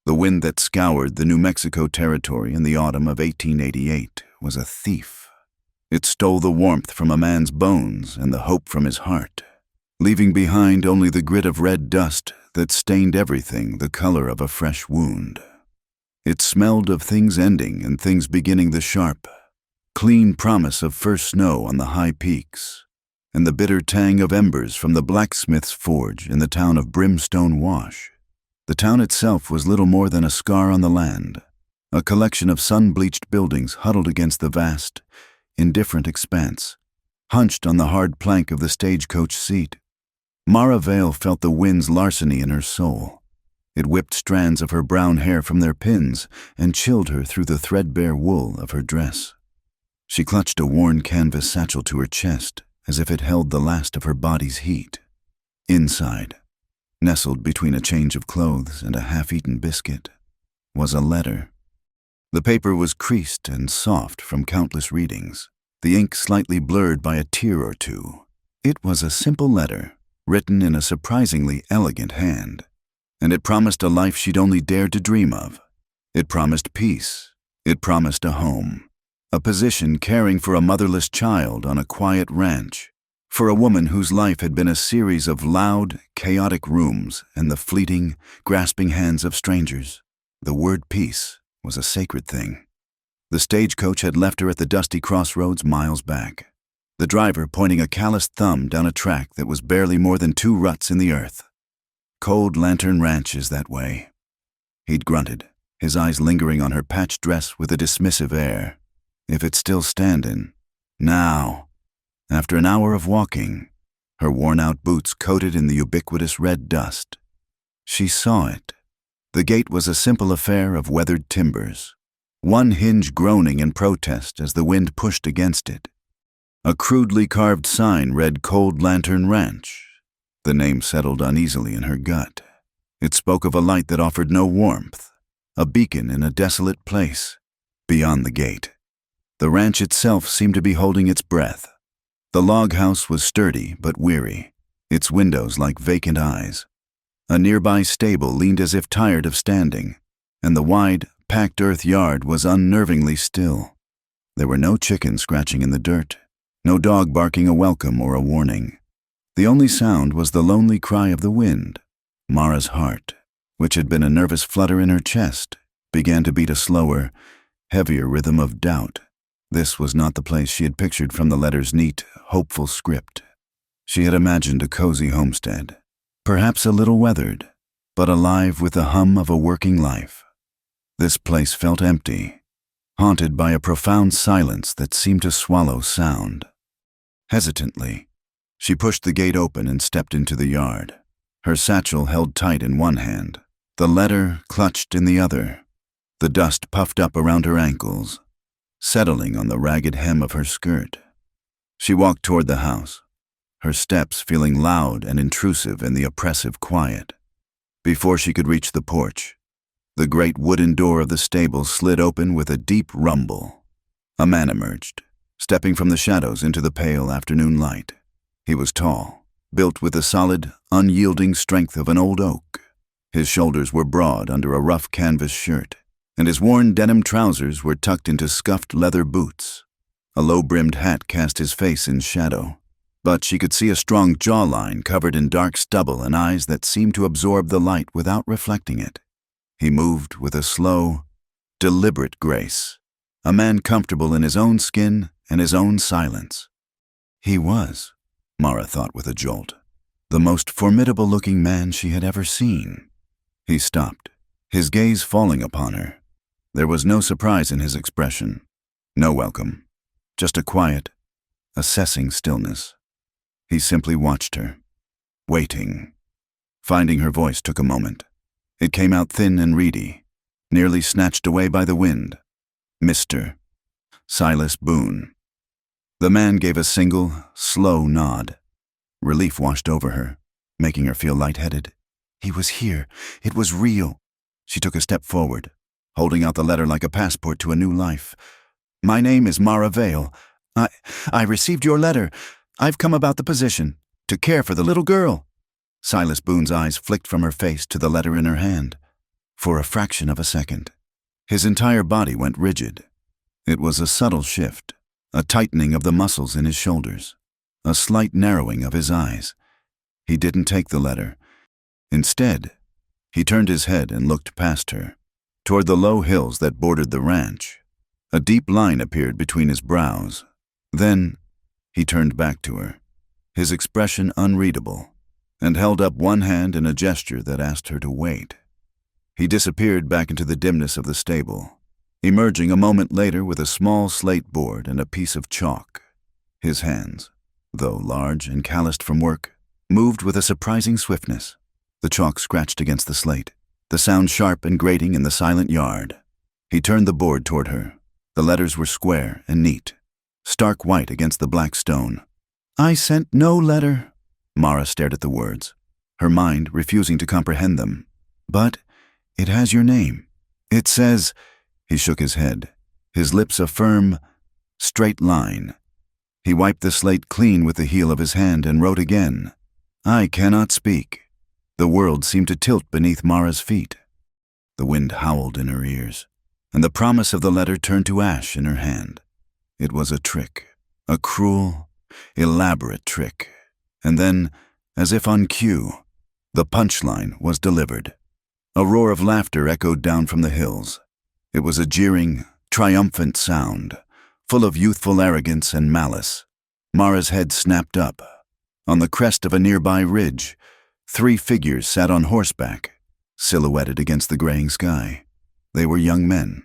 The wind that scoured the New Mexico territory in the autumn of 1888 was a thief. It stole the warmth from a man's bones and the hope from his heart, leaving behind only the grit of red dust that stained everything the color of a fresh wound. It smelled of things ending and things beginning, the sharp, clean promise of first snow on the high peaks, and the bitter tang of embers from the blacksmith's forge in the town of Brimstone Wash. The town itself was little more than a scar on the land, a collection of sun-bleached buildings huddled against the vast, indifferent expanse, hunched on the hard plank of the stagecoach seat. Mara Vale felt the wind's larceny in her soul. It whipped strands of her brown hair from their pins and chilled her through the threadbare wool of her dress. She clutched a worn canvas satchel to her chest as if it held the last of her body's heat. Inside, nestled between a change of clothes and a half-eaten biscuit, was a letter. The paper was creased and soft from countless readings, the ink slightly blurred by a tear or two. It was a simple letter, written in a surprisingly elegant hand, and it promised a life she'd only dared to dream of. It promised peace. It promised a home, a position caring for a motherless child on a quiet ranch, for a woman whose life had been a series of loud, chaotic rooms and the fleeting, grasping hands of strangers. The word peace was a sacred thing. The stagecoach had left her at the dusty crossroads miles back, the driver pointing a calloused thumb down a track that was barely more than 2 ruts in the earth. Cold Lantern Ranch is that way. He'd grunted, his eyes lingering on her patched dress with a dismissive air. If it's still standin'. Now, after an hour of walking, her worn-out boots coated in the ubiquitous red dust, she saw it. The gate was a simple affair of weathered timbers, one hinge groaning in protest as the wind pushed against it. A crudely carved sign read Cold Lantern Ranch. The name settled uneasily in her gut. It spoke of a light that offered no warmth, a beacon in a desolate place, beyond the gate. The ranch itself seemed to be holding its breath. The log house was sturdy but weary, its windows like vacant eyes. A nearby stable leaned as if tired of standing, and the wide, packed earth yard was unnervingly still. There were no chickens scratching in the dirt, no dog barking a welcome or a warning. The only sound was the lonely cry of the wind. Mara's heart, which had been a nervous flutter in her chest, began to beat a slower, heavier rhythm of doubt. This was not the place she had pictured from the letter's neat, hopeful script. She had imagined a cozy homestead, perhaps a little weathered, but alive with the hum of a working life. This place felt empty, haunted by a profound silence that seemed to swallow sound. Hesitantly, she pushed the gate open and stepped into the yard, her satchel held tight in one hand, the letter clutched in the other. The dust puffed up around her ankles, settling on the ragged hem of her skirt. She walked toward the house, her steps feeling loud and intrusive in the oppressive quiet. Before she could reach the porch, the great wooden door of the stable slid open with a deep rumble. A man emerged, stepping from the shadows into the pale afternoon light. He was tall, built with the solid, unyielding strength of an old oak. His shoulders were broad under a rough canvas shirt, and his worn denim trousers were tucked into scuffed leather boots. A low-brimmed hat cast his face in shadow, but she could see a strong jawline covered in dark stubble and eyes that seemed to absorb the light without reflecting it. He moved with a slow, deliberate grace, a man comfortable in his own skin and his own silence. He was, Mara thought with a jolt, the most formidable-looking man she had ever seen. He stopped, his gaze falling upon her. There was no surprise in his expression, no welcome, just a quiet, assessing stillness. He simply watched her, waiting. Finding her voice took a moment. It came out thin and reedy, nearly snatched away by the wind. Mr. Silas Boone. The man gave a single, slow nod. Relief washed over her, making her feel lightheaded. He was here. It was real. She took a step forward, holding out the letter like a passport to a new life. "My name is Mara Vale. I received your letter. I've come about the position, to care for the little girl." Silas Boone's eyes flicked from her face to the letter in her hand. For a fraction of a second, his entire body went rigid. It was a subtle shift, a tightening of the muscles in his shoulders, a slight narrowing of his eyes. He didn't take the letter. Instead, he turned his head and looked past her, toward the low hills that bordered the ranch. A deep line appeared between his brows. Then, he turned back to her, his expression unreadable, and held up one hand in a gesture that asked her to wait. He disappeared back into the dimness of the stable, emerging a moment later with a small slate board and a piece of chalk. His hands, though large and calloused from work, moved with a surprising swiftness. The chalk scratched against the slate, the sound sharp and grating in the silent yard. He turned the board toward her. The letters were square and neat, stark white against the black stone. "I sent no letter." Mara stared at the words, her mind refusing to comprehend them. "But it has your name. It says—" He shook his head, his lips a firm, straight line. He wiped the slate clean with the heel of his hand and wrote again. "I cannot speak." The world seemed to tilt beneath Mara's feet. The wind howled in her ears, and the promise of the letter turned to ash in her hand. It was a trick, a cruel, elaborate trick. And then, as if on cue, the punchline was delivered. A roar of laughter echoed down from the hills. It was a jeering, triumphant sound, full of youthful arrogance and malice. Mara's head snapped up. On the crest of a nearby ridge, 3 figures sat on horseback, silhouetted against the graying sky. They were young men,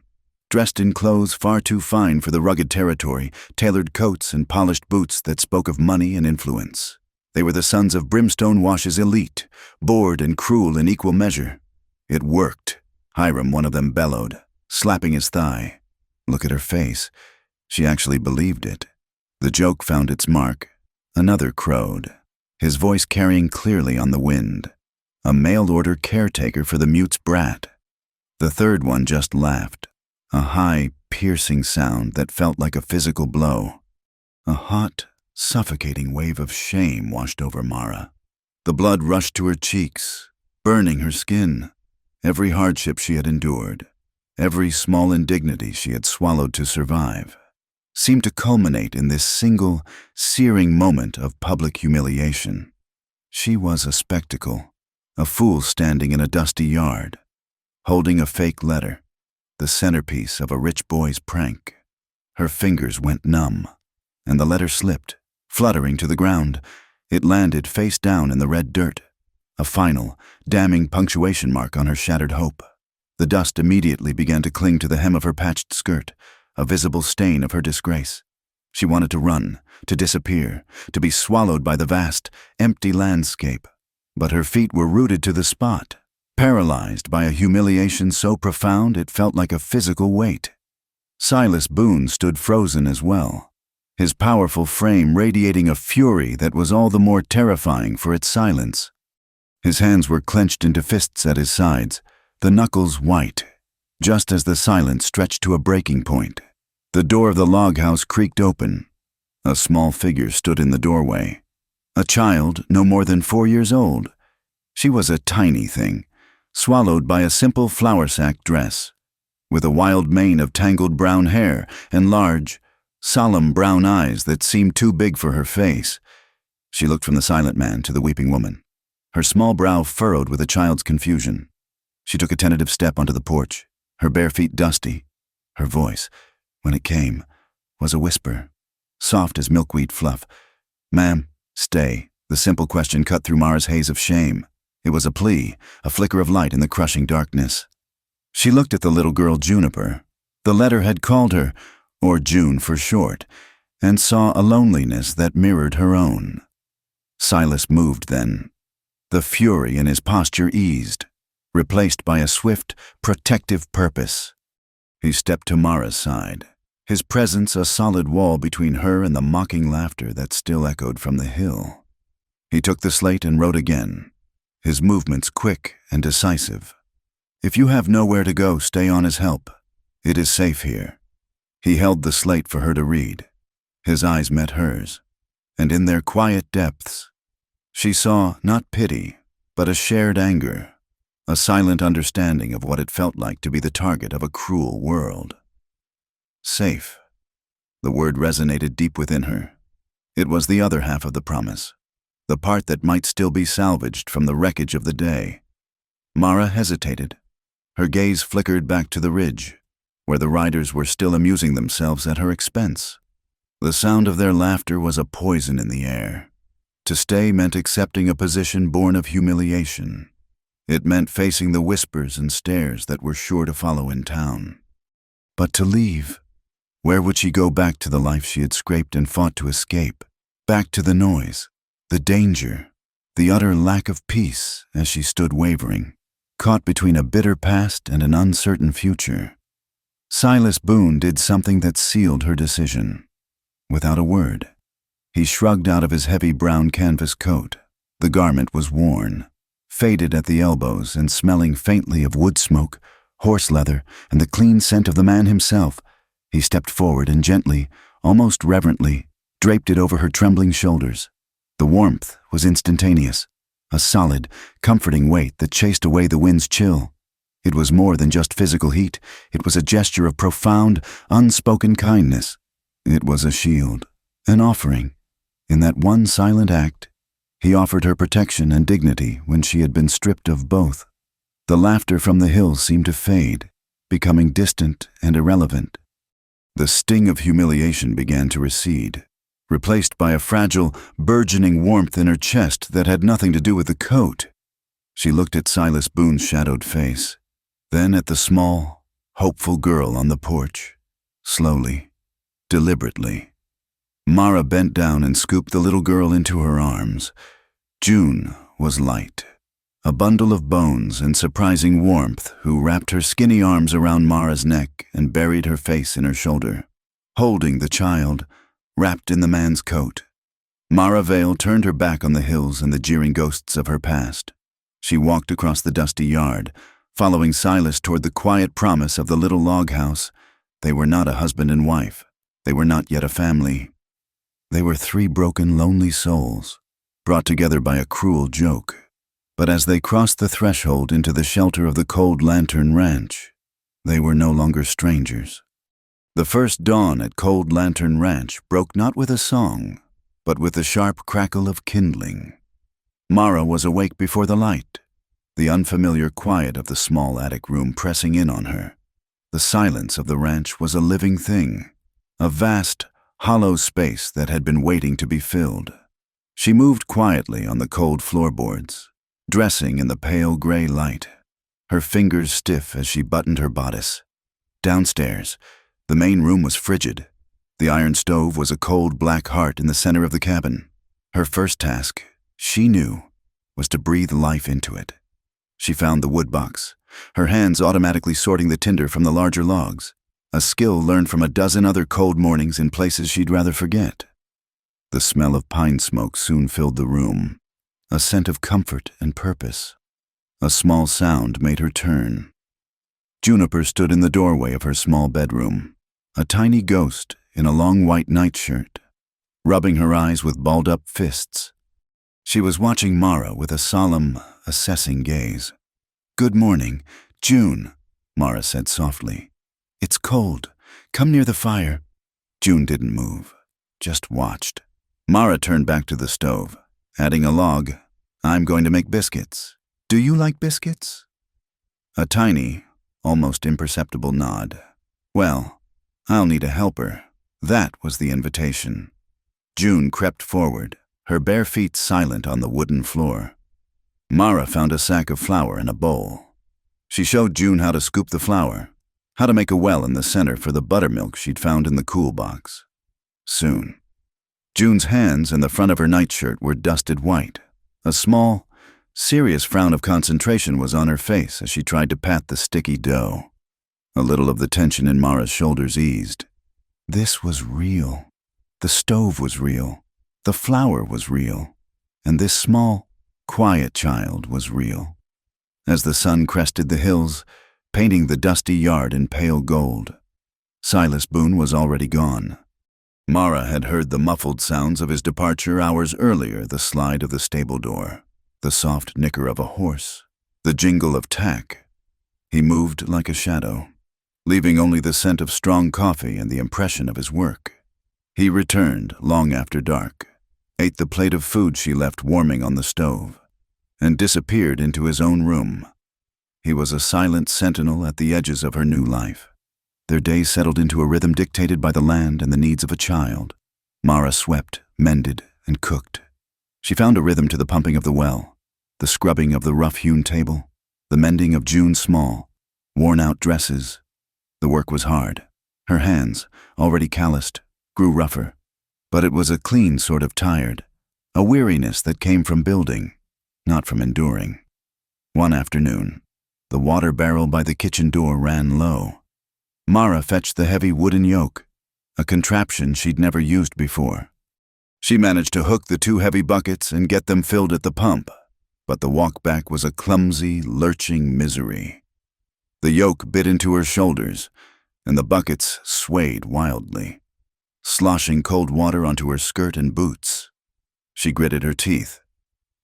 dressed in clothes far too fine for the rugged territory, tailored coats and polished boots that spoke of money and influence. They were the sons of Brimstone Wash's elite, bored and cruel in equal measure. "It worked," Hiram, one of them, bellowed, slapping his thigh. Look at her face. She actually believed it. The joke found its mark. Another crowed, his voice carrying clearly on the wind. A mail-order caretaker for the mute's brat. The third one just laughed, a high, piercing sound that felt like a physical blow. A hot, suffocating wave of shame washed over Mara. The blood rushed to her cheeks, burning her skin. Every hardship she had endured, every small indignity she had swallowed to survive, seemed to culminate in this single, searing moment of public humiliation. She was a spectacle, a fool standing in a dusty yard, holding a fake letter, the centerpiece of a rich boy's prank. Her fingers went numb, and the letter slipped, fluttering to the ground. It landed face down in the red dirt, a final, damning punctuation mark on her shattered hope. The dust immediately began to cling to the hem of her patched skirt, a visible stain of her disgrace. She wanted to run, to disappear, to be swallowed by the vast, empty landscape. But her feet were rooted to the spot, paralyzed by a humiliation so profound it felt like a physical weight. Silas Boone stood frozen as well, his powerful frame radiating a fury that was all the more terrifying for its silence. His hands were clenched into fists at his sides, the knuckles white. Just as the silence stretched to a breaking point, the door of the log house creaked open. A small figure stood in the doorway. A child no more than 4 years old. She was a tiny thing, swallowed by a simple flour sack dress, with a wild mane of tangled brown hair and large, solemn brown eyes that seemed too big for her face. She looked from the silent man to the weeping woman, her small brow furrowed with a child's confusion. She took a tentative step onto the porch, her bare feet dusty. Her voice, when it came, was a whisper, soft as milkweed fluff. "Ma'am, stay." The simple question cut through Mara's haze of shame. It was a plea, a flicker of light in the crushing darkness. She looked at the little girl Juniper. The letter had called her, or June for short, and saw a loneliness that mirrored her own. Silas moved then. The fury in his posture eased, replaced by a swift, protective purpose. He stepped to Mara's side, his presence a solid wall between her and the mocking laughter that still echoed from the hill. He took the slate and wrote again, his movements quick and decisive. "If you have nowhere to go, stay on as help. It is safe here." He held the slate for her to read. His eyes met hers, and in their quiet depths, she saw not pity, but a shared anger. a silent understanding of what it felt like to be the target of a cruel world. Safe. The word resonated deep within her. It was the other half of the promise, the part that might still be salvaged from the wreckage of the day. Mara hesitated. Her gaze flickered back to the ridge, where the riders were still amusing themselves at her expense. The sound of their laughter was a poison in the air. To stay meant accepting a position born of humiliation. It meant facing the whispers and stares that were sure to follow in town. But to leave, where would she go? Back to the life she had scraped and fought to escape? Back to the noise, the danger, the utter lack of peace as she stood wavering, caught between a bitter past and an uncertain future. Silas Boone did something that sealed her decision. Without a word, he shrugged out of his heavy brown canvas coat. The garment was worn, faded at the elbows and smelling faintly of wood smoke, horse leather, and the clean scent of the man himself. He stepped forward and gently, almost reverently, draped it over her trembling shoulders. The warmth was instantaneous, a solid, comforting weight that chased away the wind's chill. It was more than just physical heat. It was a gesture of profound, unspoken kindness. It was a shield, an offering. In that one silent act, he offered her protection and dignity when she had been stripped of both. The laughter from the hills seemed to fade, becoming distant and irrelevant. The sting of humiliation began to recede, replaced by a fragile, burgeoning warmth in her chest that had nothing to do with the coat. She looked at Silas Boone's shadowed face, then at the small, hopeful girl on the porch. Slowly, deliberately, Mara bent down and scooped the little girl into her arms. June was light, a bundle of bones and surprising warmth, who wrapped her skinny arms around Mara's neck and buried her face in her shoulder, holding the child, wrapped in the man's coat. Mara Vale turned her back on the hills and the jeering ghosts of her past. She walked across the dusty yard, following Silas toward the quiet promise of the little log house. They were not a husband and wife. They were not yet a family. They were three broken, lonely souls, brought together by a cruel joke. But as they crossed the threshold into the shelter of the Cold Lantern Ranch, they were no longer strangers. The first dawn at Cold Lantern Ranch broke not with a song, but with the sharp crackle of kindling. Mara was awake before the light, the unfamiliar quiet of the small attic room pressing in on her. The silence of the ranch was a living thing, a vast, hollow space that had been waiting to be filled. She moved quietly on the cold floorboards, dressing in the pale gray light, her fingers stiff as she buttoned her bodice. Downstairs, the main room was frigid. The iron stove was a cold black heart in the center of the cabin. Her first task, she knew, was to breathe life into it. She found the wood box, her hands automatically sorting the tinder from the larger logs, a skill learned from a dozen other cold mornings in places she'd rather forget. The smell of pine smoke soon filled the room, a scent of comfort and purpose. A small sound made her turn. Juniper stood in the doorway of her small bedroom, a tiny ghost in a long white nightshirt, rubbing her eyes with balled-up fists. She was watching Mara with a solemn, assessing gaze. "Good morning, June," Mara said softly. "It's cold. Come near the fire." June didn't move, just watched. Mara turned back to the stove, adding a log. "I'm going to make biscuits. Do you like biscuits?" A tiny, almost imperceptible nod. "Well, I'll need a helper." That was the invitation. June crept forward, her bare feet silent on the wooden floor. Mara found a sack of flour and a bowl. She showed June how to scoop the flour, how to make a well in the center for the buttermilk she'd found in the cool box. Soon, June's hands and the front of her nightshirt were dusted white. A small, serious frown of concentration was on her face as she tried to pat the sticky dough. A little of the tension in Mara's shoulders eased. This was real. The stove was real. The flour was real. And this small, quiet child was real. As the sun crested the hills, painting the dusty yard in pale gold, Silas Boone was already gone. Mara had heard the muffled sounds of his departure hours earlier, the slide of the stable door, the soft nicker of a horse, the jingle of tack. He moved like a shadow, leaving only the scent of strong coffee and the impression of his work. He returned long after dark, ate the plate of food she left warming on the stove, and disappeared into his own room. He was a silent sentinel at the edges of her new life. Their days settled into a rhythm dictated by the land and the needs of a child. Mara swept, mended, and cooked. She found a rhythm to the pumping of the well, the scrubbing of the rough-hewn table, the mending of June's small, worn-out dresses. The work was hard. Her hands, already calloused, grew rougher, but it was a clean sort of tired, a weariness that came from building, not from enduring. One afternoon, the water barrel by the kitchen door ran low. Mara fetched the heavy wooden yoke, a contraption she'd never used before. She managed to hook the two heavy buckets and get them filled at the pump, but the walk back was a clumsy, lurching misery. The yoke bit into her shoulders, and the buckets swayed wildly, sloshing cold water onto her skirt and boots. She gritted her teeth,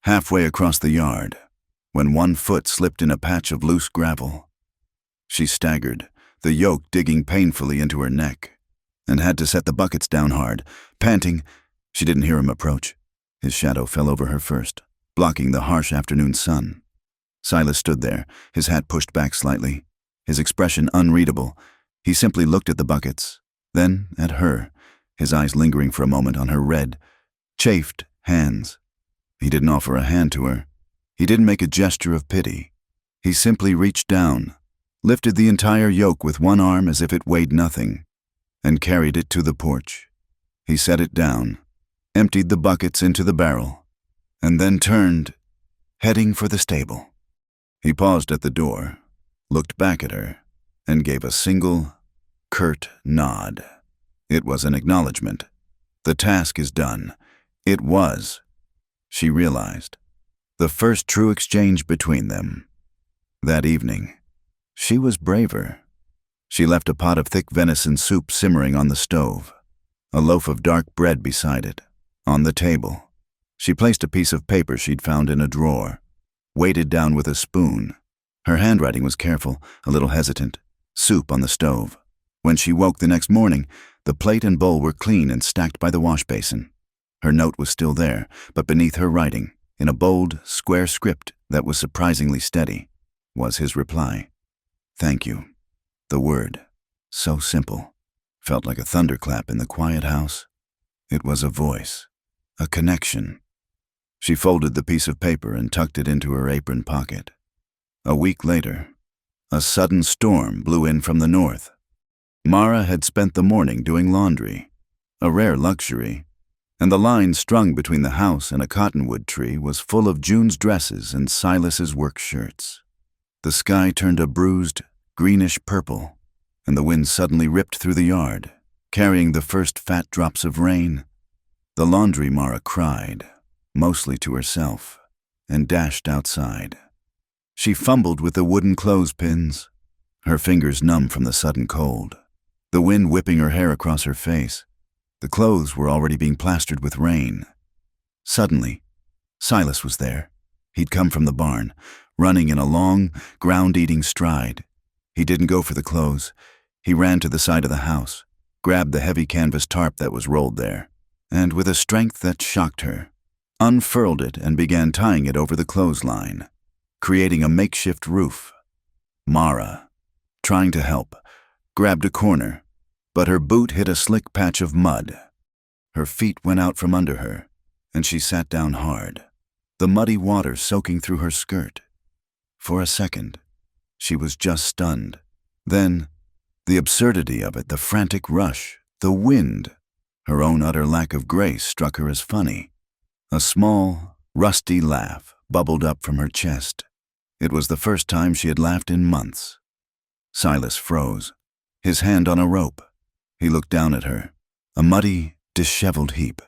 halfway across the yard, when one foot slipped in a patch of loose gravel. She staggered, the yoke digging painfully into her neck, and had to set the buckets down hard. Panting, she didn't hear him approach. His shadow fell over her first, blocking the harsh afternoon sun. Silas stood there, his hat pushed back slightly, his expression unreadable. He simply looked at the buckets, then at her, his eyes lingering for a moment on her red, chafed hands. He didn't offer a hand to her. He didn't make a gesture of pity. He simply reached down, lifted the entire yoke with one arm as if it weighed nothing, and carried it to the porch. He set it down, emptied the buckets into the barrel, and then turned, heading for the stable. He paused at the door, looked back at her, and gave a single, curt nod. It was an acknowledgement. The task is done. It was, she realized, the first true exchange between them. That evening, she was braver. She left a pot of thick venison soup simmering on the stove, a loaf of dark bread beside it. On the table, she placed a piece of paper she'd found in a drawer, weighted down with a spoon. Her handwriting was careful, a little hesitant. Soup on the stove. When she woke the next morning, the plate and bowl were clean and stacked by the wash basin. Her note was still there, but beneath her writing, in a bold, square script that was surprisingly steady, was his reply. Thank you. The word, so simple, felt like a thunderclap in the quiet house. It was a voice, a connection. She folded the piece of paper and tucked it into her apron pocket. A week later, a sudden storm blew in from the north. Mara had spent the morning doing laundry, a rare luxury, and the line strung between the house and a cottonwood tree was full of June's dresses and Silas's work shirts. The sky turned a bruised, greenish purple, and the wind suddenly ripped through the yard, carrying the first fat drops of rain. The laundry Mara cried, mostly to herself, and dashed outside. She fumbled with the wooden clothespins, her fingers numb from the sudden cold, the wind whipping her hair across her face. The clothes were already being plastered with rain. Suddenly, Silas was there. He'd come from the barn, running in a long, ground-eating stride. He didn't go for the clothes. He ran to the side of the house, grabbed the heavy canvas tarp that was rolled there, and with a strength that shocked her, unfurled it and began tying it over the clothesline, creating a makeshift roof. Mara, trying to help, grabbed a corner, but her boot hit a slick patch of mud. Her feet went out from under her, and she sat down hard, the muddy water soaking through her skirt. For a second, she was just stunned. Then, the absurdity of it, the frantic rush, the wind, her own utter lack of grace struck her as funny. A small, rusty laugh bubbled up from her chest. It was the first time she had laughed in months. Silas froze, his hand on a rope. He looked down at her, a muddy, disheveled heap.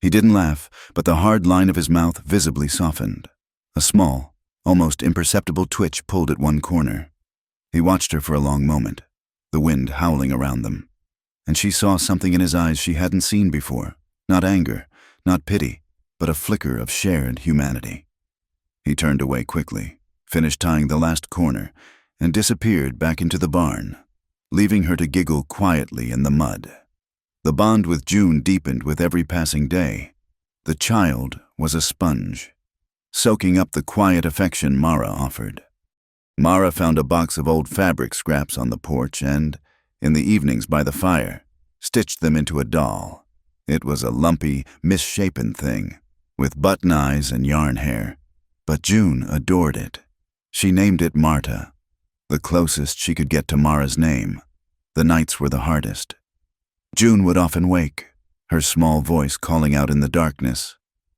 He didn't laugh, but the hard line of his mouth visibly softened. A small, almost imperceptible twitch pulled at one corner. He watched her for a long moment, the wind howling around them, and she saw something in his eyes she hadn't seen before. Not anger, not pity, but a flicker of shared humanity. He turned away quickly, finished tying the last corner, and disappeared back into the barn, leaving her to giggle quietly in the mud. The bond with June deepened with every passing day. The child was a sponge, soaking up the quiet affection Mara offered. Mara found a box of old fabric scraps on the porch and, in the evenings by the fire, stitched them into a doll. It was a lumpy, misshapen thing, with button eyes and yarn hair, but June adored it. She named it Marta, the closest she could get to Mara's name. The nights were the hardest. June would often wake, her small voice calling out in the darkness,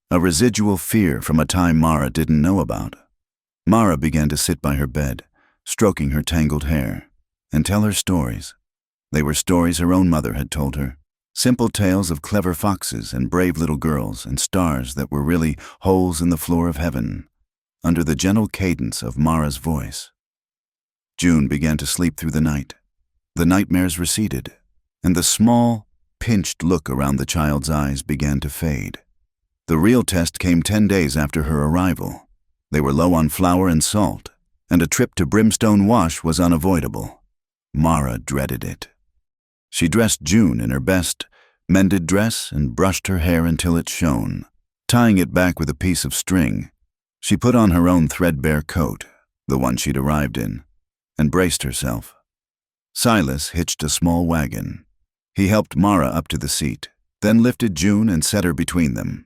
a residual fear from a time Mara didn't know about. Mara began to sit by her bed, stroking her tangled hair, and tell her stories. They were stories her own mother had told her, simple tales of clever foxes and brave little girls and stars that were really holes in the floor of heaven, under the gentle cadence of Mara's voice. June began to sleep through the night. The nightmares receded, and the small, pinched look around the child's eyes began to fade. The real test came 10 days after her arrival. They were low on flour and salt, and a trip to Brimstone Wash was unavoidable. Mara dreaded it. She dressed June in her best, mended dress and brushed her hair until it shone. Tying it back with a piece of string, she put on her own threadbare coat, the one she'd arrived in, and braced herself. Silas hitched a small wagon. He helped Mara up to the seat, then lifted June and set her between them.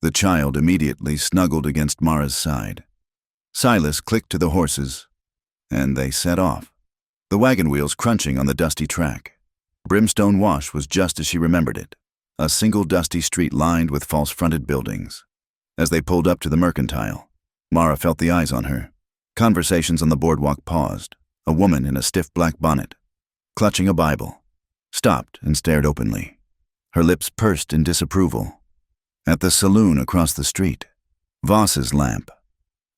The child immediately snuggled against Mara's side. Silas clicked to the horses, and they set off, the wagon wheels crunching on the dusty track. Brimstone Wash was just as she remembered it, a single dusty street lined with false-fronted buildings. As they pulled up to the mercantile, Mara felt the eyes on her. Conversations on the boardwalk paused. A woman in a stiff black bonnet, clutching a Bible, stopped and stared openly. Her lips pursed in disapproval. At the saloon across the street, Voss's lamp,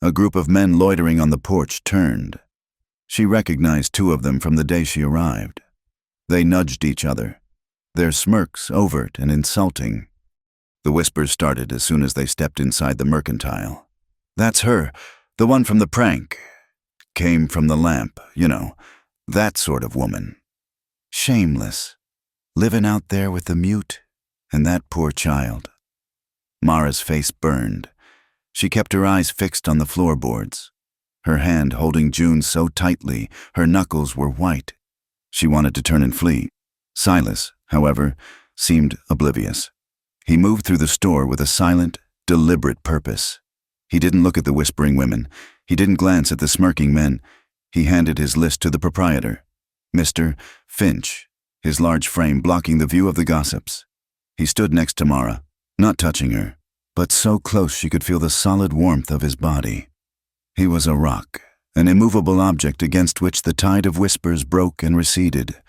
a group of men loitering on the porch turned. She recognized 2 of them from the day she arrived. They nudged each other, their smirks overt and insulting. The whispers started as soon as they stepped inside the mercantile. "That's her, the one from the prank. Came from the lamp, you know, that sort of woman. Shameless, living out there with the mute and that poor child." Mara's face burned. She kept her eyes fixed on the floorboards, her hand holding June so tightly her knuckles were white. She wanted to turn and flee. Silas, however, seemed oblivious. He moved through the store with a silent, deliberate purpose. He didn't look at the whispering women. He didn't glance at the smirking men. He handed his list to the proprietor, Mr. Finch, his large frame blocking the view of the gossips. He stood next to Mara, not touching her, but so close she could feel the solid warmth of his body. He was a rock, an immovable object against which the tide of whispers broke and receded.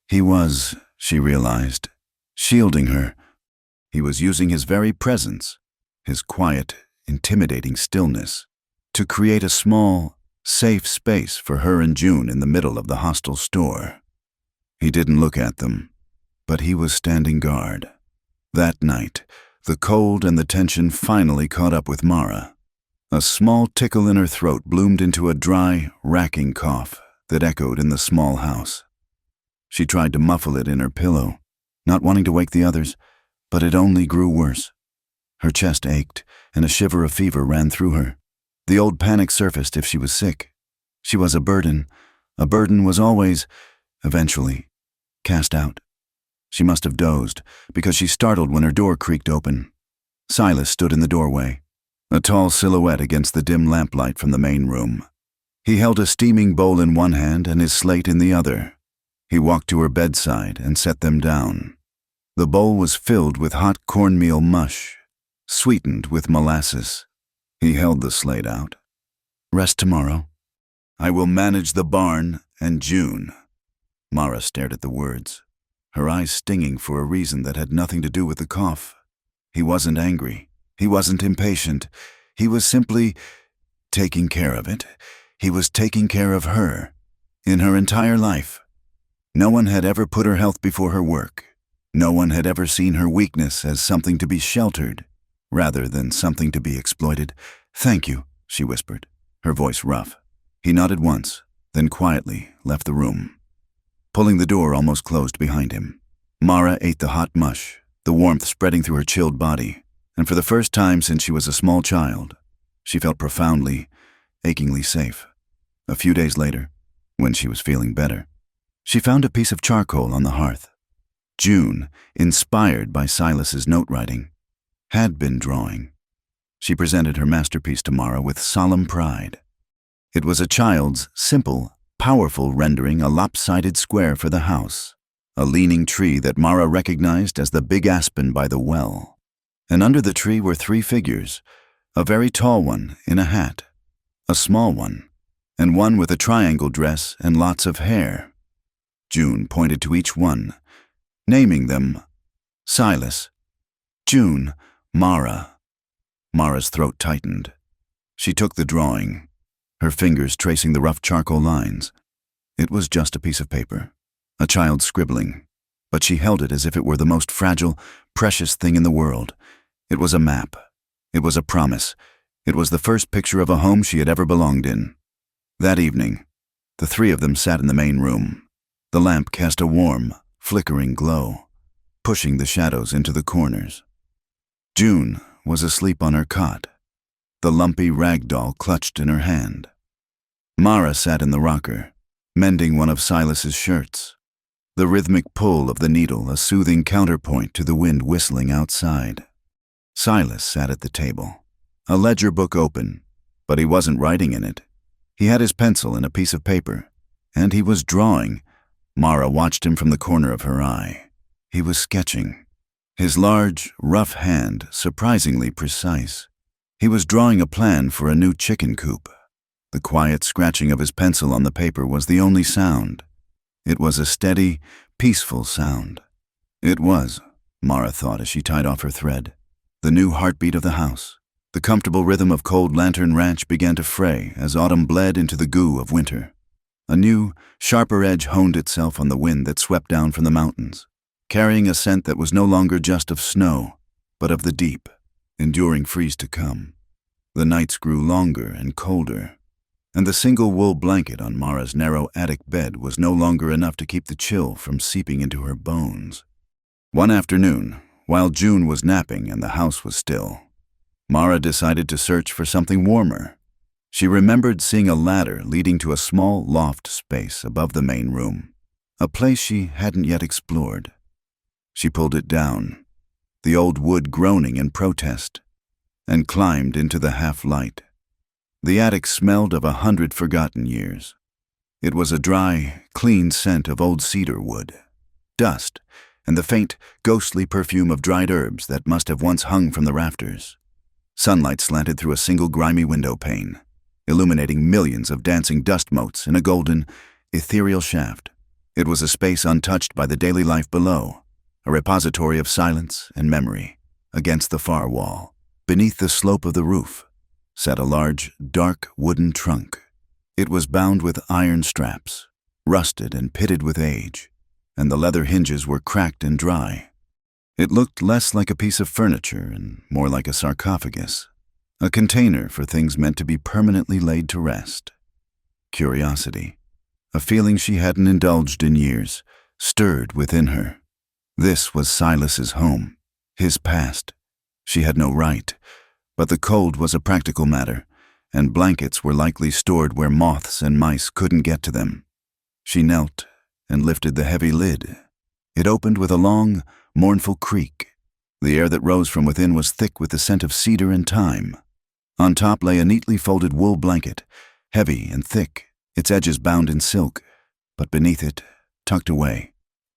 He was, she realized, shielding her. He was using his very presence, his quiet, intimidating stillness, to create a small, safe space for her and June in the middle of the hostile store. He didn't look at them, but he was standing guard. That night, the cold and the tension finally caught up with Mara. A small tickle in her throat bloomed into a dry, racking cough that echoed in the small house. She tried to muffle it in her pillow, not wanting to wake the others, but it only grew worse. Her chest ached, and a shiver of fever ran through her. The old panic surfaced if she was sick. She was a burden. A burden was always, eventually, cast out. She must have dozed, because she startled when her door creaked open. Silas stood in the doorway, a tall silhouette against the dim lamplight from the main room. He held a steaming bowl in one hand and his slate in the other. He walked to her bedside and set them down. The bowl was filled with hot cornmeal mush, sweetened with molasses. He held the slate out. "Rest tomorrow. I will manage the barn and June." Mara stared at the words, her eyes stinging for a reason that had nothing to do with the cough. He wasn't angry. He wasn't impatient. He was simply taking care of it. He was taking care of her. In her entire life, no one had ever put her health before her work. No one had ever seen her weakness as something to be sheltered, rather than something to be exploited. "Thank you," she whispered, her voice rough. He nodded once, then quietly left the room, pulling the door almost closed behind him. Mara ate the hot mush, the warmth spreading through her chilled body, and for the first time since she was a small child, she felt profoundly, achingly safe. A few days later, when she was feeling better, she found a piece of charcoal on the hearth. June, inspired by Silas's note writing, had been drawing. She presented her masterpiece to Mara with solemn pride. It was a child's simple, powerful rendering, a lopsided square for the house, a leaning tree that Mara recognized as the big aspen by the well. And under the tree were 3 figures, a very tall one in a hat, a small one, and one with a triangle dress and lots of hair. June pointed to each one, naming them Silas, June, Mara. Mara's throat tightened. She took the drawing, her fingers tracing the rough charcoal lines. It was just a piece of paper, a child's scribbling, but she held it as if it were the most fragile, precious thing in the world. It was a map. It was a promise. It was the first picture of a home she had ever belonged in. That evening, the 3 of them sat in the main room. The lamp cast a warm, flickering glow, pushing the shadows into the corners. June was asleep on her cot, the lumpy rag doll clutched in her hand. Mara sat in the rocker, mending one of Silas's shirts, the rhythmic pull of the needle a soothing counterpoint to the wind whistling outside. Silas sat at the table, a ledger book open, but he wasn't writing in it. He had his pencil and a piece of paper, and he was drawing. Mara watched him from the corner of her eye. He was sketching, his large, rough hand surprisingly precise. He was drawing a plan for a new chicken coop. The quiet scratching of his pencil on the paper was the only sound. It was a steady, peaceful sound. It was, Mara thought as she tied off her thread, the new heartbeat of the house. The comfortable rhythm of Cold Lantern Ranch began to fray as autumn bled into the goo of winter. A new, sharper edge honed itself on the wind that swept down from the mountains, carrying a scent that was no longer just of snow, but of the deep, enduring freeze to come. The nights grew longer and colder, and the single wool blanket on Mara's narrow attic bed was no longer enough to keep the chill from seeping into her bones. One afternoon, while June was napping and the house was still, Mara decided to search for something warmer. She remembered seeing a ladder leading to a small loft space above the main room, a place she hadn't yet explored. She pulled it down, the old wood groaning in protest, and climbed into the half-light. The attic smelled of 100 forgotten years. It was a dry, clean scent of old cedar wood, dust, and the faint, ghostly perfume of dried herbs that must have once hung from the rafters. Sunlight slanted through a single grimy window pane, illuminating millions of dancing dust motes in a golden, ethereal shaft. It was a space untouched by the daily life below, a repository of silence and memory. Against the far wall, beneath the slope of the roof, sat a large, dark wooden trunk. It was bound with iron straps, rusted and pitted with age, and the leather hinges were cracked and dry. It looked less like a piece of furniture and more like a sarcophagus, a container for things meant to be permanently laid to rest. Curiosity, a feeling she hadn't indulged in years, stirred within her. This was Silas's home, his past. She had no right, but the cold was a practical matter, and blankets were likely stored where moths and mice couldn't get to them. She knelt and lifted the heavy lid. It opened with a long, mournful creak. The air that rose from within was thick with the scent of cedar and thyme. On top lay a neatly folded wool blanket, heavy and thick, its edges bound in silk, but beneath it, tucked away,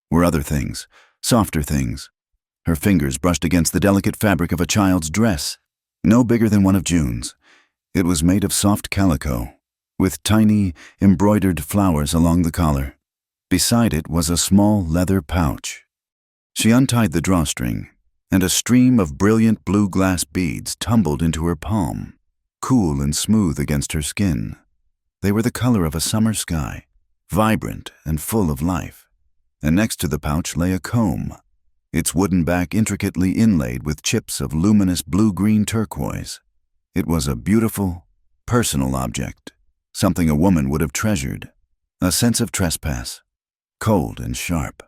were other things, softer things. Her fingers brushed against the delicate fabric of a child's dress, no bigger than one of June's. It was made of soft calico, with tiny, embroidered flowers along the collar. Beside it was a small leather pouch. She untied the drawstring, and a stream of brilliant blue glass beads tumbled into her palm, cool and smooth against her skin. They were the color of a summer sky, vibrant and full of life. And next to the pouch lay a comb, its wooden back intricately inlaid with chips of luminous blue-green turquoise. It was a beautiful, personal object, something a woman would have treasured. A sense of trespass, cold and sharp,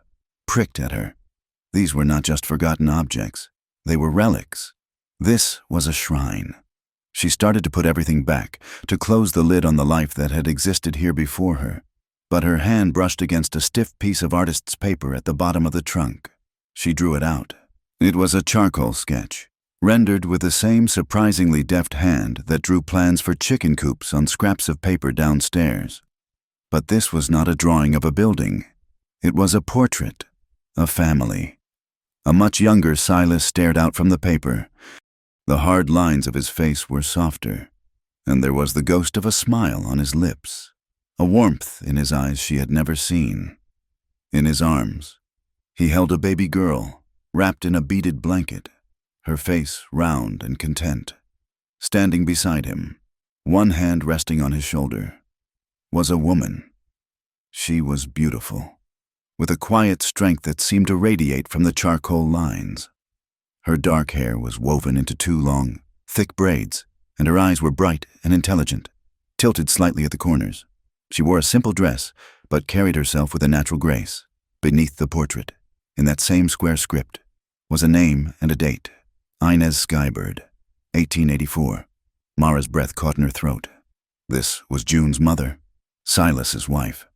pricked at her. These were not just forgotten objects. They were relics. This was a shrine. She started to put everything back, to close the lid on the life that had existed here before her. But her hand brushed against a stiff piece of artist's paper at the bottom of the trunk. She drew it out. It was a charcoal sketch, rendered with the same surprisingly deft hand that drew plans for chicken coops on scraps of paper downstairs. But this was not a drawing of a building. It was a portrait, a family. A much younger Silas stared out from the paper. The hard lines of his face were softer, and there was the ghost of a smile on his lips, a warmth in his eyes she had never seen. In his arms, he held a baby girl, wrapped in a beaded blanket, her face round and content. Standing beside him, one hand resting on his shoulder, was a woman. She was beautiful, with a quiet strength that seemed to radiate from the charcoal lines. Her dark hair was woven into 2 long, thick braids, and her eyes were bright and intelligent, tilted slightly at the corners. She wore a simple dress, but carried herself with a natural grace. Beneath the portrait, in that same square script, was a name and a date. Inez Skybird, 1884. Mara's breath caught in her throat. This was June's mother, Silas's wife.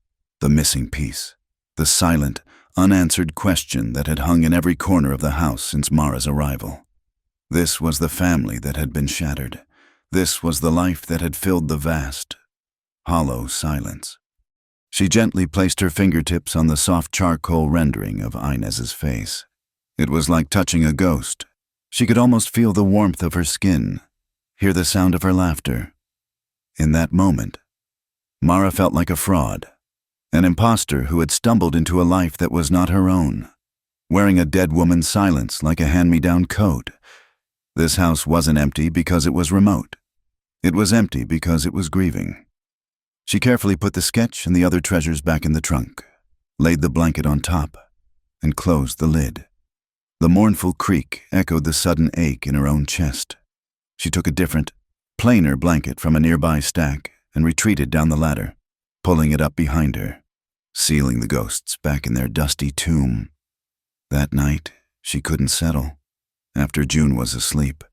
The missing piece, the silent, unanswered question that had hung in every corner of the house since Mara's arrival. This was the family that had been shattered. This was the life that had filled the vast, hollow silence. She gently placed her fingertips on the soft charcoal rendering of Inez's face. It was like touching a ghost. She could almost feel the warmth of her skin, hear the sound of her laughter. In that moment, Mara felt like a fraud, an imposter who had stumbled into a life that was not her own, wearing a dead woman's silence like a hand-me-down coat. This house wasn't empty because it was remote. It was empty because it was grieving. She carefully put the sketch and the other treasures back in the trunk, laid the blanket on top, and closed the lid. The mournful creak echoed the sudden ache in her own chest. She took a different, plainer blanket from a nearby stack and retreated down the ladder, pulling it up behind her, sealing the ghosts back in their dusty tomb. That night, she couldn't settle. After June was asleep,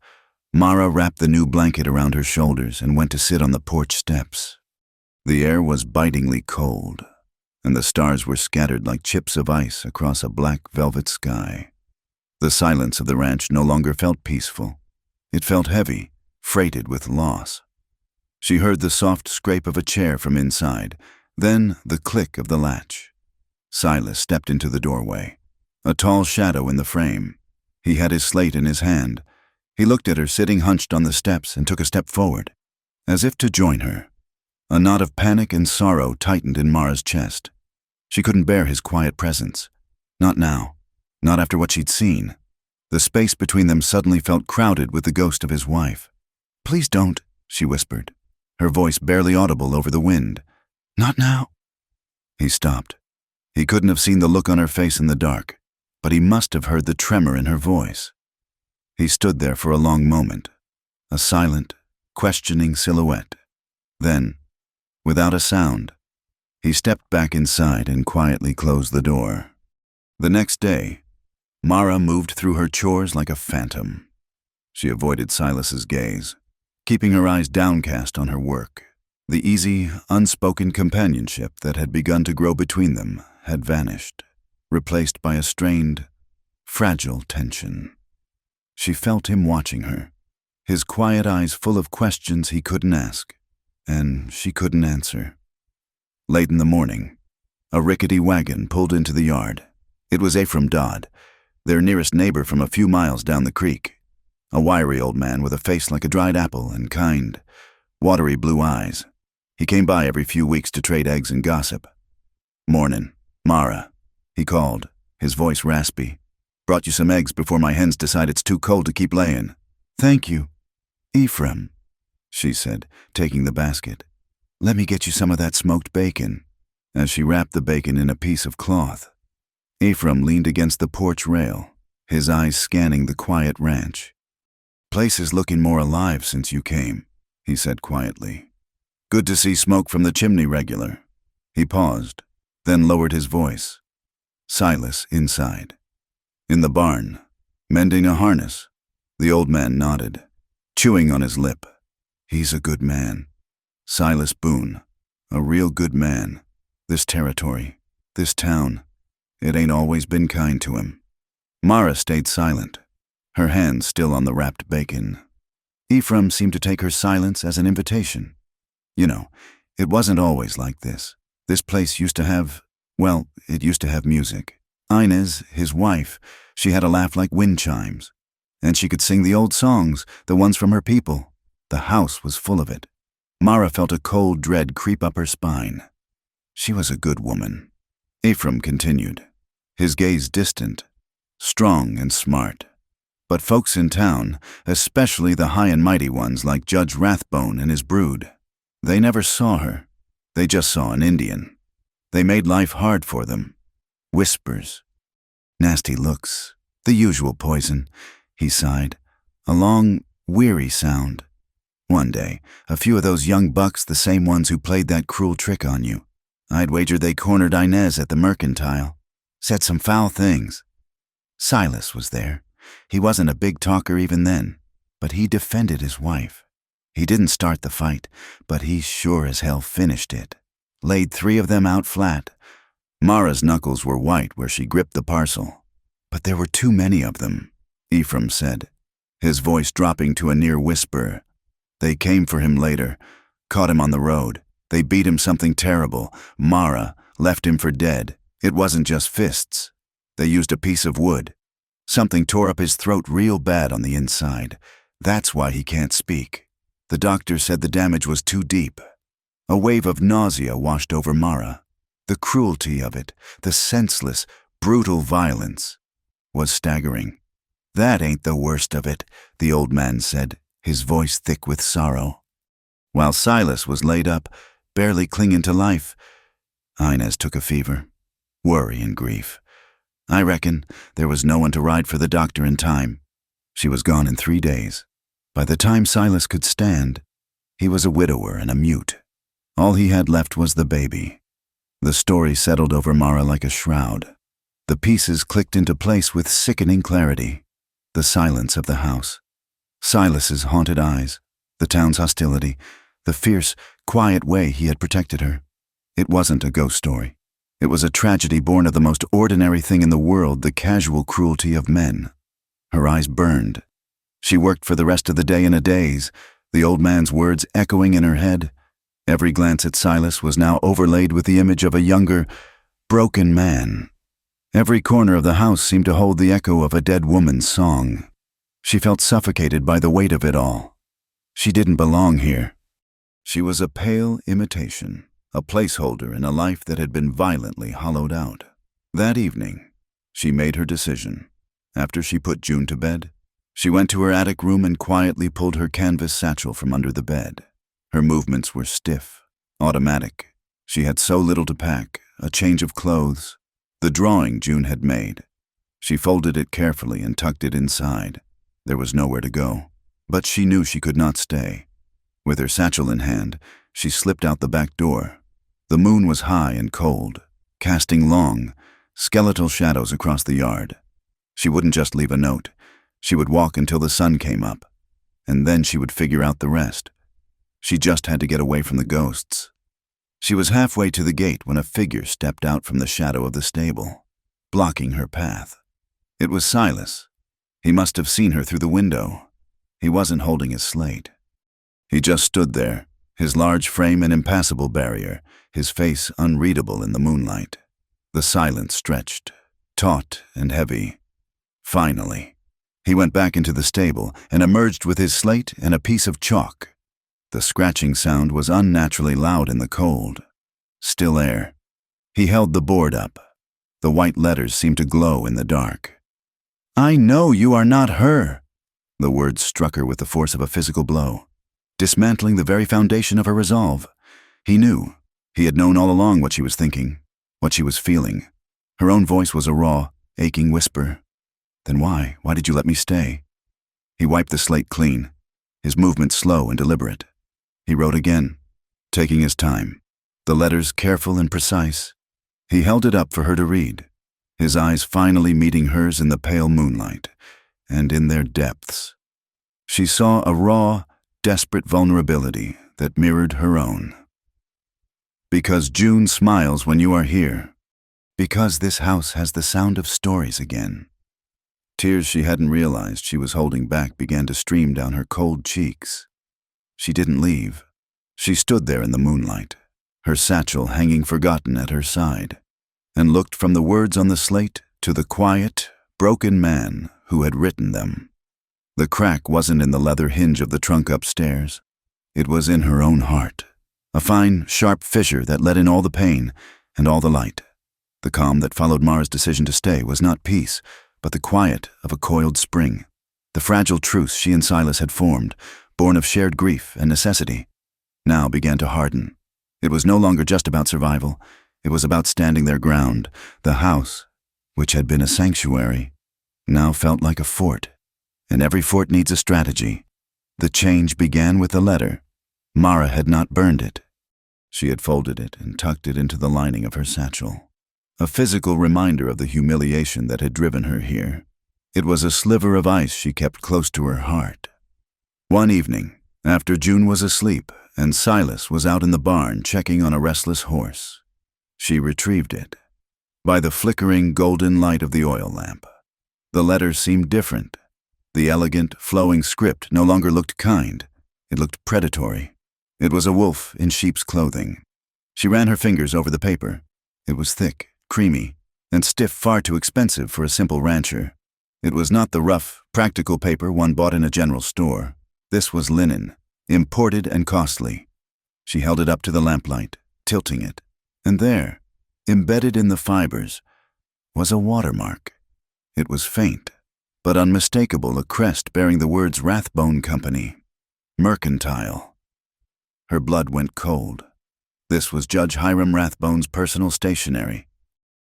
Mara wrapped the new blanket around her shoulders and went to sit on the porch steps. The air was bitingly cold, and the stars were scattered like chips of ice across a black velvet sky. The silence of the ranch no longer felt peaceful. It felt heavy, freighted with loss. She heard the soft scrape of a chair from inside, then the click of the latch. Silas stepped into the doorway, a tall shadow in the frame. He had his slate in his hand. He looked at her sitting hunched on the steps and took a step forward, as if to join her. A knot of panic and sorrow tightened in Mara's chest. She couldn't bear his quiet presence. Not now. Not after what she'd seen. The space between them suddenly felt crowded with the ghost of his wife. "Please don't," she whispered, her voice barely audible over the wind. "Not now." He stopped. He couldn't have seen the look on her face in the dark, but he must have heard the tremor in her voice. He stood there for a long moment, a silent, questioning silhouette. Then, without a sound, he stepped back inside and quietly closed the door. The next day, Mara moved through her chores like a phantom. She avoided Silas's gaze, keeping her eyes downcast on her work. The easy, unspoken companionship that had begun to grow between them had vanished, replaced by a strained, fragile tension. She felt him watching her, his quiet eyes full of questions he couldn't ask, and she couldn't answer. Late in the morning, a rickety wagon pulled into the yard. It was Ephraim Dodd, their nearest neighbor from a few miles down the creek. A wiry old man with a face like a dried apple and kind, watery blue eyes. He came by every few weeks to trade eggs and gossip. "Mornin', Mara," he called, his voice raspy. "Brought you some eggs before my hens decide it's too cold to keep laying." "Thank you, Ephraim," she said, taking the basket. "Let me get you some of that smoked bacon," as she wrapped the bacon in a piece of cloth. Ephraim leaned against the porch rail, his eyes scanning the quiet ranch. "Place is looking more alive since you came," he said quietly. Good to see smoke from the chimney regular. He paused, then lowered his voice. Silas inside. In the barn, mending a harness. The old man nodded, chewing on his lip. He's a good man. Silas Boone. A real good man. This territory, this town, it ain't always been kind to him. Mara stayed silent, her hands still on the wrapped bacon. Ephraim seemed to take her silence as an invitation. You know, it wasn't always like this. This place used to have, well, it used to have music. Inez, his wife, she had a laugh like wind chimes. And she could sing the old songs, the ones from her people. The house was full of it. Mara felt a cold dread creep up her spine. She was a good woman. Ephraim continued, his gaze distant, strong and smart. But folks in town, especially the high and mighty ones like Judge Rathbone and his brood, they never saw her. They just saw an Indian. They made life hard for them. Whispers. Nasty looks. The usual poison. He sighed. A long, weary sound. One day, a few of those young bucks, the same ones who played that cruel trick on you, I'd wager they cornered Inez at the mercantile. Said some foul things. Silas was there. He wasn't a big talker even then, but he defended his wife. He didn't start the fight, but he sure as hell finished it. Laid 3 of them out flat. Mara's knuckles were white where she gripped the parcel. But there were too many of them, Ephraim said, his voice dropping to a near whisper. They came for him later, caught him on the road. They beat him something terrible. Mara left him for dead. It wasn't just fists. They used a piece of wood. Something tore up his throat real bad on the inside. That's why he can't speak. The doctor said the damage was too deep. A wave of nausea washed over Mara. The cruelty of it, the senseless, brutal violence, was staggering. That ain't the worst of it, the old man said, his voice thick with sorrow. While Silas was laid up, barely clinging to life, Inez took a fever, worry and grief. I reckon there was no one to ride for the doctor in time. She was gone in 3 days. By the time Silas could stand, he was a widower and a mute. All he had left was the baby. The story settled over Mara like a shroud. The pieces clicked into place with sickening clarity. The silence of the house. Silas's haunted eyes. The town's hostility. The fierce, quiet way he had protected her. It wasn't a ghost story. It was a tragedy born of the most ordinary thing in the world, the casual cruelty of men. Her eyes burned. She worked for the rest of the day in a daze, the old man's words echoing in her head. Every glance at Silas was now overlaid with the image of a younger, broken man. Every corner of the house seemed to hold the echo of a dead woman's song. She felt suffocated by the weight of it all. She didn't belong here. She was a pale imitation, a placeholder in a life that had been violently hollowed out. That evening, she made her decision. After she put June to bed, she went to her attic room and quietly pulled her canvas satchel from under the bed. Her movements were stiff, automatic. She had so little to pack, a change of clothes, the drawing June had made. She folded it carefully and tucked it inside. There was nowhere to go, but she knew she could not stay. With her satchel in hand, she slipped out the back door. The moon was high and cold, casting long, skeletal shadows across the yard. She wouldn't just leave a note. She would walk until the sun came up, and then she would figure out the rest. She just had to get away from the ghosts. She was halfway to the gate when a figure stepped out from the shadow of the stable, blocking her path. It was Silas. He must have seen her through the window. He wasn't holding his slate. He just stood there, his large frame an impassable barrier, his face unreadable in the moonlight. The silence stretched, taut and heavy. Finally, he went back into the stable and emerged with his slate and a piece of chalk. The scratching sound was unnaturally loud in the cold. Still air. He held the board up. The white letters seemed to glow in the dark. "I know you are not her." The words struck her with the force of a physical blow, dismantling the very foundation of her resolve. He knew. He had known all along what she was thinking, what she was feeling. Her own voice was a raw, aching whisper. "Then why? Why did you let me stay?" He wiped the slate clean, his movement slow and deliberate. He wrote again. taking his time, the letters careful and precise. He held it up for her to read, his eyes finally meeting hers in the pale moonlight, and in their depths she saw a raw, desperate vulnerability that mirrored her own. Because June smiles when you are here. Because this house has the sound of stories again. Tears she hadn't realized she was holding back began to stream down her cold cheeks. She didn't leave. She stood there in the moonlight, her satchel hanging forgotten at her side, and looked from the words on the slate to the quiet, broken man who had written them. The crack wasn't in the leather hinge of the trunk upstairs. It was in her own heart, a fine, sharp fissure that let in all the pain and all the light. The calm that followed Mara's decision to stay was not peace, but the quiet of a coiled spring. The fragile truce she and Silas had formed, born of shared grief and necessity, now began to harden. It was no longer just about survival. It was about standing their ground. The house, which had been a sanctuary, now felt like a fort, and every fort needs a strategy. The change began with the letter. Mara had not burned it. She had folded it and tucked it into the lining of her satchel. A physical reminder of the humiliation that had driven her here. It was a sliver of ice she kept close to her heart. One evening, after June was asleep and Silas was out in the barn checking on a restless horse, she retrieved it. By the flickering golden light of the oil lamp, the letter seemed different. The elegant, flowing script no longer looked kind. It looked predatory. It was a wolf in sheep's clothing. She ran her fingers over the paper. It was thick, creamy, and stiff, far too expensive for a simple rancher. It was not the rough, practical paper one bought in a general store. This was linen, imported and costly. She held it up to the lamplight, tilting it, and there, embedded in the fibers, was a watermark. It was faint, but unmistakable, a crest bearing the words Rathbone Company, Mercantile. Her blood went cold. This was Judge Hiram Rathbone's personal stationery.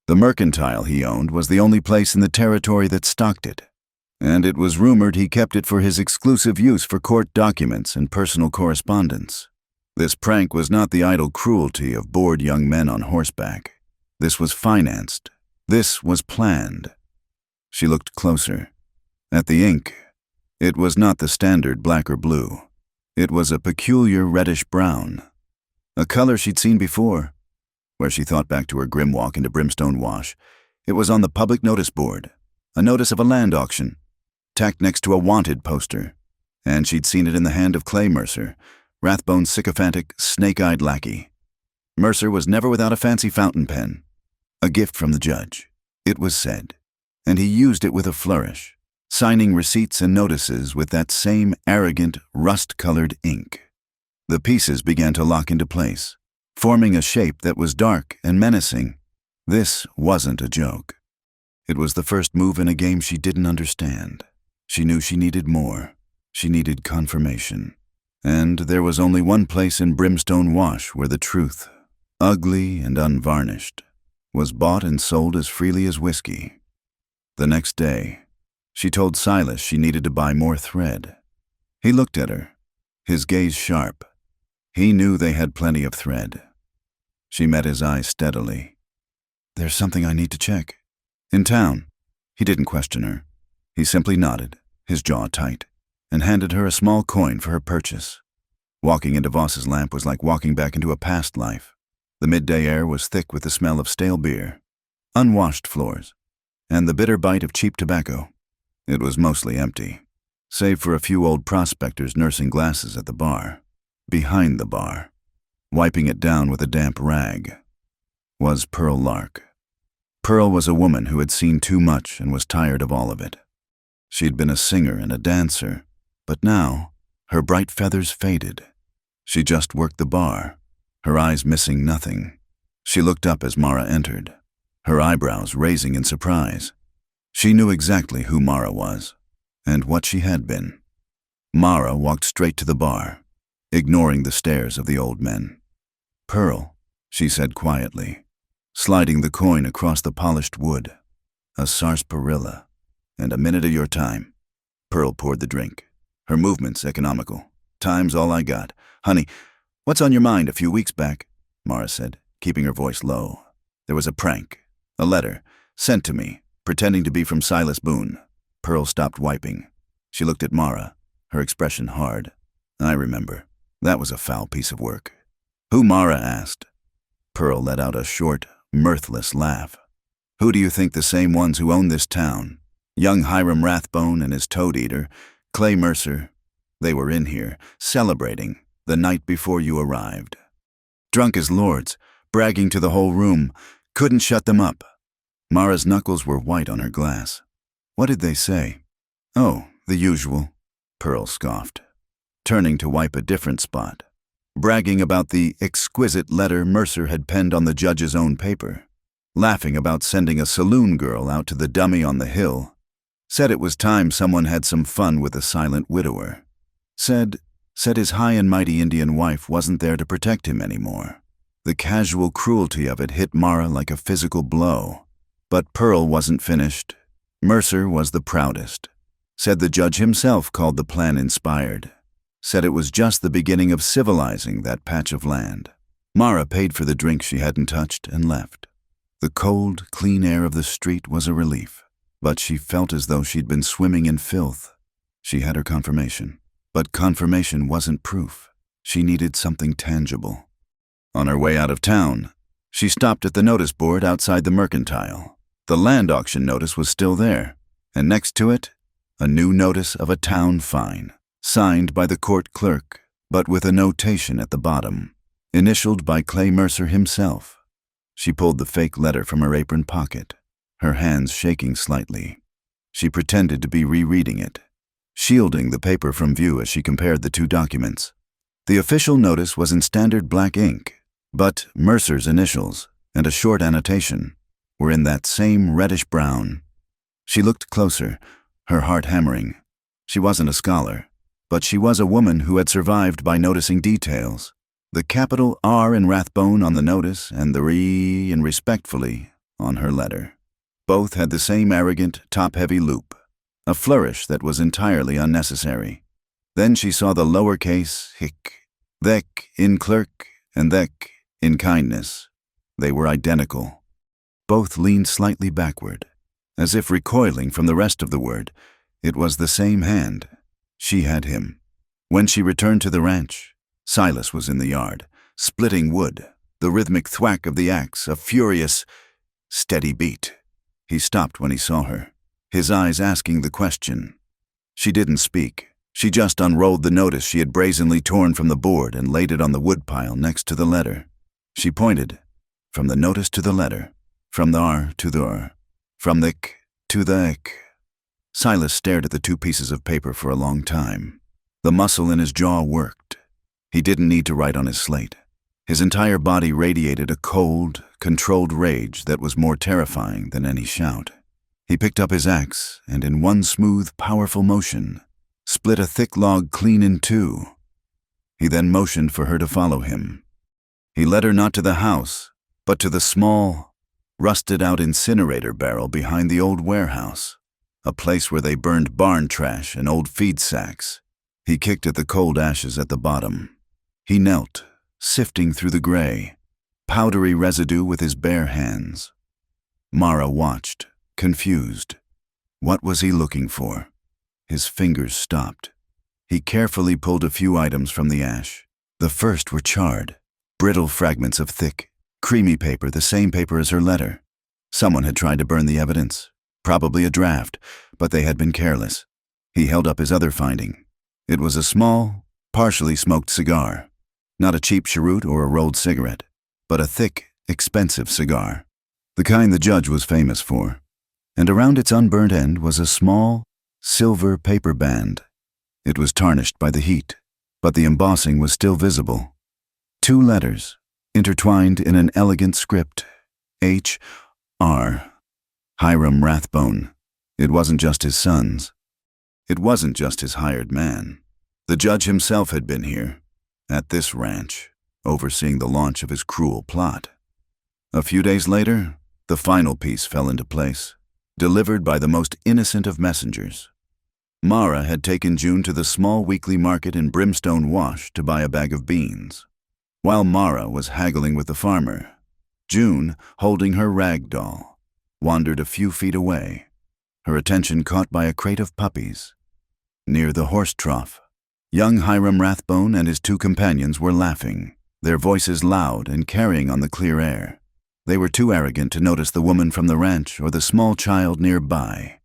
The Mercantile he owned was the only place in the territory that stocked it, and it was rumored he kept it for his exclusive use for court documents and personal correspondence. This prank was not the idle cruelty of bored young men on horseback. This was financed. This was planned. She looked closer. At the ink, it was not the standard black or blue. It was a peculiar reddish-brown, a color she'd seen before. Where she thought back to her grim walk into Brimstone Wash, it was on the public notice board, a notice of a land auction, tacked next to a wanted poster, and she'd seen it in the hand of Clay Mercer, Rathbone's sycophantic, snake-eyed lackey. Mercer was never without a fancy fountain pen, a gift from the judge, it was said, and he used it with a flourish, signing receipts and notices with that same arrogant, rust-colored ink. The pieces began to lock into place, forming a shape that was dark and menacing. This wasn't a joke. It was the first move in a game she didn't understand. She knew she needed more. She needed confirmation. And there was only one place in Brimstone Wash where the truth, ugly and unvarnished, was bought and sold as freely as whiskey. The next day, she told Silas she needed to buy more thread. He looked at her, his gaze sharp. He knew they had plenty of thread. She met his eyes steadily. "There's something I need to check." "In town." He didn't question her. He simply nodded, his jaw tight, and handed her a small coin for her purchase. Walking into Voss's lamp was like walking back into a past life. The midday air was thick with the smell of stale beer, unwashed floors, and the bitter bite of cheap tobacco. It was mostly empty, save for a few old prospectors nursing glasses at the bar. Behind the bar, wiping it down with a damp rag, was Pearl Lark. Pearl was a woman who had seen too much and was tired of all of it. She'd been a singer and a dancer, but now her bright feathers faded. She just worked the bar, her eyes missing nothing. She looked up as Mara entered, her eyebrows raising in surprise. She knew exactly who Mara was, and what she had been. Mara walked straight to the bar, ignoring the stares of the old men. "Pearl," she said quietly, sliding the coin across the polished wood. "A sarsaparilla, and a minute of your time." Pearl poured the drink, her movements economical. "Time's all I got. Honey, "What's on your mind a few weeks back?" Mara said, keeping her voice low. "There was a prank. A letter, sent to me, pretending to be from Silas Boone." Pearl stopped wiping. She looked at Mara, her expression hard. "I remember. That was a foul piece of work." "Who?" Mara asked. Pearl let out a short, mirthless laugh. "Who do you think the same ones who own this town? Young Hiram Rathbone and his toad-eater, Clay Mercer. They were in here, celebrating, the night before you arrived. Drunk as lords, bragging to the whole room, couldn't shut them up." Mara's knuckles were white on her glass. "What did they say?" "Oh, the usual," Pearl scoffed, turning to wipe a different spot. "Bragging about the exquisite letter Mercer had penned on the judge's own paper. Laughing about sending a saloon girl out to the dummy on the hill. Said it was time someone had some fun with the silent widower. Said his high and mighty Indian wife wasn't there to protect him anymore. The casual cruelty of it hit Mara like a physical blow. But Pearl wasn't finished. Mercer was the proudest. Said the judge himself called the plan inspired. Said it was just the beginning of civilizing that patch of land. Mara paid for the drink she hadn't touched and left. The cold, clean air of the street was a relief, but she felt as though she'd been swimming in filth. She had her confirmation, but confirmation wasn't proof. She needed something tangible. On her way out of town, she stopped at the notice board outside the Mercantile. The land auction notice was still there, and next to it, a new notice of a town fine, signed by the court clerk, but with a notation at the bottom, initialed by Clay Mercer himself. She pulled the fake letter from her apron pocket, her hands shaking slightly. She pretended to be rereading it, shielding the paper from view as she compared the two documents. The official notice was in standard black ink, but Mercer's initials and a short annotation were in that same reddish-brown. She looked closer, her heart hammering. She wasn't a scholar, but she was a woman who had survived by noticing details. The capital R in Rathbone on the notice and the re in respectfully on her letter. Both had the same arrogant, top-heavy loop, a flourish that was entirely unnecessary. Then she saw the lowercase hic, thek in clerk and thek in kindness. They were identical. Both leaned slightly backward, as if recoiling from the rest of the word. It was the same hand. She had him. When she returned to the ranch, Silas was in the yard, splitting wood, the rhythmic thwack of the axe, a furious, steady beat. He stopped when he saw her, his eyes asking the question. She didn't speak. She just unrolled the notice she had brazenly torn from the board and laid it on the woodpile next to the letter. She pointed, from the notice to the letter, from the R to the R, from the K to the K. Silas stared at the two pieces of paper for a long time. The muscle in his jaw worked. He didn't need to write on his slate. His entire body radiated a cold, controlled rage that was more terrifying than any shout. He picked up his axe and in one smooth, powerful motion, split a thick log clean in two. He then motioned for her to follow him. He led her not to the house, but to the small, rusted-out incinerator barrel behind the old warehouse, a place where they burned barn trash and old feed sacks. He kicked at the cold ashes at the bottom. He knelt, sifting through the gray, powdery residue with his bare hands. Mara watched, confused. What was he looking for? His fingers stopped. He carefully pulled a few items from the ash. The first were charred, brittle fragments of thick, creamy paper, the same paper as her letter. Someone had tried to burn the evidence, probably a draft, but they had been careless. He held up his other finding. It was a small, partially smoked cigar. Not a cheap cheroot or a rolled cigarette, but a thick, expensive cigar, the kind the judge was famous for. And around its unburnt end was a small, silver paper band. It was tarnished by the heat, but the embossing was still visible. Two letters, intertwined in an elegant script, H.R. Hiram Rathbone. It wasn't just his son's. It wasn't just his hired man. The judge himself had been here, at this ranch, overseeing the launch of his cruel plot. A few days later, the final piece fell into place, delivered by the most innocent of messengers. Mara had taken June to the small weekly market in Brimstone Wash to buy a bag of beans. While Mara was haggling with the farmer, June, holding her rag doll, wandered a few feet away, her attention caught by a crate of puppies. Near the horse trough, young Hiram Rathbone and his two companions were laughing, their voices loud and carrying on the clear air. They were too arrogant to notice the woman from the ranch or the small child nearby.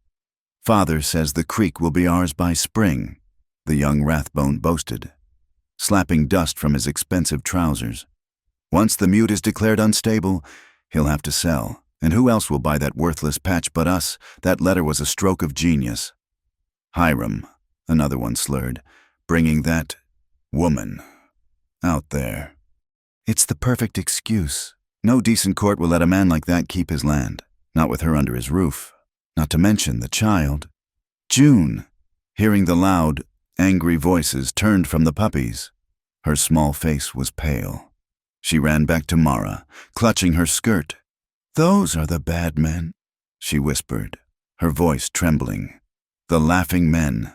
"Father says the creek will be ours by spring," the young Rathbone boasted, slapping dust from his expensive trousers. "Once the mute is declared unstable, he'll have to sell, and who else will buy that worthless patch but us? That letter was a stroke of genius." "Hiram," another one slurred, "bringing that woman out there. It's the perfect excuse. No decent court will let a man like that keep his land, not with her under his roof. Not to mention the child." June, hearing the loud, angry voices, turned from the puppies. Her small face was pale. She ran back to Mara, clutching her skirt. "Those are the bad men," she whispered, her voice trembling. "The laughing men."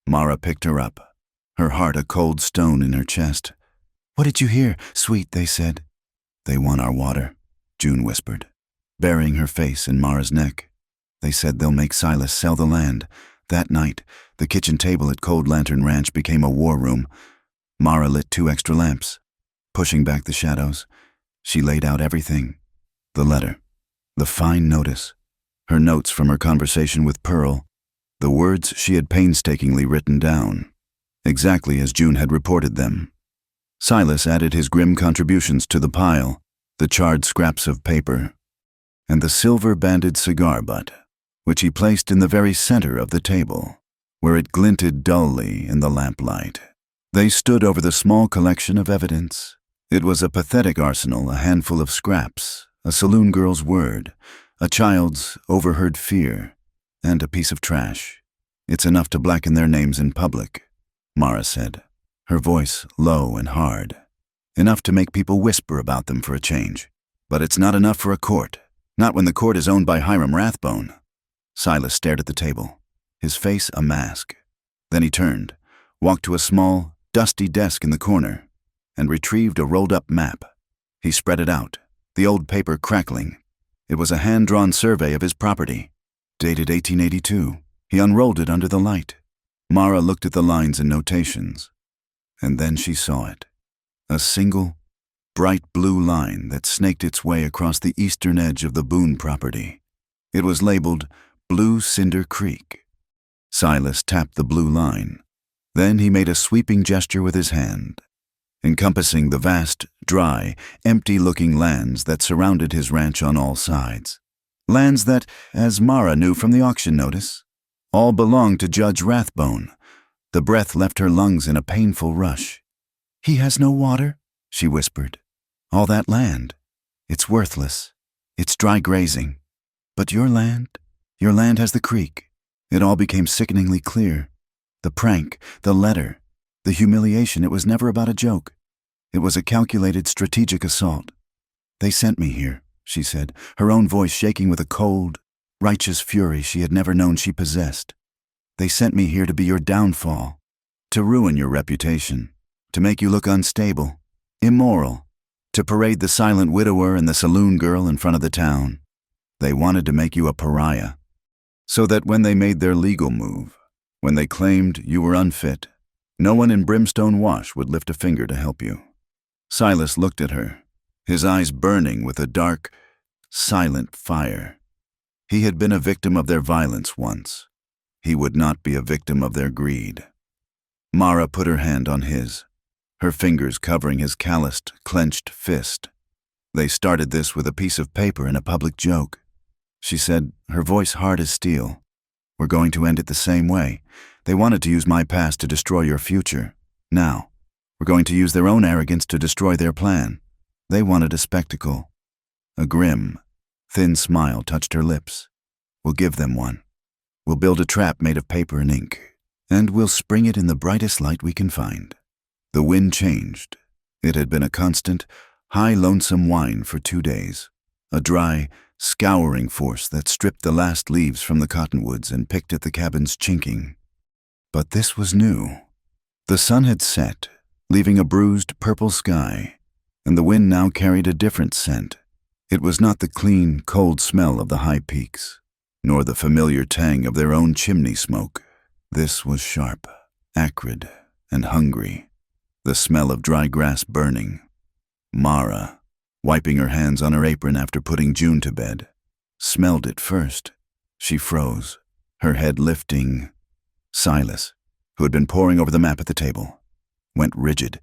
Mara picked her up, her heart a cold stone in her chest. "What did you hear, sweet?" they said. "They want our water," June whispered, burying her face in Mara's neck. "They said they'll make Silas sell the land." That night, the kitchen table at Cold Lantern Ranch became a war room. Mara lit 2 extra lamps. Pushing back the shadows, she laid out everything. The letter, the fine notice, her notes from her conversation with Pearl, the words she had painstakingly written down, exactly as June had reported them. Silas added his grim contributions to the pile, the charred scraps of paper, and the silver-banded cigar butt, which he placed in the very center of the table, where it glinted dully in the lamplight. They stood over the small collection of evidence. It was a pathetic arsenal, a handful of scraps, a saloon girl's word, a child's overheard fear, and a piece of trash. "It's enough to blacken their names in public," Mara said, her voice low and hard. "Enough to make people whisper about them for a change. But it's not enough for a court, not when the court is owned by Hiram Rathbone." Silas stared at the table, his face a mask. Then he turned, walked to a small, dusty desk in the corner, and retrieved a rolled-up map. He spread it out, the old paper crackling. It was a hand-drawn survey of his property, dated 1882. He unrolled it under the light. Mara looked at the lines and notations, and then she saw it. A single, bright blue line that snaked its way across the eastern edge of the Boone property. It was labeled Blue Cinder Creek. Silas tapped the blue line. Then he made a sweeping gesture with his hand, encompassing the vast, dry, empty-looking lands that surrounded his ranch on all sides. Lands that, as Mara knew from the auction notice, all belonged to Judge Rathbone. The breath left her lungs in a painful rush. "He has no water," she whispered. "All that land. It's worthless. It's dry grazing. But your land has the creek." It all became sickeningly clear. The prank, the letter, the humiliation, it was never about a joke. It was a calculated, strategic assault. "They sent me here," she said, her own voice shaking with a cold, righteous fury she had never known she possessed. "They sent me here to be your downfall, to ruin your reputation, to make you look unstable, immoral, to parade the silent widower and the saloon girl in front of the town. They wanted to make you a pariah, so that when they made their legal move, when they claimed you were unfit, no one in Brimstone Wash would lift a finger to help you." Silas looked at her, his eyes burning with a dark, silent fire. He had been a victim of their violence once. He would not be a victim of their greed. Mara put her hand on his, her fingers covering his calloused, clenched fist. "They started this with a piece of paper and a public joke," she said, her voice hard as steel. "We're going to end it the same way. They wanted to use my past to destroy your future. Now, we're going to use their own arrogance to destroy their plan. They wanted a spectacle." A grim, thin smile touched her lips. "We'll give them one. We'll build a trap made of paper and ink, and we'll spring it in the brightest light we can find." The wind changed. It had been a constant, high lonesome whine for 2 days, a dry, scouring force that stripped the last leaves from the cottonwoods and picked at the cabin's chinking. But this was new. The sun had set, leaving a bruised purple sky, and the wind now carried a different scent. It was not the clean, cold smell of the high peaks, nor the familiar tang of their own chimney smoke. This was sharp, acrid, and hungry, the smell of dry grass burning. Mara, wiping her hands on her apron after putting June to bed, smelled it first. She froze, her head lifting. Silas, who had been poring over the map at the table, went rigid.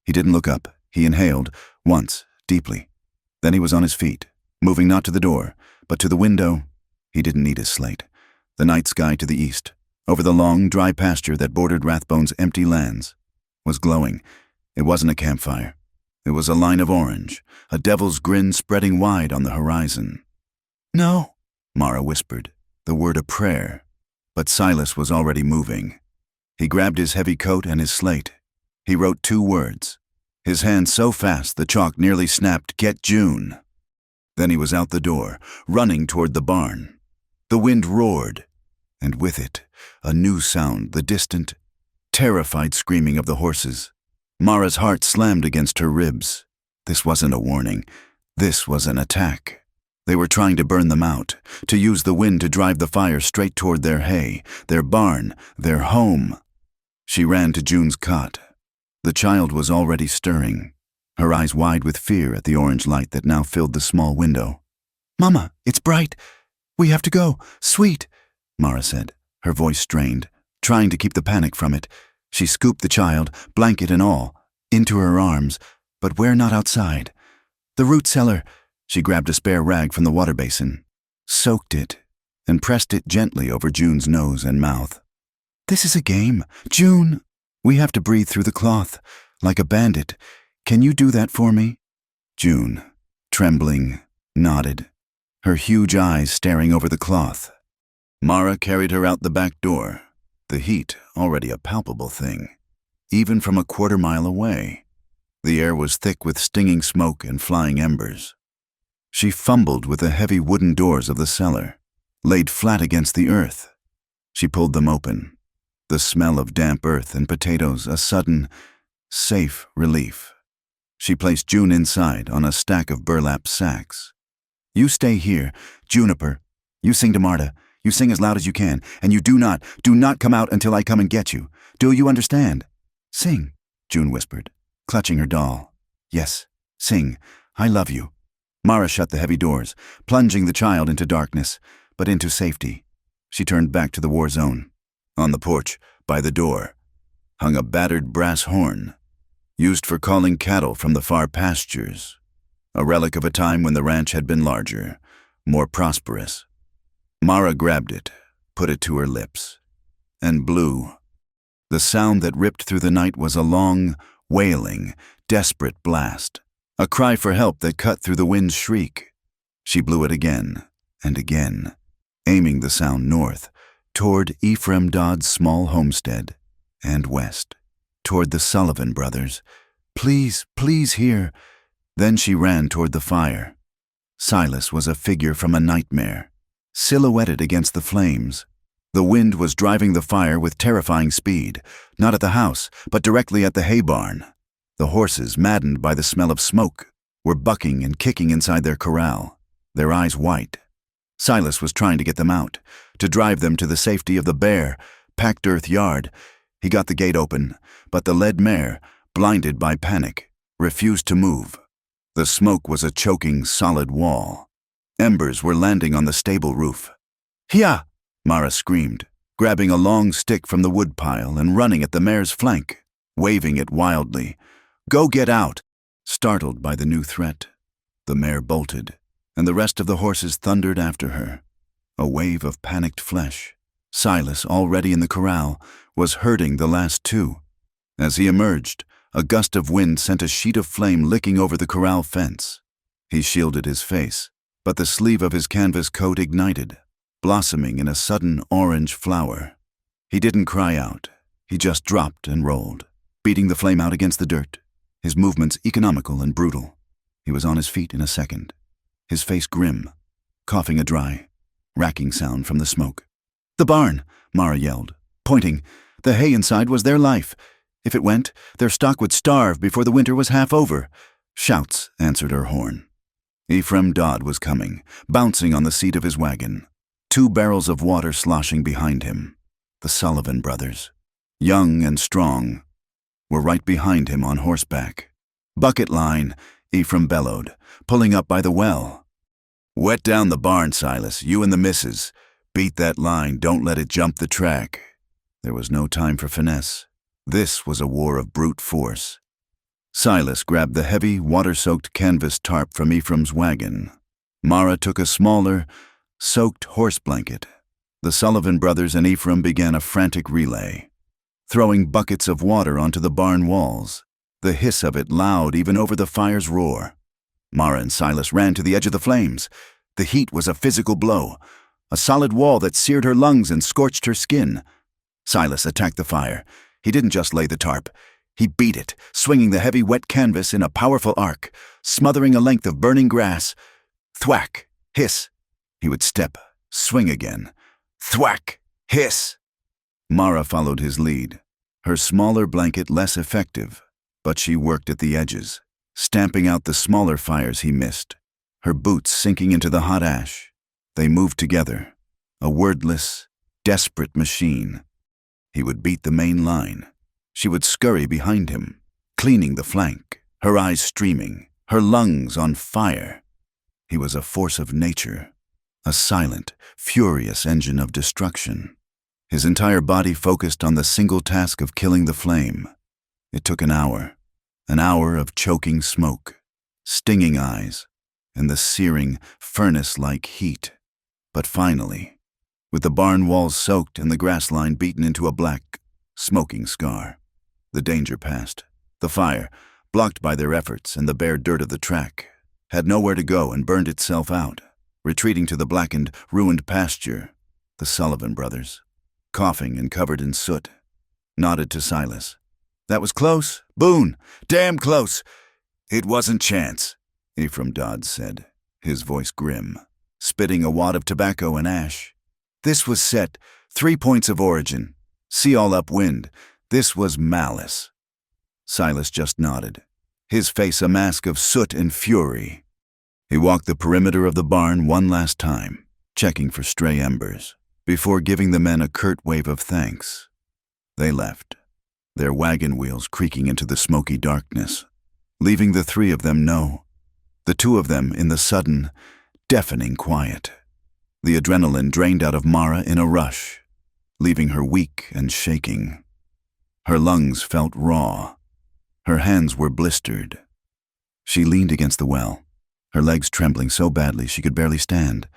He didn't look up. He inhaled, once, deeply. Then he was on his feet, moving not to the door, but to the window. He didn't need his slate. The night sky to the east, over the long, dry pasture that bordered Rathbone's empty lands, was glowing. It wasn't a campfire. It was a line of orange, a devil's grin spreading wide on the horizon. "No," Mara whispered, the word a prayer. But Silas was already moving. He grabbed his heavy coat and his slate. He wrote 2 words. His hand so fast the chalk nearly snapped, "Get June." Then he was out the door, running toward the barn. The wind roared, and with it, a new sound, the distant, terrified screaming of the horses. Mara's heart slammed against her ribs. This wasn't a warning. This was an attack. They were trying to burn them out, to use the wind to drive the fire straight toward their hay, their barn, their home. She ran to June's cot. The child was already stirring, her eyes wide with fear at the orange light that now filled the small window. "Mama, it's bright. We have to go. Sweet," Mara said, her voice strained, trying to keep the panic from it. She scooped the child, blanket and all, into her arms, but we're not outside. "The root cellar." She grabbed a spare rag from the water basin, soaked it, and pressed it gently over June's nose and mouth. "This is a game. June, we have to breathe through the cloth, like a bandit. Can you do that for me?" June, trembling, nodded, her huge eyes staring over the cloth. Mara carried her out the back door, the heat already a palpable thing, even from a quarter-mile away. The air was thick with stinging smoke and flying embers. She fumbled with the heavy wooden doors of the cellar, laid flat against the earth. She pulled them open, the smell of damp earth and potatoes a sudden, safe relief. She placed June inside on a stack of burlap sacks. "You stay here, Juniper. You sing to Marta. You sing as loud as you can, and you do not come out until I come and get you. Do you understand?" "Sing," June whispered, clutching her doll. "Yes, sing. I love you." Mara shut the heavy doors, plunging the child into darkness, but into safety. She turned back to the war zone. On the porch, by the door, hung a battered brass horn, used for calling cattle from the far pastures, a relic of a time when the ranch had been larger, more prosperous. Mara grabbed it, put it to her lips, and blew. The sound that ripped through the night was a long, wailing, desperate blast, a cry for help that cut through the wind's shriek. She blew it again and again, aiming the sound north, toward Ephraim Dodd's small homestead, and west, toward the Sullivan brothers. "Please, please hear." Then she ran toward the fire. Silas was a figure from a nightmare, silhouetted against the flames. The wind was driving the fire with terrifying speed, not at the house, but directly at the hay barn. The horses, maddened by the smell of smoke, were bucking and kicking inside their corral, their eyes white. Silas was trying to get them out, to drive them to the safety of the bare, packed earth yard. He got the gate open, but the led mare, blinded by panic, refused to move. The smoke was a choking, solid wall. Embers were landing on the stable roof. "Hia!" Mara screamed, grabbing a long stick from the woodpile and running at the mare's flank, waving it wildly. "Go get out!" Startled by the new threat, the mare bolted, and the rest of the horses thundered after her. A wave of panicked flesh. Silas, already in the corral, was herding the last 2. As he emerged, a gust of wind sent a sheet of flame licking over the corral fence. He shielded his face, but the sleeve of his canvas coat ignited, blossoming in a sudden orange flower. He didn't cry out. He just dropped and rolled, beating the flame out against the dirt, his movements economical and brutal. He was on his feet in a second, his face grim, coughing a dry, racking sound from the smoke. "The barn!" Mara yelled, pointing. The hay inside was their life. If it went, their stock would starve before the winter was half over. Shouts answered her horn. Ephraim Dodd was coming, bouncing on the seat of his wagon, 2 barrels of water sloshing behind him. The Sullivan brothers, young and strong, were right behind him on horseback. "Bucket line," Ephraim bellowed, pulling up by the well. "Wet down the barn, Silas, you and the missus. Beat that line, don't let it jump the track." There was no time for finesse. This was a war of brute force. Silas grabbed the heavy, water-soaked canvas tarp from Ephraim's wagon. Mara took a smaller, soaked horse blanket. The Sullivan brothers and Ephraim began a frantic relay, throwing buckets of water onto the barn walls, the hiss of it loud even over the fire's roar. Mara and Silas ran to the edge of the flames. The heat was a physical blow, a solid wall that seared her lungs and scorched her skin. Silas attacked the fire. He didn't just lay the tarp. He beat it, swinging the heavy wet canvas in a powerful arc, smothering a length of burning grass. Thwack, hiss. He would step, swing again. Thwack, hiss. Mara followed his lead, her smaller blanket less effective, but she worked at the edges, stamping out the smaller fires he missed, her boots sinking into the hot ash. They moved together, a wordless, desperate machine. He would beat the main line. She would scurry behind him, cleaning the flank, her eyes streaming, her lungs on fire. He was a force of nature, a silent, furious engine of destruction. His entire body focused on the single task of killing the flame. It took an hour of choking smoke, stinging eyes, and the searing, furnace-like heat. But finally, with the barn walls soaked and the grass line beaten into a black, smoking scar, the danger passed. The fire, blocked by their efforts and the bare dirt of the track, had nowhere to go and burned itself out, retreating to the blackened, ruined pasture. The Sullivan brothers, coughing and covered in soot, nodded to Silas. "That was close, Boone, damn close." "It wasn't chance," Ephraim Dodd said, his voice grim, spitting a wad of tobacco and ash. "This was set, 3 points of origin, sea all upwind. This was malice." Silas just nodded, his face a mask of soot and fury. He walked the perimeter of the barn one last time, checking for stray embers, before giving the men a curt wave of thanks. They left, their wagon wheels creaking into the smoky darkness, leaving the 3 of them the 2 of them in the sudden, deafening quiet. The adrenaline drained out of Mara in a rush, leaving her weak and shaking. Her lungs felt raw. Her hands were blistered. She leaned against the well, her legs trembling so badly she could barely stand.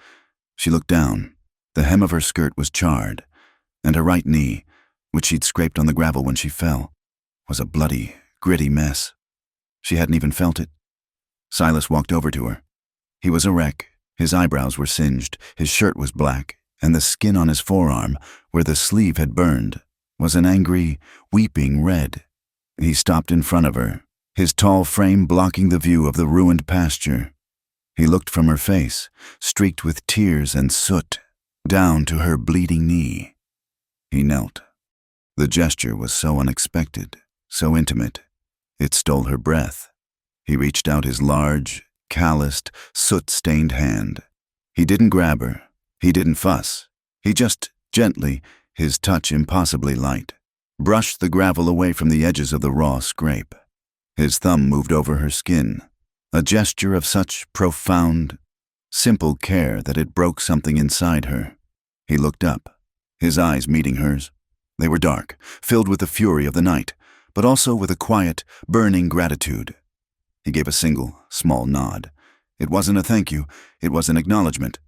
She looked down. The hem of her skirt was charred, and her right knee, which she'd scraped on the gravel when she fell, was a bloody, gritty mess. She hadn't even felt it. Silas walked over to her. He was a wreck. His eyebrows were singed, his shirt was black, and the skin on his forearm, where the sleeve had burned, was an angry, weeping red. He stopped in front of her, his tall frame blocking the view of the ruined pasture. He looked from her face, streaked with tears and soot, down to her bleeding knee. He knelt. The gesture was so unexpected, so intimate, it stole her breath. He reached out his large, calloused, soot-stained hand. He didn't grab her. He didn't fuss. He just gently, his touch impossibly light, brushed the gravel away from the edges of the raw scrape. His thumb moved over her skin, a gesture of such profound, simple care that it broke something inside her. He looked up, his eyes meeting hers. They were dark, filled with the fury of the night, but also with a quiet, burning gratitude. He gave a single, small nod. It wasn't a thank you, it was an acknowledgement.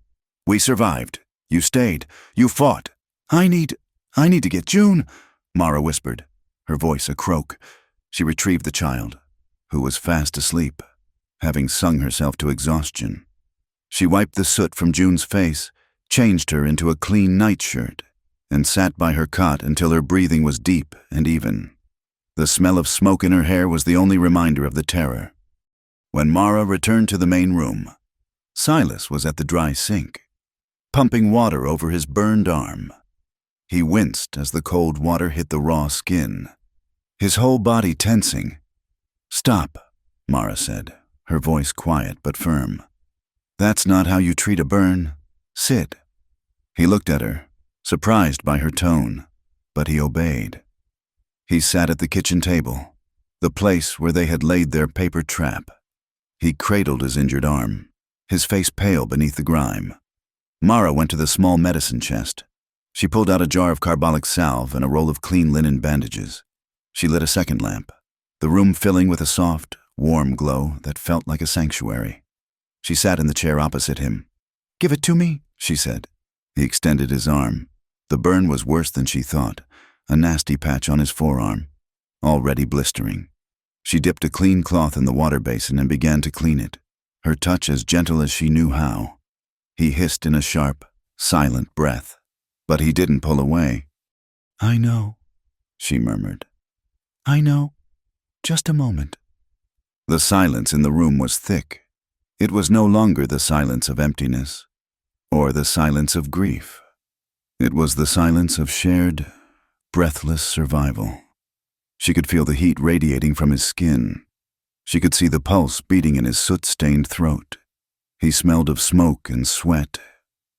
"We survived. You stayed. You fought. I need to get June," Mara whispered, her voice a croak. She retrieved the child, who was fast asleep, having sung herself to exhaustion. She wiped the soot from June's face, changed her into a clean nightshirt, and sat by her cot until her breathing was deep and even. The smell of smoke in her hair was the only reminder of the terror. When Mara returned to the main room, Silas was at the dry sink, pumping water over his burned arm. He winced as the cold water hit the raw skin, his whole body tensing. "Stop," Mara said, her voice quiet but firm. "That's not how you treat a burn. Sit." He looked at her, surprised by her tone, but he obeyed. He sat at the kitchen table, the place where they had laid their paper trap. He cradled his injured arm, his face pale beneath the grime. Mara went to the small medicine chest. She pulled out a jar of carbolic salve and a roll of clean linen bandages. She lit a second lamp, the room filling with a soft, warm glow that felt like a sanctuary. She sat in the chair opposite him. "Give it to me," she said. He extended his arm. The burn was worse than she thought, a nasty patch on his forearm, already blistering. She dipped a clean cloth in the water basin and began to clean it, her touch as gentle as she knew how. He hissed in a sharp, silent breath, but he didn't pull away. "I know," she murmured. "I know. Just a moment." The silence in the room was thick. It was no longer the silence of emptiness, or the silence of grief. It was the silence of shared, breathless survival. She could feel the heat radiating from his skin. She could see the pulse beating in his soot-stained throat. He smelled of smoke and sweat,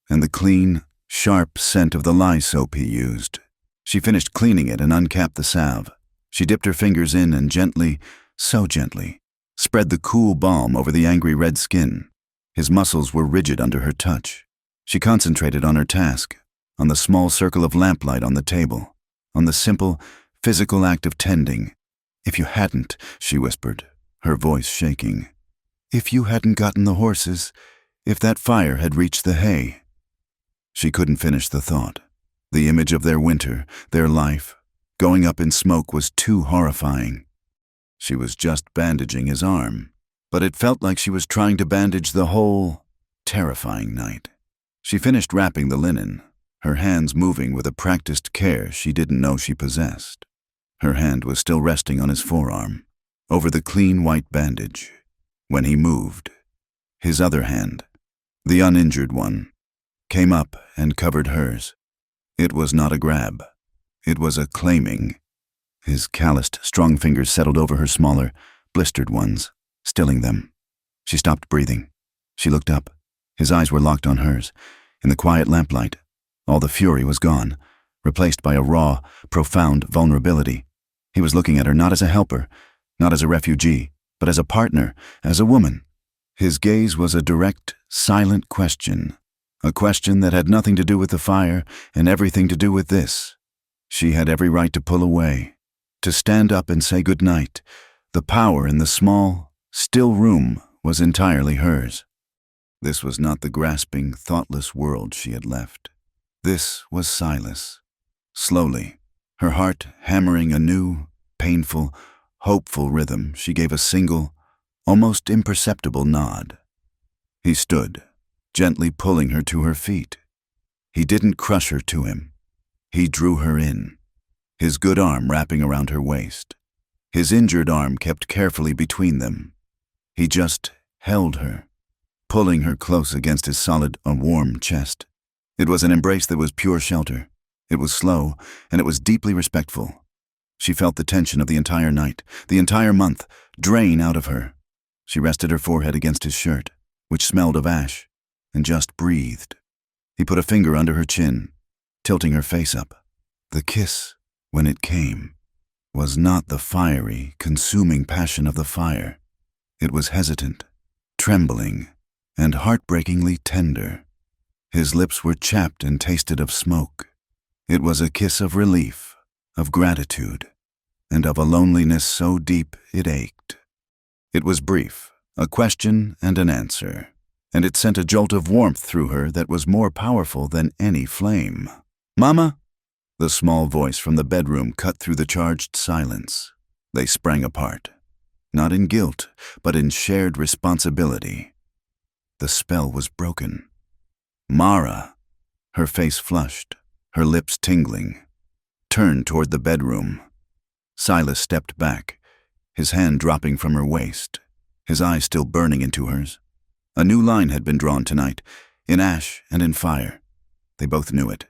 and the clean, sharp scent of the lye soap he used. She finished cleaning it and uncapped the salve. She dipped her fingers in and gently, so gently, spread the cool balm over the angry red skin. His muscles were rigid under her touch. She concentrated on her task, on the small circle of lamplight on the table, on the simple, physical act of tending. "If you hadn't," she whispered, her voice shaking. "If you hadn't gotten the horses, if that fire had reached the hay." She couldn't finish the thought. The image of their winter, their life, going up in smoke was too horrifying. She was just bandaging his arm, but it felt like she was trying to bandage the whole, terrifying night. She finished wrapping the linen, her hands moving with a practiced care she didn't know she possessed. Her hand was still resting on his forearm, over the clean white bandage, when he moved. His other hand, the uninjured one, came up and covered hers. It was not a grab. It was a claiming. His calloused, strong fingers settled over her smaller, blistered ones, stilling them. She stopped breathing. She looked up. His eyes were locked on hers. In the quiet lamplight, all the fury was gone, replaced by a raw, profound vulnerability. He was looking at her not as a helper, not as a refugee, but as a partner, as a woman. His gaze was a direct, silent question, a question that had nothing to do with the fire and everything to do with this. She had every right to pull away, to stand up and say goodnight. The power in the small, still room was entirely hers. This was not the grasping, thoughtless world she had left. This was Silas. Slowly, her heart hammering a new, painful, hopeful rhythm, she gave a single, almost imperceptible nod. He stood, gently pulling her to her feet. He didn't crush her to him. He drew her in, his good arm wrapping around her waist. His injured arm kept carefully between them. He just held her, pulling her close against his solid, warm chest. It was an embrace that was pure shelter. It was slow, and it was deeply respectful. She felt the tension of the entire night, the entire month, drain out of her. She rested her forehead against his shirt, which smelled of ash, and just breathed. He put a finger under her chin, tilting her face up. The kiss, when it came, was not the fiery, consuming passion of the fire. It was hesitant, trembling, and heartbreakingly tender. His lips were chapped and tasted of smoke. It was a kiss of relief, of gratitude, and of a loneliness so deep it ached. It was brief, a question and an answer, and it sent a jolt of warmth through her that was more powerful than any flame. "Mama?" The small voice from the bedroom cut through the charged silence. They sprang apart, not in guilt, but in shared responsibility. The spell was broken. Mara, her face flushed, her lips tingling, turned toward the bedroom. Silas stepped back, his hand dropping from her waist, his eyes still burning into hers. A new line had been drawn tonight, in ash and in fire. They both knew it.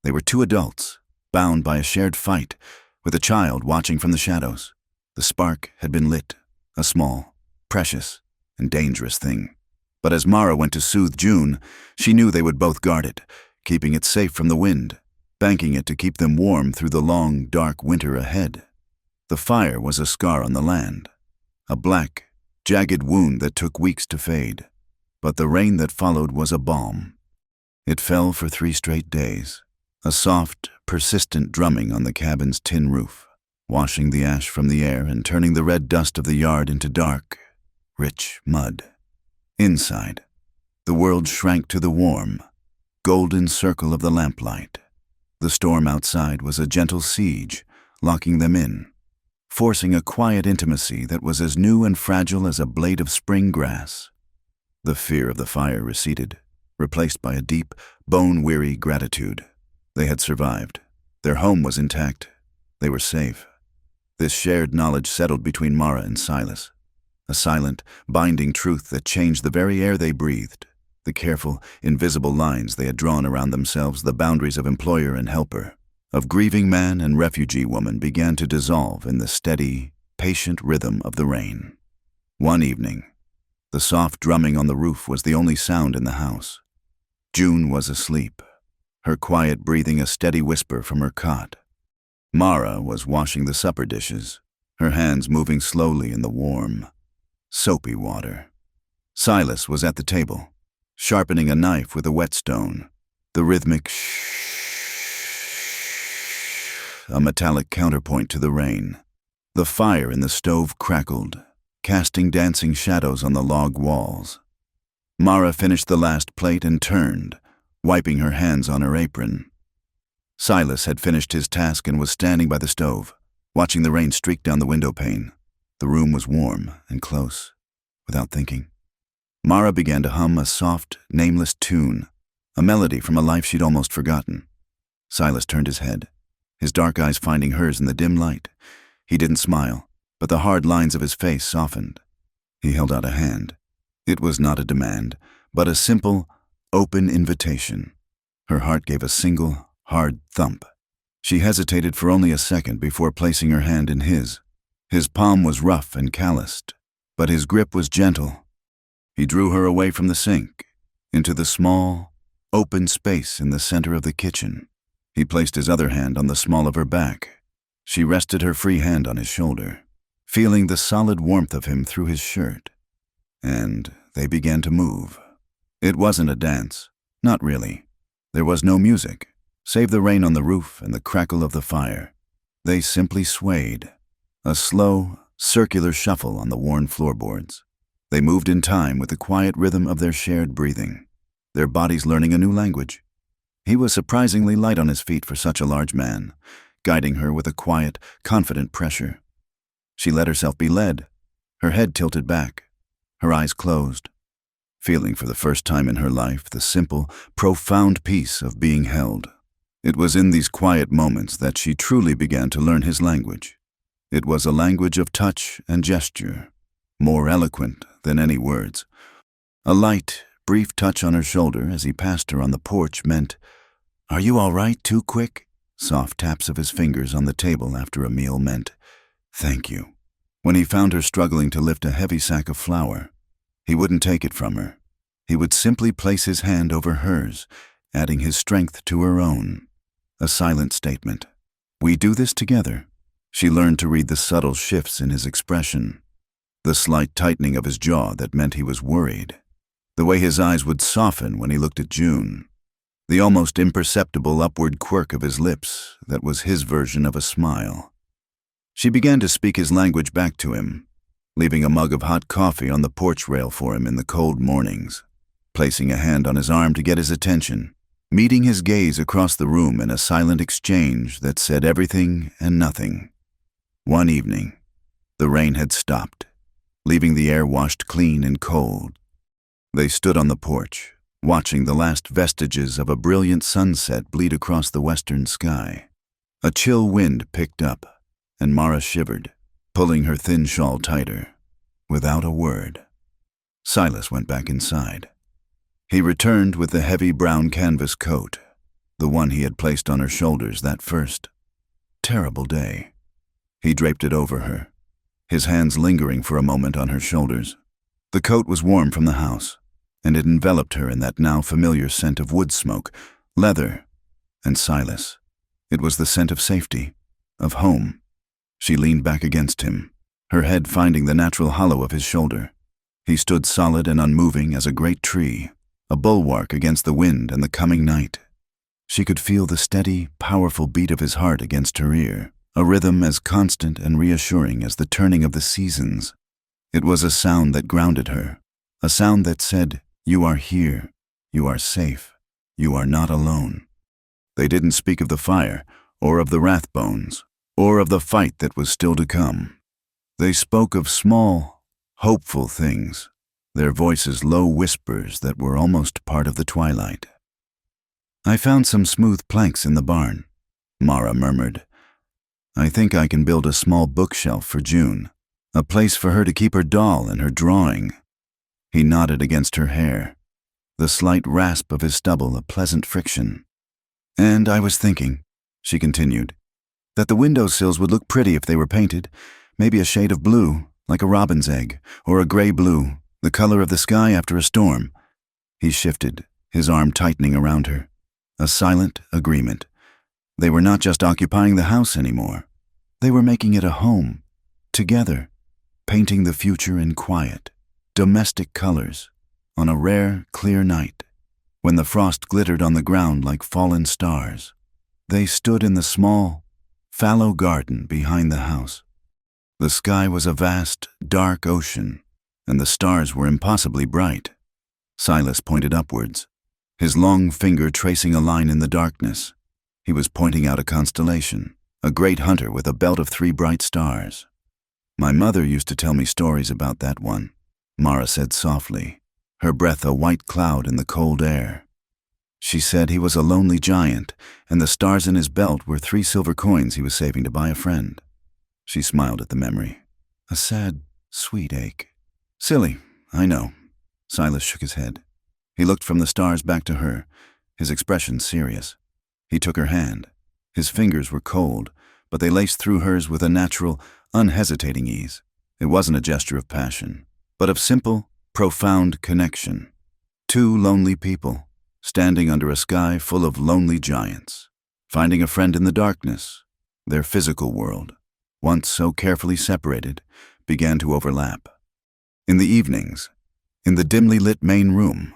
They were two adults, bound by a shared fight, with a child watching from the shadows. The spark had been lit, a small, precious and dangerous thing. But as Mara went to soothe June, she knew they would both guard it, keeping it safe from the wind, banking it to keep them warm through the long, dark winter ahead. The fire was a scar on the land, a black, jagged wound that took weeks to fade. But the rain that followed was a balm. It fell for 3 straight days, a soft, persistent drumming on the cabin's tin roof, washing the ash from the air and turning the red dust of the yard into dark, rich mud. Inside, the world shrank to the warm, golden circle of the lamplight. The storm outside was a gentle siege, locking them in, forcing a quiet intimacy that was as new and fragile as a blade of spring grass. The fear of the fire receded, replaced by a deep, bone-weary gratitude. They had survived. Their home was intact. They were safe. This shared knowledge settled between Mara and Silas, a silent, binding truth that changed the very air they breathed, the careful, invisible lines they had drawn around themselves. The boundaries of employer and helper, of grieving man and refugee woman began to dissolve in the steady, patient rhythm of the rain. One evening, the soft drumming on the roof was the only sound in the house. June was asleep, her quiet breathing a steady whisper from her cot. Mara was washing the supper dishes, her hands moving slowly in the warm, soapy water. Silas was at the table, sharpening a knife with a whetstone, the rhythmic shh, a metallic counterpoint to the rain. The fire in the stove crackled, casting dancing shadows on the log walls. Mara finished the last plate and turned, wiping her hands on her apron. Silas had finished his task and was standing by the stove, watching the rain streak down the window pane. The room was warm and close. Without thinking, Mara began to hum a soft, nameless tune, a melody from a life she'd almost forgotten. Silas turned his head, his dark eyes finding hers in the dim light. He didn't smile, but the hard lines of his face softened. He held out a hand. It was not a demand, but a simple, open invitation. Her heart gave a single, hard thump. She hesitated for only a second before placing her hand in his. His palm was rough and calloused, but his grip was gentle. He drew her away from the sink, into the small, open space in the center of the kitchen. He placed his other hand on the small of her back. She rested her free hand on his shoulder, feeling the solid warmth of him through his shirt. And they began to move. It wasn't a dance, not really. There was no music, save the rain on the roof and the crackle of the fire. They simply swayed, a slow, circular shuffle on the worn floorboards. They moved in time with the quiet rhythm of their shared breathing, their bodies learning a new language. He was surprisingly light on his feet for such a large man, guiding her with a quiet, confident pressure. She let herself be led, her head tilted back, her eyes closed, feeling for the first time in her life the simple, profound peace of being held. It was in these quiet moments that she truly began to learn his language. It was a language of touch and gesture, more eloquent than any words. A light, brief touch on her shoulder as he passed her on the porch meant, "Are you all right, too quick?" Soft taps of his fingers on the table after a meal meant, "Thank you." When he found her struggling to lift a heavy sack of flour, he wouldn't take it from her. He would simply place his hand over hers, adding his strength to her own. A silent statement. "We do this together." She learned to read the subtle shifts in his expression, the slight tightening of his jaw that meant he was worried, the way his eyes would soften when he looked at June, the almost imperceptible upward quirk of his lips that was his version of a smile. She began to speak his language back to him, leaving a mug of hot coffee on the porch rail for him in the cold mornings, placing a hand on his arm to get his attention, meeting his gaze across the room in a silent exchange that said everything and nothing. One evening, the rain had stopped, leaving the air washed clean and cold. They stood on the porch, watching the last vestiges of a brilliant sunset bleed across the western sky. A chill wind picked up, and Mara shivered, pulling her thin shawl tighter. Without a word, Silas went back inside. He returned with the heavy brown canvas coat, the one he had placed on her shoulders that first terrible day. He draped it over her, his hands lingering for a moment on her shoulders, The coat was warm from the house, and it enveloped her in that now familiar scent of wood smoke, leather, and Silas. It was the scent of safety, of home. She leaned back against him, her head finding the natural hollow of his shoulder. He stood solid and unmoving as a great tree, a bulwark against the wind and the coming night. She could feel the steady, powerful beat of his heart against her ear, a rhythm as constant and reassuring as the turning of the seasons. It was a sound that grounded her, a sound that said, "You are here, you are safe, you are not alone." They didn't speak of the fire, or of the Rathbones, or of the fight that was still to come. They spoke of small, hopeful things, their voices low whispers that were almost part of the twilight. "I found some smooth planks in the barn," Mara murmured. "I think I can build a small bookshelf for June, a place for her to keep her doll and her drawing." He nodded against her hair, the slight rasp of his stubble a pleasant friction. "And I was thinking," she continued, "that the windowsills would look pretty if they were painted, maybe a shade of blue, like a robin's egg, or a gray blue, the color of the sky after a storm." He shifted, his arm tightening around her. A silent agreement. They were not just occupying the house anymore. They were making it a home, together, painting the future in quiet, domestic colors, on a rare, clear night, when the frost glittered on the ground like fallen stars. They stood in the small, fallow garden behind the house. The sky was a vast, dark ocean, and the stars were impossibly bright. Silas pointed upwards, his long finger tracing a line in the darkness. He was pointing out a constellation, a great hunter with a belt of 3 bright stars. "My mother used to tell me stories about that one," Mara said softly, her breath a white cloud in the cold air. "She said he was a lonely giant, and the stars in his belt were 3 silver coins he was saving to buy a friend." She smiled at the memory, a sad, sweet ache. "Silly, I know." Silas shook his head. He looked from the stars back to her, his expression serious. He took her hand. His fingers were cold, but they laced through hers with a natural, unhesitating ease. It wasn't a gesture of passion, but of simple, profound connection. 2 lonely people, standing under a sky full of lonely giants, finding a friend in the darkness. Their physical world, once so carefully separated, began to overlap. In the evenings, in the dimly lit main room,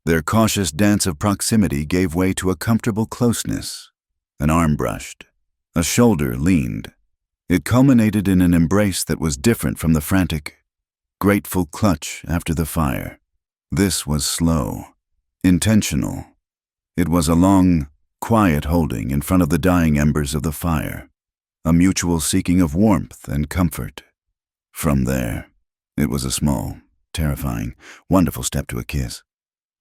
their cautious dance of proximity gave way to a comfortable closeness. An arm brushed, a shoulder leaned. It culminated in an embrace that was different from the frantic, grateful clutch after the fire. This was slow, intentional. It was a long, quiet holding in front of the dying embers of the fire, a mutual seeking of warmth and comfort. From there, it was a small, terrifying, wonderful step to a kiss.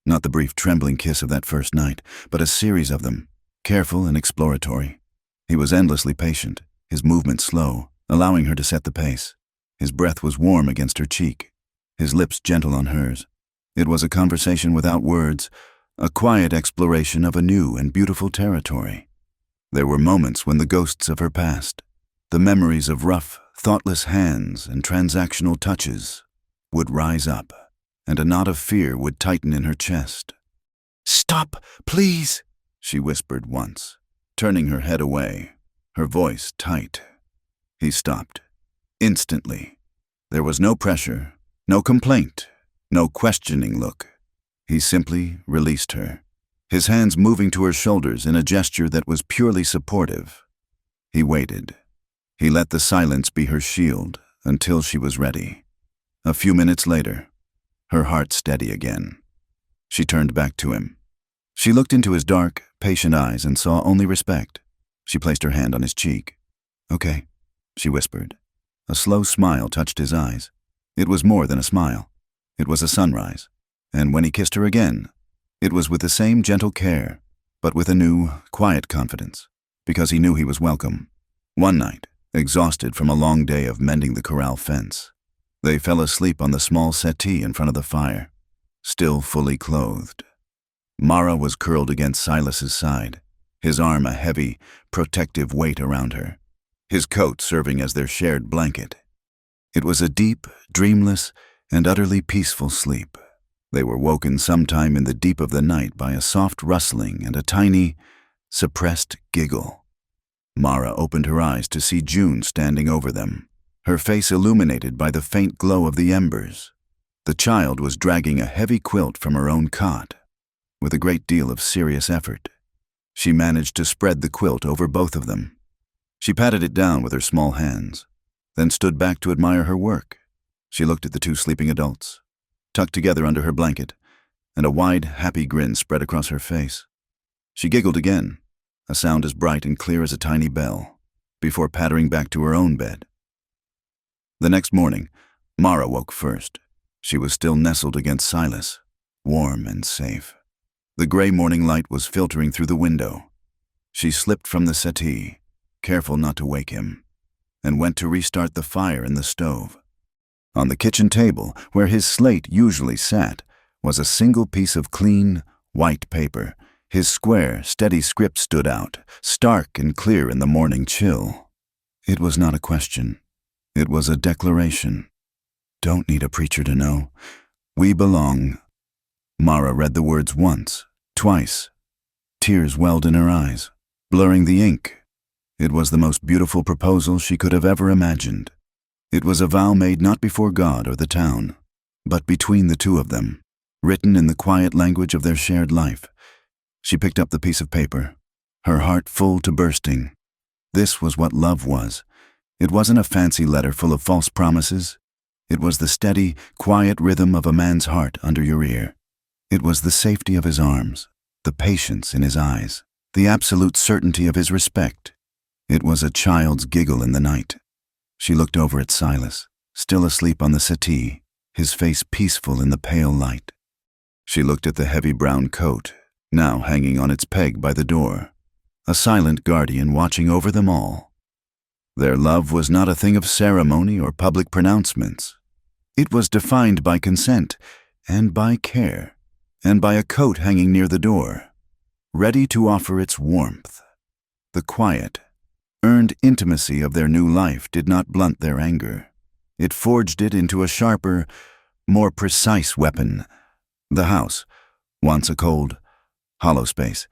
Not the brief trembling kiss of that first night, but a series of them, careful and exploratory. He was endlessly patient, his movement slow, allowing her to set the pace. His breath was warm against her cheek, his lips gentle on hers. It was a conversation without words, a quiet exploration of a new and beautiful territory. There were moments when the ghosts of her past, the memories of rough, thoughtless hands and transactional touches, would rise up, and a knot of fear would tighten in her chest. "Stop, please," she whispered once, turning her head away, her voice tight. He stopped. Instantly. There was no pressure, no complaint, no questioning look. He simply released her, his hands moving to her shoulders in a gesture that was purely supportive. He waited. He let the silence be her shield until she was ready. A few minutes later, her heart steady again, she turned back to him. She looked into his dark, patient eyes and saw only respect. She placed her hand on his cheek. "Okay," she whispered. A slow smile touched his eyes. It was more than a smile. It was a sunrise. And when he kissed her again, it was with the same gentle care, but with a new, quiet confidence, because he knew he was welcome. One night, exhausted from a long day of mending the corral fence, they fell asleep on the small settee in front of the fire, still fully clothed. Mara was curled against Silas's side, his arm a heavy, protective weight around her, his coat serving as their shared blanket. It was a deep, dreamless, and utterly peaceful sleep. They were woken sometime in the deep of the night by a soft rustling and a tiny, suppressed giggle. Mara opened her eyes to see June standing over them, her face illuminated by the faint glow of the embers. The child was dragging a heavy quilt from her own cot. With a great deal of serious effort, she managed to spread the quilt over both of them. She patted it down with her small hands, then stood back to admire her work. She looked at the two sleeping adults, tucked together under her blanket, and a wide, happy grin spread across her face. She giggled again, a sound as bright and clear as a tiny bell, before pattering back to her own bed. The next morning, Mara woke first. She was still nestled against Silas, warm and safe. The gray morning light was filtering through the window. She slipped from the settee, careful not to wake him, and went to restart the fire in the stove. On the kitchen table, where his slate usually sat, was a single piece of clean, white paper. His square, steady script stood out, stark and clear in the morning chill. It was not a question. It was a declaration. Don't need a preacher to know. We belong. Mara read the words once, twice. Tears welled in her eyes, blurring the ink. It was the most beautiful proposal she could have ever imagined. It was a vow made not before God or the town, but between the two of them, written in the quiet language of their shared life. She picked up the piece of paper, her heart full to bursting. This was what love was. It wasn't a fancy letter full of false promises. It was the steady, quiet rhythm of a man's heart under your ear. It was the safety of his arms, the patience in his eyes, the absolute certainty of his respect. It was a child's giggle in the night. She looked over at Silas, still asleep on the settee, his face peaceful in the pale light. She looked at the heavy brown coat, now hanging on its peg by the door, a silent guardian watching over them all. Their love was not a thing of ceremony or public pronouncements. It was defined by consent and by care, and by a coat hanging near the door, ready to offer its warmth. The quiet, earned intimacy of their new life did not blunt their anger. It forged it into a sharper, more precise weapon. The house, once a cold, hollow space,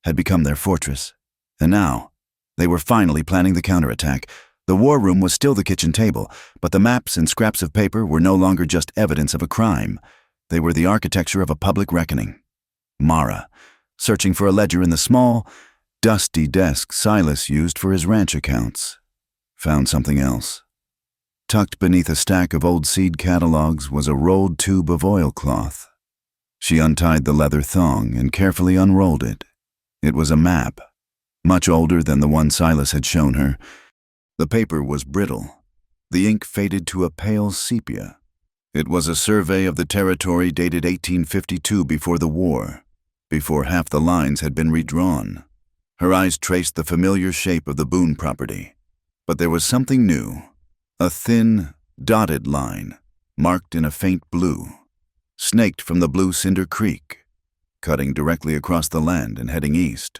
had become their fortress, and now they were finally planning the counterattack. The war room was still the kitchen table, but the maps and scraps of paper were no longer just evidence of a crime. They were the architecture of a public reckoning. Mara, searching for a ledger in the small, dusty desk Silas used for his ranch accounts, found something else. Tucked beneath a stack of old seed catalogs was a rolled tube of oilcloth. She untied the leather thong and carefully unrolled it. It was a map, much older than the one Silas had shown her. The paper was brittle. The ink faded to a pale sepia. It was a survey of the territory dated 1852 before the war, before half the lines had been redrawn. Her eyes traced the familiar shape of the Boone property. But there was something new, a thin, dotted line, marked in a faint blue, snaked from the Blue Cinder Creek, cutting directly across the land and heading east.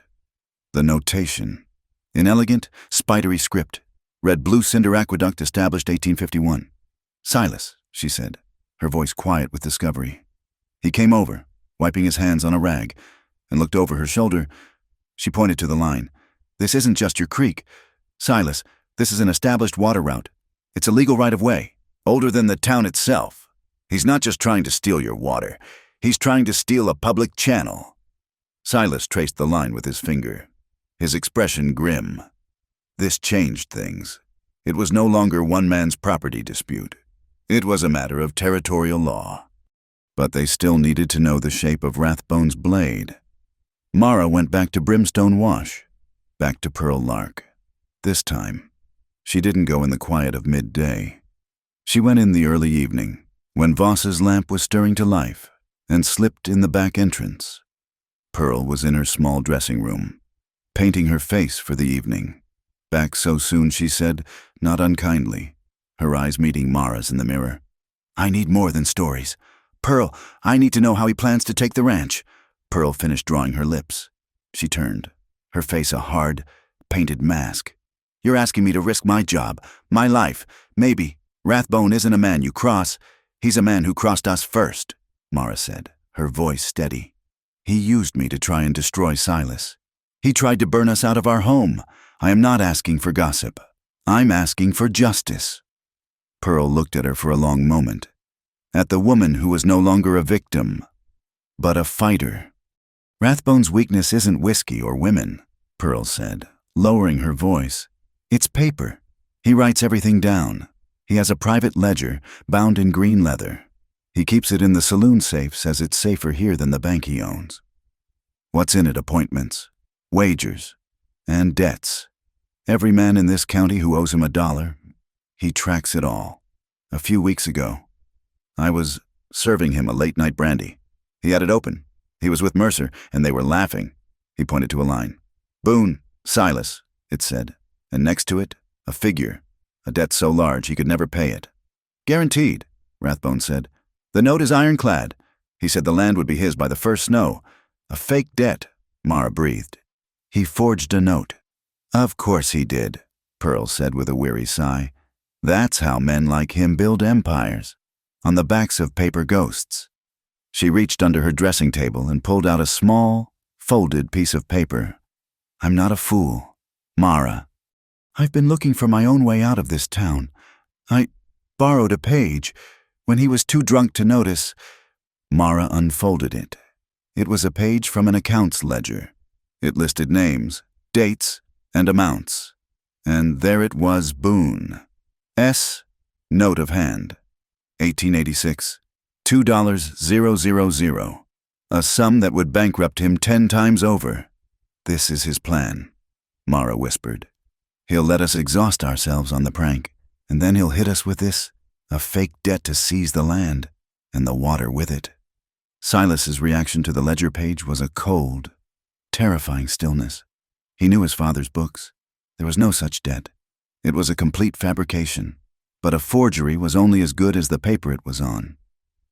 The notation, in elegant, spidery script, read Blue Cinder Aqueduct established 1851. Silas, she said, her voice quiet with discovery. He came over, wiping his hands on a rag, and looked over her shoulder. She pointed to the line. This isn't just your creek. Silas, this is an established water route. It's a legal right-of-way, older than the town itself. He's not just trying to steal your water. He's trying to steal a public channel. Silas traced the line with his finger, his expression grim. This changed things. It was no longer one man's property dispute. It was a matter of territorial law. But they still needed to know the shape of Rathbone's blade. Mara went back to Brimstone Wash, back to Pearl Lark. This time, she didn't go in the quiet of midday. She went in the early evening, when Voss's lamp was stirring to life, and slipped in the back entrance. Pearl was in her small dressing room, painting her face for the evening. Back so soon, she said, not unkindly, her eyes meeting Mara's in the mirror. I need more than stories. Pearl, I need to know how he plans to take the ranch. Pearl finished drawing her lips. She turned, her face a hard, painted mask. You're asking me to risk my job, my life. Maybe. Rathbone isn't a man you cross. He's a man who crossed us first, Mara said, her voice steady. He used me to try and destroy Silas. He tried to burn us out of our home. I am not asking for gossip. I'm asking for justice. Pearl looked at her for a long moment. At the woman who was no longer a victim, but a fighter. Rathbone's weakness isn't whiskey or women, Pearl said, lowering her voice. It's paper. He writes everything down. He has a private ledger, bound in green leather. He keeps it in the saloon safe, says it's safer here than the bank he owns. What's in it? Appointments, wagers, and debts. Every man in this county who owes him $1, he tracks it all. A few weeks ago, I was serving him a late-night brandy. He had it open. He was with Mercer, and they were laughing. He pointed to a line. Boone, Silas, it said, and next to it, a figure, a debt so large he could never pay it. Guaranteed, Rathbone said. The note is ironclad. He said the land would be his by the first snow. A fake debt, Mara breathed. He forged a note. Of course he did, Pearl said with a weary sigh. That's how men like him build empires, on the backs of paper ghosts. She reached under her dressing table and pulled out a small, folded piece of paper. I'm not a fool, Mara. I've been looking for my own way out of this town. I borrowed a page when he was too drunk to notice. Mara unfolded it. It was a page from an accounts ledger. It listed names, dates, and amounts. And there it was, Boone. S. Note of hand. 1886. $2,000. A sum that would bankrupt him 10 times over. This is his plan, Mara whispered. He'll let us exhaust ourselves on the prank, and then he'll hit us with this, a fake debt to seize the land, and the water with it. Silas's reaction to the ledger page was a cold, terrifying stillness. He knew his father's books. There was no such debt. It was a complete fabrication, but a forgery was only as good as the paper it was on.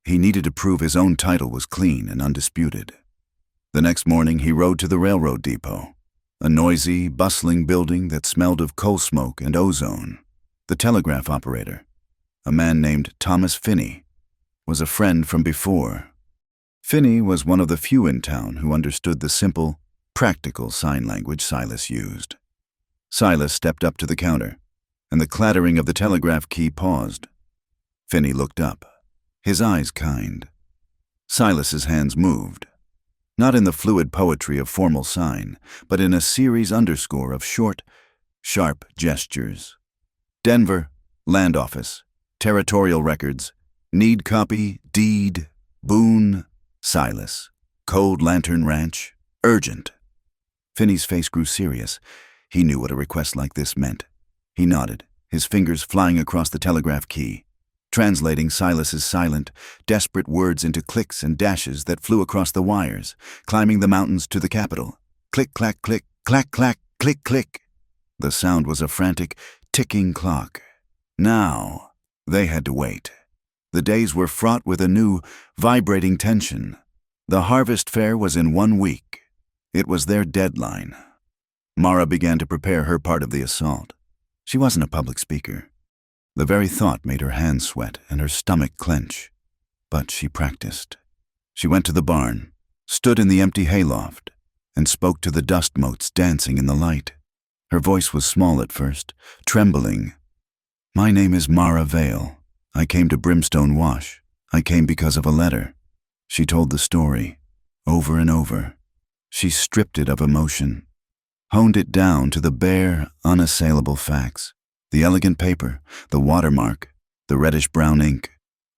He needed to prove his own title was clean and undisputed. The next morning he rode to the railroad depot, a noisy, bustling building that smelled of coal smoke and ozone. The telegraph operator, a man named Thomas Finney, was a friend from before. Finney was one of the few in town who understood the simple, practical sign language Silas used. Silas stepped up to the counter, and the clattering of the telegraph key paused. Finney looked up, his eyes kind. Silas's hands moved, not in the fluid poetry of formal sign, but in a series underscore of short, sharp gestures. Denver, Land Office, Territorial Records, Need Copy, Deed, Boone, Silas, Cold Lantern Ranch, Urgent. Finney's face grew serious. He knew what a request like this meant. He nodded, his fingers flying across the telegraph key, translating Silas's silent, desperate words into clicks and dashes that flew across the wires, climbing the mountains to the capital. Click, clack, click, clack, clack, click, click. The sound was a frantic, ticking clock. Now, they had to wait. The days were fraught with a new, vibrating tension. The harvest fair was in 1 week. It was their deadline. Mara began to prepare her part of the assault. She wasn't a public speaker. The very thought made her hands sweat and her stomach clench. But she practiced. She went to the barn, stood in the empty hayloft, and spoke to the dust motes dancing in the light. Her voice was small at first, trembling. My name is Mara Vale. I came to Brimstone Wash. I came because of a letter. She told the story, over and over. She stripped it of emotion, honed it down to the bare, unassailable facts. The elegant paper, the watermark, the reddish-brown ink,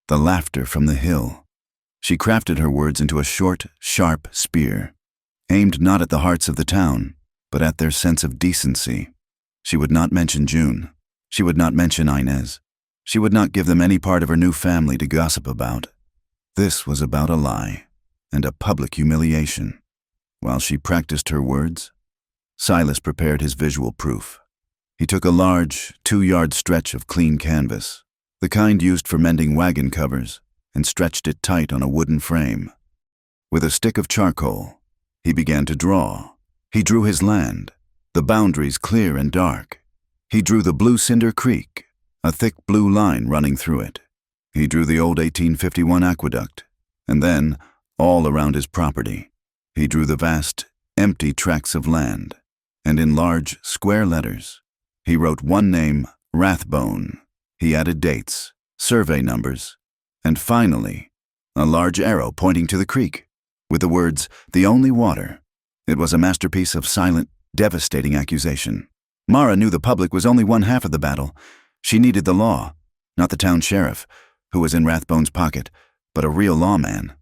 the laughter from the hill. She crafted her words into a short, sharp spear, aimed not at the hearts of the town, but at their sense of decency. She would not mention June. She would not mention Inez. She would not give them any part of her new family to gossip about. This was about a lie and a public humiliation. While she practiced her words, Silas prepared his visual proof. He took a large, 2-yard stretch of clean canvas, the kind used for mending wagon covers, and stretched it tight on a wooden frame. With a stick of charcoal, he began to draw. He drew his land, the boundaries clear and dark. He drew the Blue Cinder Creek, a thick blue line running through it. He drew the old 1851 aqueduct, and then, all around his property, he drew the vast, empty tracts of land, and in large, square letters, he wrote one name, Rathbone. He added dates, survey numbers, and finally, a large arrow pointing to the creek, with the words, "The only water." It was a masterpiece of silent, devastating accusation. Mara knew the public was only one half of the battle. She needed the law, not the town sheriff, who was in Rathbone's pocket, but a real lawman.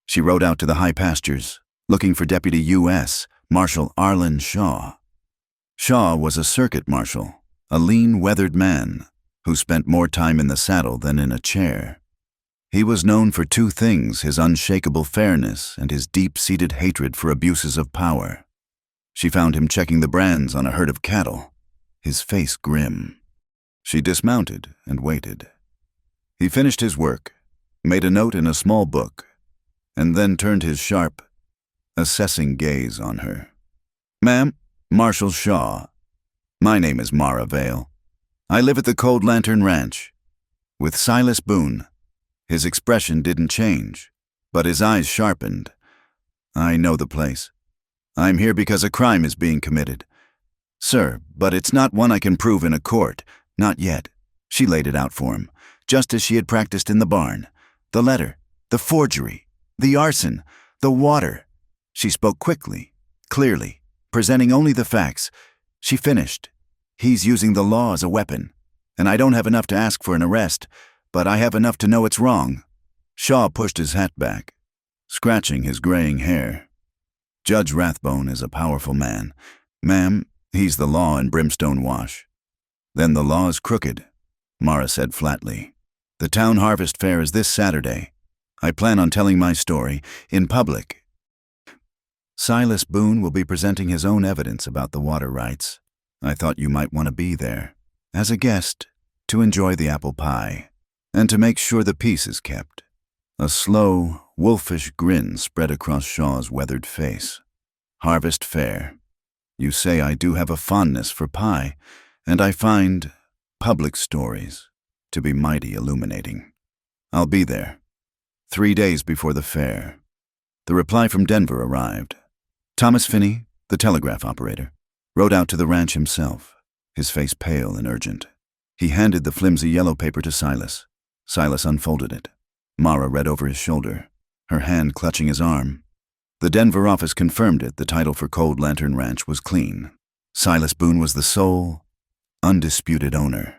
She rode out to the high pastures, looking for Deputy U.S. Marshal Arlen Shaw. Shaw was a circuit marshal, a lean, weathered man who spent more time in the saddle than in a chair. He was known for two things: his unshakable fairness and his deep-seated hatred for abuses of power. She found him checking the brands on a herd of cattle, his face grim. She dismounted and waited. He finished his work, made a note in a small book, and then turned his sharp, assessing gaze on her. "Ma'am, Marshal Shaw. My name is Mara Vale. I live at the Cold Lantern Ranch. With Silas Boone." His expression didn't change, but his eyes sharpened. "I know the place. I'm here because a crime is being committed. Sir, but it's not one I can prove in a court. Not yet." She laid it out for him, just as she had practiced in the barn. The letter, the forgery, the arson, the water. She spoke quickly, clearly, presenting only the facts. She finished. "He's using the law as a weapon, and I don't have enough to ask for an arrest, but I have enough to know it's wrong." Shaw pushed his hat back, scratching his graying hair. "Judge Rathbone is a powerful man. Ma'am, he's the law in Brimstone Wash." "Then the law is crooked," Mara said flatly. "The town harvest fair is this Saturday. I plan on telling my story in public. Silas Boone will be presenting his own evidence about the water rights. I thought you might want to be there, as a guest, to enjoy the apple pie, and to make sure the peace is kept." A slow, wolfish grin spread across Shaw's weathered face. "Harvest fair. You say I do have a fondness for pie, and I find public stories to be mighty illuminating. I'll be there. 3 days before the fair." The reply from Denver arrived. Thomas Finney, the telegraph operator, rode out to the ranch himself, his face pale and urgent. He handed the flimsy yellow paper to Silas. Silas unfolded it. Mara read over his shoulder, her hand clutching his arm. The Denver office confirmed it. The title for Cold Lantern Ranch was clean. Silas Boone was the sole, undisputed owner.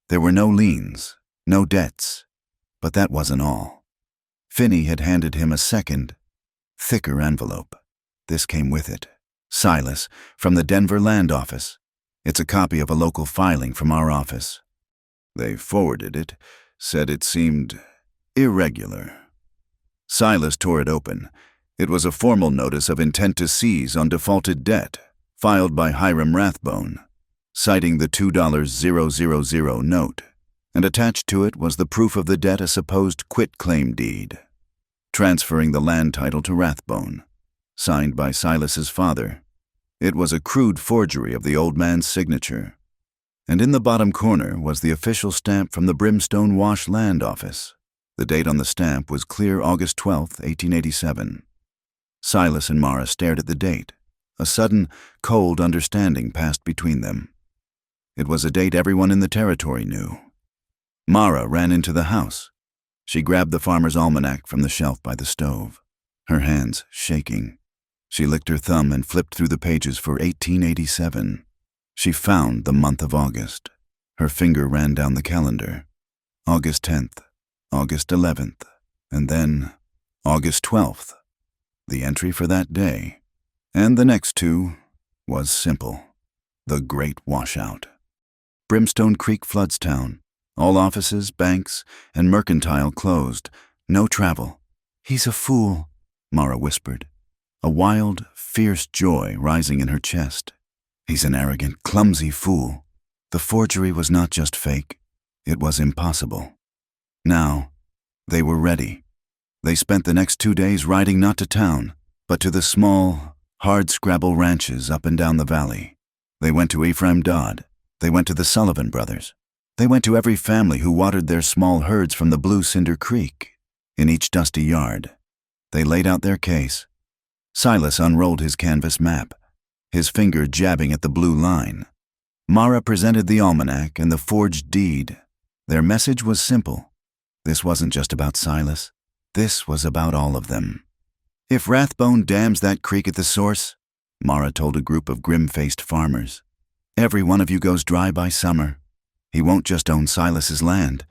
There were no liens, no debts, but that wasn't all. Finney had handed him a second, thicker envelope. This came with it. "Silas, from the Denver Land Office. It's a copy of a local filing from our office." They forwarded it, said it seemed irregular. Silas tore it open. It was a formal notice of intent to seize on defaulted debt, filed by Hiram Rathbone, citing the $2,000 note, and attached to it was the proof of the debt, a supposed quitclaim deed, transferring the land title to Rathbone, signed by Silas's father. It was a crude forgery of the old man's signature, and in the bottom corner was the official stamp from the Brimstone Wash Land Office. The date on the stamp was clear August 12, 1887. Silas and Mara stared at the date. A sudden, cold understanding passed between them. It was a date everyone in the territory knew. Mara ran into the house. She grabbed the farmer's almanac from the shelf by the stove, her hands shaking. She licked her thumb and flipped through the pages for 1887. She found the month of August. Her finger ran down the calendar. August 10th, August 11th, and then August 12th. The entry for that day, and the next two, was simple: the Great Washout. Brimstone Creek floods town. All offices, banks, and mercantile closed. No travel. "He's a fool," Mara whispered, a wild, fierce joy rising in her chest. "He's an arrogant, clumsy fool." The forgery was not just fake. It was impossible. Now, they were ready. They spent the next 2 days riding not to town, but to the small, hard-scrabble ranches up and down the valley. They went to Ephraim Dodd. They went to the Sullivan brothers. They went to every family who watered their small herds from the Blue Cinder Creek. In each dusty yard, they laid out their case. Silas unrolled his canvas map, his finger jabbing at the blue line. Mara presented the almanac and the forged deed. Their message was simple. This wasn't just about Silas. This was about all of them. If Rathbone dams that creek at the source, Mara told a group of grim-faced farmers, every one of you goes dry by summer. He won't just own Silas's land.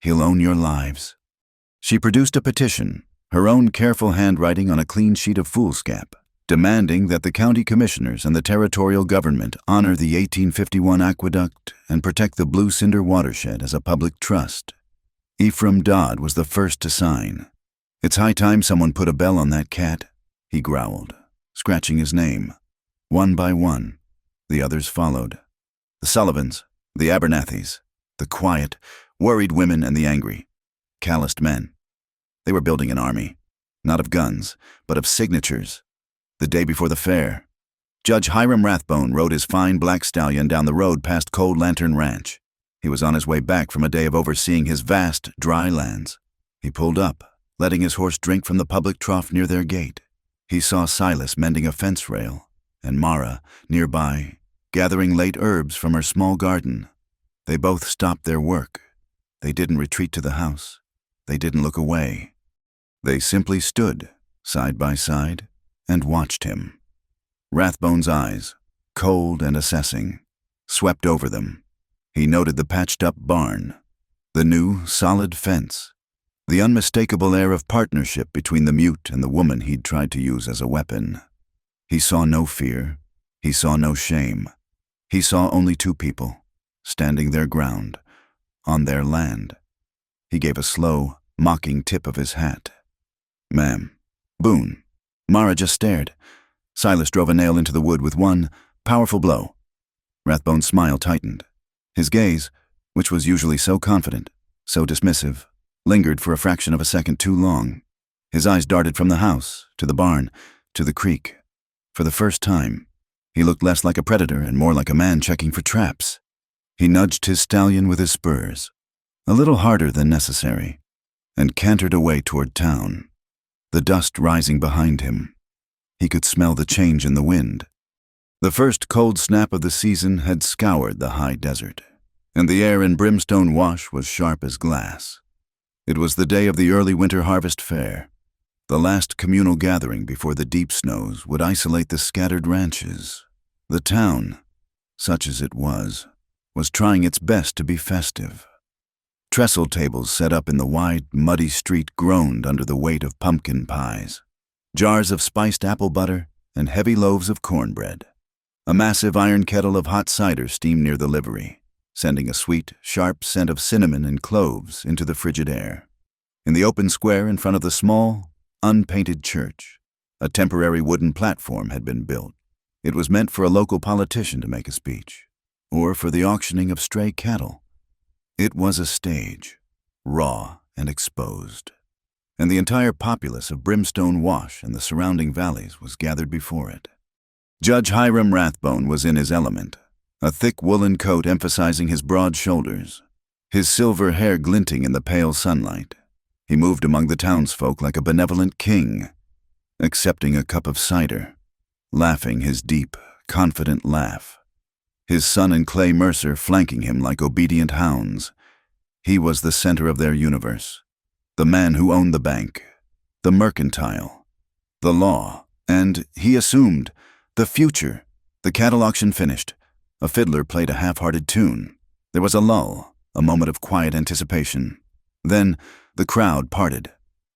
He'll own your lives. She produced a petition, her own careful handwriting on a clean sheet of foolscap, demanding that the county commissioners and the territorial government honor the 1851 aqueduct and protect the Blue Cinder watershed as a public trust. Ephraim Dodd was the first to sign. It's high time someone put a bell on that cat, he growled, scratching his name. One by one, the others followed. The Sullivans, the Abernathys, the quiet, worried women and the angry, calloused men. They were building an army, not of guns, but of signatures. The day before the fair, Judge Hiram Rathbone rode his fine black stallion down the road past Cold Lantern Ranch. He was on his way back from a day of overseeing his vast, dry lands. He pulled up, letting his horse drink from the public trough near their gate. He saw Silas mending a fence rail, and Mara, nearby, gathering late herbs from her small garden. They both stopped their work. They didn't retreat to the house. They didn't look away. They simply stood, side by side, and watched him. Rathbone's eyes, cold and assessing, swept over them. He noted the patched-up barn, the new, solid fence, the unmistakable air of partnership between the mute and the woman he'd tried to use as a weapon. He saw no fear. He saw no shame. He saw only two people, standing their ground, on their land. He gave a slow, mocking tip of his hat. Ma'am. Boone. Mara just stared. Silas drove a nail into the wood with one powerful blow. Rathbone's smile tightened. His gaze, which was usually so confident, so dismissive, lingered for a fraction of a second too long. His eyes darted from the house, to the barn, to the creek. For the first time, he looked less like a predator and more like a man checking for traps. He nudged his stallion with his spurs, a little harder than necessary, and cantered away toward town, the dust rising behind him. He could smell the change in the wind. The first cold snap of the season had scoured the high desert, and the air in Brimstone Wash was sharp as glass. It was the day of the early winter harvest fair, the last communal gathering before the deep snows would isolate the scattered ranches. The town, such as it was trying its best to be festive. Trestle tables set up in the wide, muddy street groaned under the weight of pumpkin pies, jars of spiced apple butter, and heavy loaves of cornbread. A massive iron kettle of hot cider steamed near the livery, sending a sweet, sharp scent of cinnamon and cloves into the frigid air. In the open square in front of the small, unpainted church, a temporary wooden platform had been built. It was meant for a local politician to make a speech, or for the auctioning of stray cattle. It was a stage, raw and exposed, and the entire populace of Brimstone Wash and the surrounding valleys was gathered before it. Judge Hiram Rathbone was in his element, a thick woolen coat emphasizing his broad shoulders, his silver hair glinting in the pale sunlight. He moved among the townsfolk like a benevolent king, accepting a cup of cider, laughing his deep, confident laugh. His son and Clay Mercer flanking him like obedient hounds. He was the center of their universe, the man who owned the bank, the mercantile, the law, and, he assumed, the future. The cattle auction finished. A fiddler played a half-hearted tune. There was a lull, a moment of quiet anticipation. Then, the crowd parted.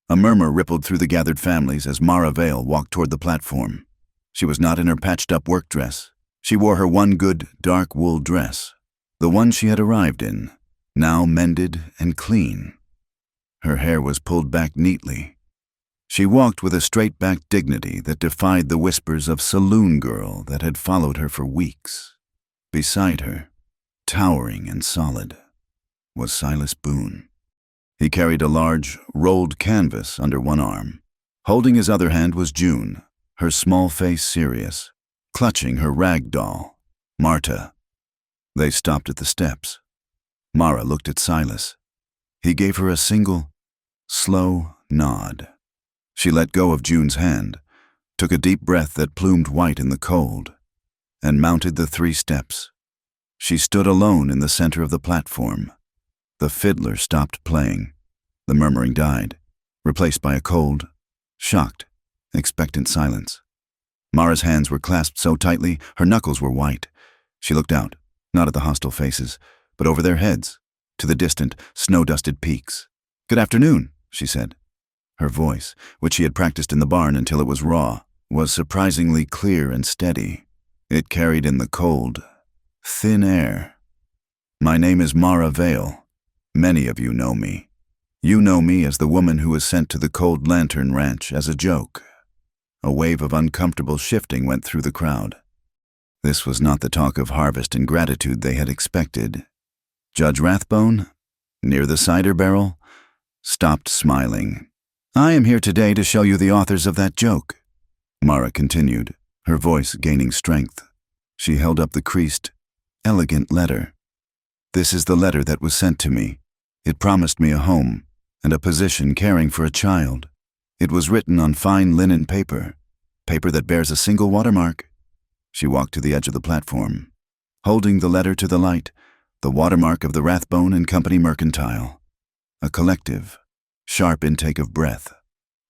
A murmur rippled through the gathered families as Mara Vale walked toward the platform. She was not in her patched-up work dress. She wore her one good, dark wool dress, the one she had arrived in, now mended and clean. Her hair was pulled back neatly. She walked with a straight-backed dignity that defied the whispers of saloon girl that had followed her for weeks. Beside her, towering and solid, was Silas Boone. He carried a large, rolled canvas under one arm. Holding his other hand was June, her small face serious, clutching her rag doll, Marta. They stopped at the steps. Mara looked at Silas. He gave her a single, slow nod. She let go of June's hand, took a deep breath that plumed white in the cold, and mounted the 3 steps. She stood alone in the center of the platform. The fiddler stopped playing. The murmuring died, replaced by a cold, shocked, expectant silence. Mara's hands were clasped so tightly, her knuckles were white. She looked out, not at the hostile faces, but over their heads, to the distant, snow-dusted peaks. "Good afternoon," she said. Her voice, which she had practiced in the barn until it was raw, was surprisingly clear and steady. It carried in the cold, thin air. "My name is Mara Vale. Many of you know me. You know me as the woman who was sent to the Cold Lantern Ranch as a joke." A wave of uncomfortable shifting went through the crowd. This was not the talk of harvest and gratitude they had expected. Judge Rathbone, near the cider barrel, stopped smiling. "I am here today to show you the authors of that joke," Mara continued, her voice gaining strength. She held up the creased, elegant letter. "This is the letter that was sent to me. It promised me a home and a position caring for a child. It was written on fine linen paper that bears a single watermark." She walked to the edge of the platform, holding the letter to the light, the watermark of the Rathbone and Company Mercantile. A collective, sharp intake of breath.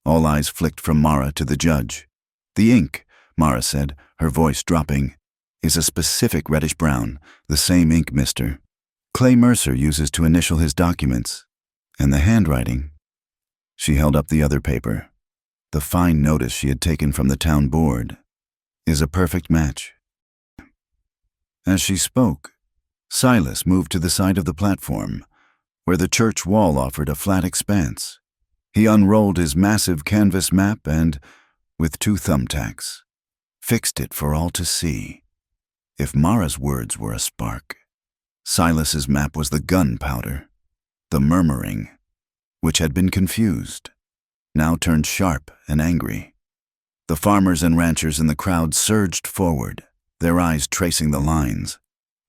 All eyes flicked from Mara to the judge. "The ink," Mara said, her voice dropping, "is a specific reddish-brown, the same ink Mr. Clay Mercer uses to initial his documents. And the handwriting." She held up the other paper. The fine notice she had taken from the town board is a perfect match. As she spoke, Silas moved to the side of the platform, where the church wall offered a flat expanse. He unrolled his massive canvas map and, with 2 thumbtacks, fixed it for all to see. If Mara's words were a spark, Silas's map was the gunpowder, the murmuring, which had been confused, now turned sharp and angry. The farmers and ranchers in the crowd surged forward, their eyes tracing the lines.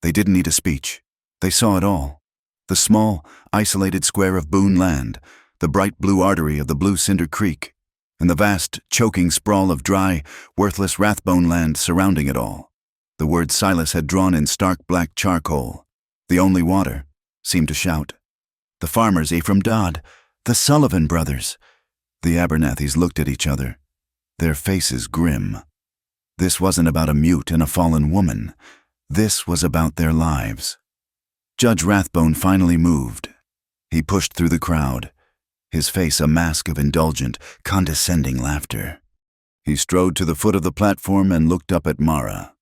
They didn't need a speech. They saw it all. The small, isolated square of Boone land, the bright blue artery of the Blue Cinder Creek, and the vast, choking sprawl of dry, worthless Rathbone land surrounding it all. The words Silas had drawn in stark black charcoal, "The only water," seemed to shout. The farmers, Ephraim Dodd, the Sullivan brothers. The Abernathys looked at each other, their faces grim. This wasn't about a mute and a fallen woman. This was about their lives. Judge Rathbone finally moved. He pushed through the crowd, his face a mask of indulgent, condescending laughter. He strode to the foot of the platform and looked up at Mara.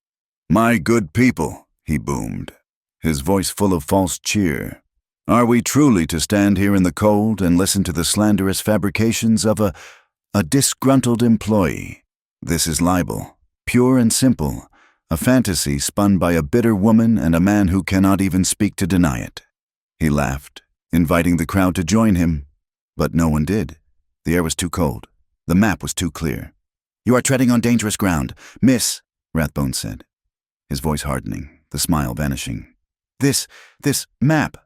"My good people," he boomed, his voice full of false cheer. "Are we truly to stand here in the cold and listen to the slanderous fabrications of a disgruntled employee? This is libel, pure and simple, a fantasy spun by a bitter woman and a man who cannot even speak to deny it." He laughed, inviting the crowd to join him, but no one did. The air was too cold. The map was too clear. "You are treading on dangerous ground, Miss," Rathbone said, his voice hardening, the smile vanishing. This map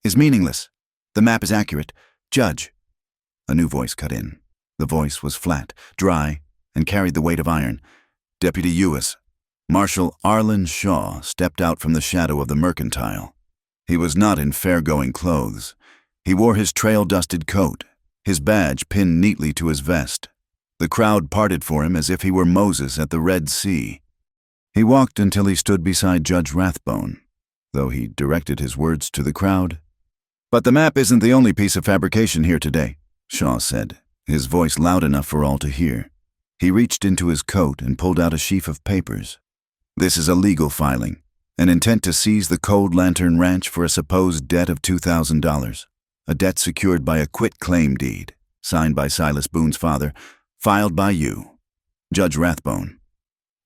is meaningless. The map is accurate. Judge." A new voice cut in. The voice was flat, dry, and carried the weight of iron. Deputy U.S. Marshal Arlen Shaw stepped out from the shadow of the Mercantile. He was not in fair-going clothes. He wore his trail-dusted coat, his badge pinned neatly to his vest. The crowd parted for him as if he were Moses at the Red Sea. He walked until he stood beside Judge Rathbone, though he directed his words to the crowd. "But the map isn't the only piece of fabrication here today," Shaw said, his voice loud enough for all to hear. He reached into his coat and pulled out a sheaf of papers. "This is a legal filing, an intent to seize the Cold Lantern Ranch for a supposed debt of $2,000, a debt secured by a quit-claim deed, signed by Silas Boone's father, filed by you, Judge Rathbone."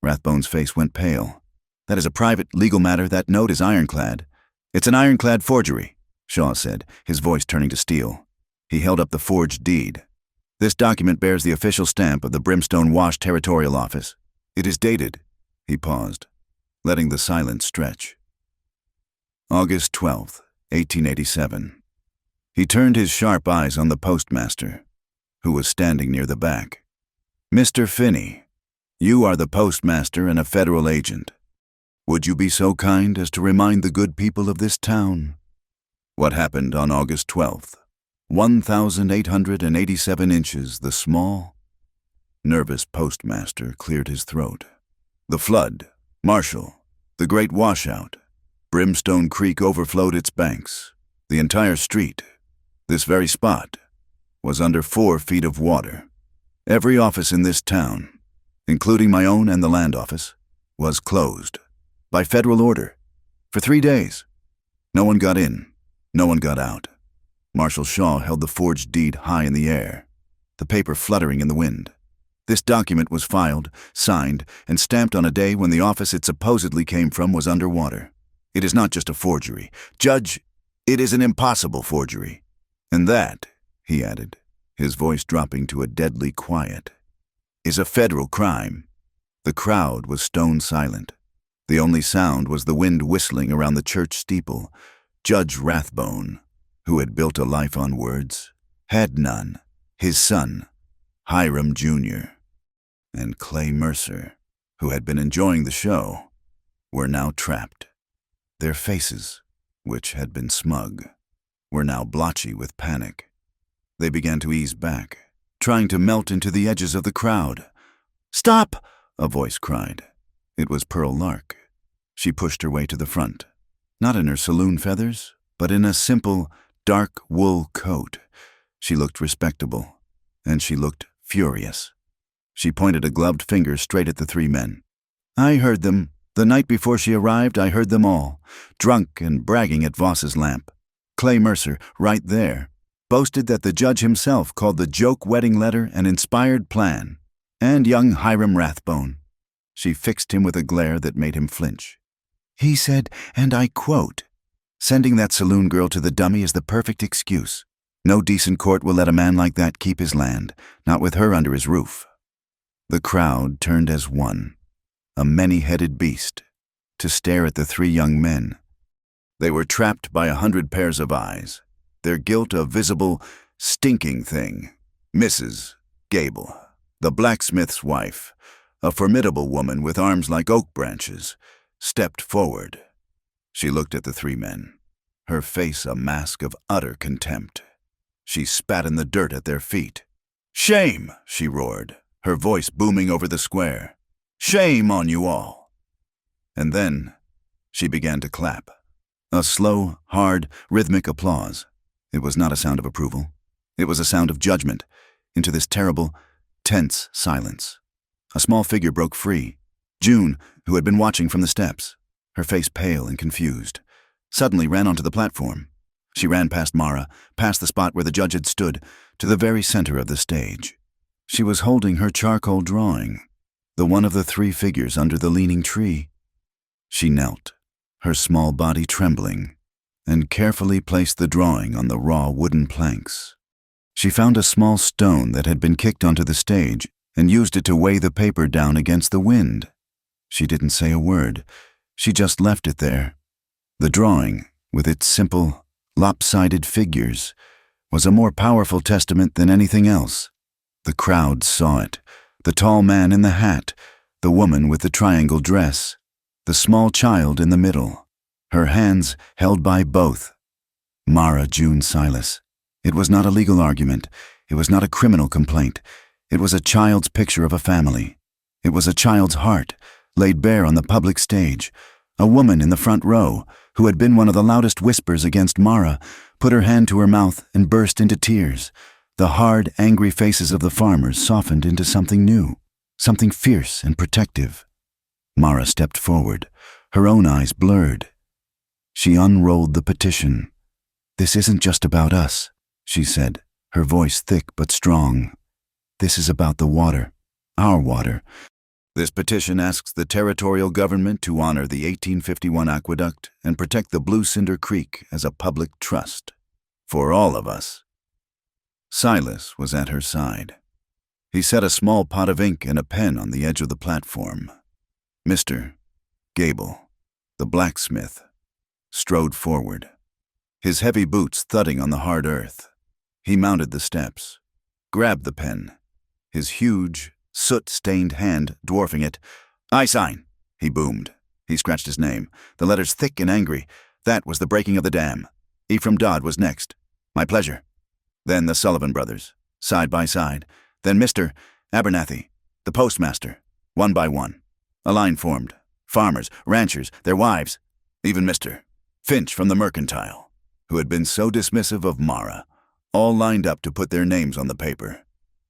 Rathbone's face went pale. "That is a private legal matter. That note is ironclad." "It's an ironclad forgery," Shaw said, his voice turning to steel. He held up the forged deed. "This document bears the official stamp of the Brimstone Wash Territorial Office. It is dated." He paused, letting the silence stretch. "August 12th, 1887. He turned his sharp eyes on the postmaster, who was standing near the back. "Mr. Finney, you are the postmaster and a federal agent. Would you be so kind as to remind the good people of this town what happened on August 12th? 1,887 inches, the small..." Nervous postmaster cleared his throat. "The flood, Marshall, the great washout. Brimstone Creek overflowed its banks. The entire street, this very spot, was under 4 feet of water. Every office in this town, including my own and the land office, was closed, by federal order, for 3 days. No one got in, no one got out. Marshal Shaw held the forged deed high in the air, the paper fluttering in the wind. This document was filed, signed, and stamped on a day when the office it supposedly came from was underwater. It is not just a forgery. Judge, it is an impossible forgery. And that," he added, his voice dropping to a deadly quiet, "is a federal crime." The crowd was stone silent. The only sound was the wind whistling around the church steeple. Judge Rathbone, who had built a life on words, had none. His son, Hiram Jr., and Clay Mercer, who had been enjoying the show, were now trapped. Their faces, which had been smug, were now blotchy with panic. They began to ease back, trying to melt into the edges of the crowd. "Stop!" a voice cried. It was Pearl Lark. She pushed her way to the front, not in her saloon feathers, but in a simple, dark wool coat. She looked respectable, and she looked furious. She pointed a gloved finger straight at the 3 men. "I heard them. The night before she arrived, I heard them all, drunk and bragging at Voss's lamp. Clay Mercer, right there, boasted that the judge himself called the joke wedding letter an inspired plan. And young Hiram Rathbone." She fixed him with a glare that made him flinch. "He said, and I quote, 'Sending that saloon girl to the dummy is the perfect excuse. No decent court will let a man like that keep his land, not with her under his roof.'" The crowd turned as one, a many-headed beast, to stare at the 3 young men. They were trapped by 100 pairs of eyes, their guilt a visible, stinking thing. Mrs. Gable, the blacksmith's wife, a formidable woman with arms like oak branches, stepped forward. She looked at the 3 men, her face a mask of utter contempt. She spat in the dirt at their feet. "Shame!" she roared, her voice booming over the square. "Shame on you all!" And then she began to clap. A slow, hard, rhythmic applause. It was not a sound of approval. It was a sound of judgment into this terrible, tense silence. A small figure broke free. June, who had been watching from the steps, her face pale and confused, suddenly ran onto the platform. She ran past Mara, past the spot where the judge had stood, to the very center of the stage. She was holding her charcoal drawing, the one of the 3 figures under the leaning tree. She knelt, her small body trembling, and carefully placed the drawing on the raw wooden planks. She found a small stone that had been kicked onto the stage and used it to weigh the paper down against the wind. She didn't say a word. She just left it there. The drawing, with its simple, lopsided figures, was a more powerful testament than anything else. The crowd saw it. The tall man in the hat, the woman with the triangle dress, the small child in the middle, her hands held by both. Mara June Silas. It was not a legal argument. It was not a criminal complaint. It was a child's picture of a family. It was a child's heart, laid bare on the public stage. A woman in the front row, who had been one of the loudest whispers against Mara, put her hand to her mouth and burst into tears. The hard, angry faces of the farmers softened into something new, something fierce and protective. Mara stepped forward, her own eyes blurred. She unrolled the petition. "This isn't just about us," she said, her voice thick but strong. "This is about the water, our water. This petition asks the territorial government to honor the 1851 aqueduct and protect the Blue Cinder Creek as a public trust. For all of us." Silas was at her side. He set a small pot of ink and a pen on the edge of the platform. Mr. Gable, the blacksmith, strode forward. his heavy boots thudding on the hard earth. He mounted the steps, grabbed the pen, his huge, soot-stained hand dwarfing it. "I sign," he boomed. He scratched his name, the letters thick and angry. That was the breaking of the dam. Ephraim Dodd was next. "My pleasure." Then the Sullivan brothers, side by side. Then Mr. Abernathy, the postmaster, one by one. A line formed. Farmers, ranchers, their wives, even Mr. Finch from the Mercantile, who had been so dismissive of Mara, all lined up to put their names on the paper.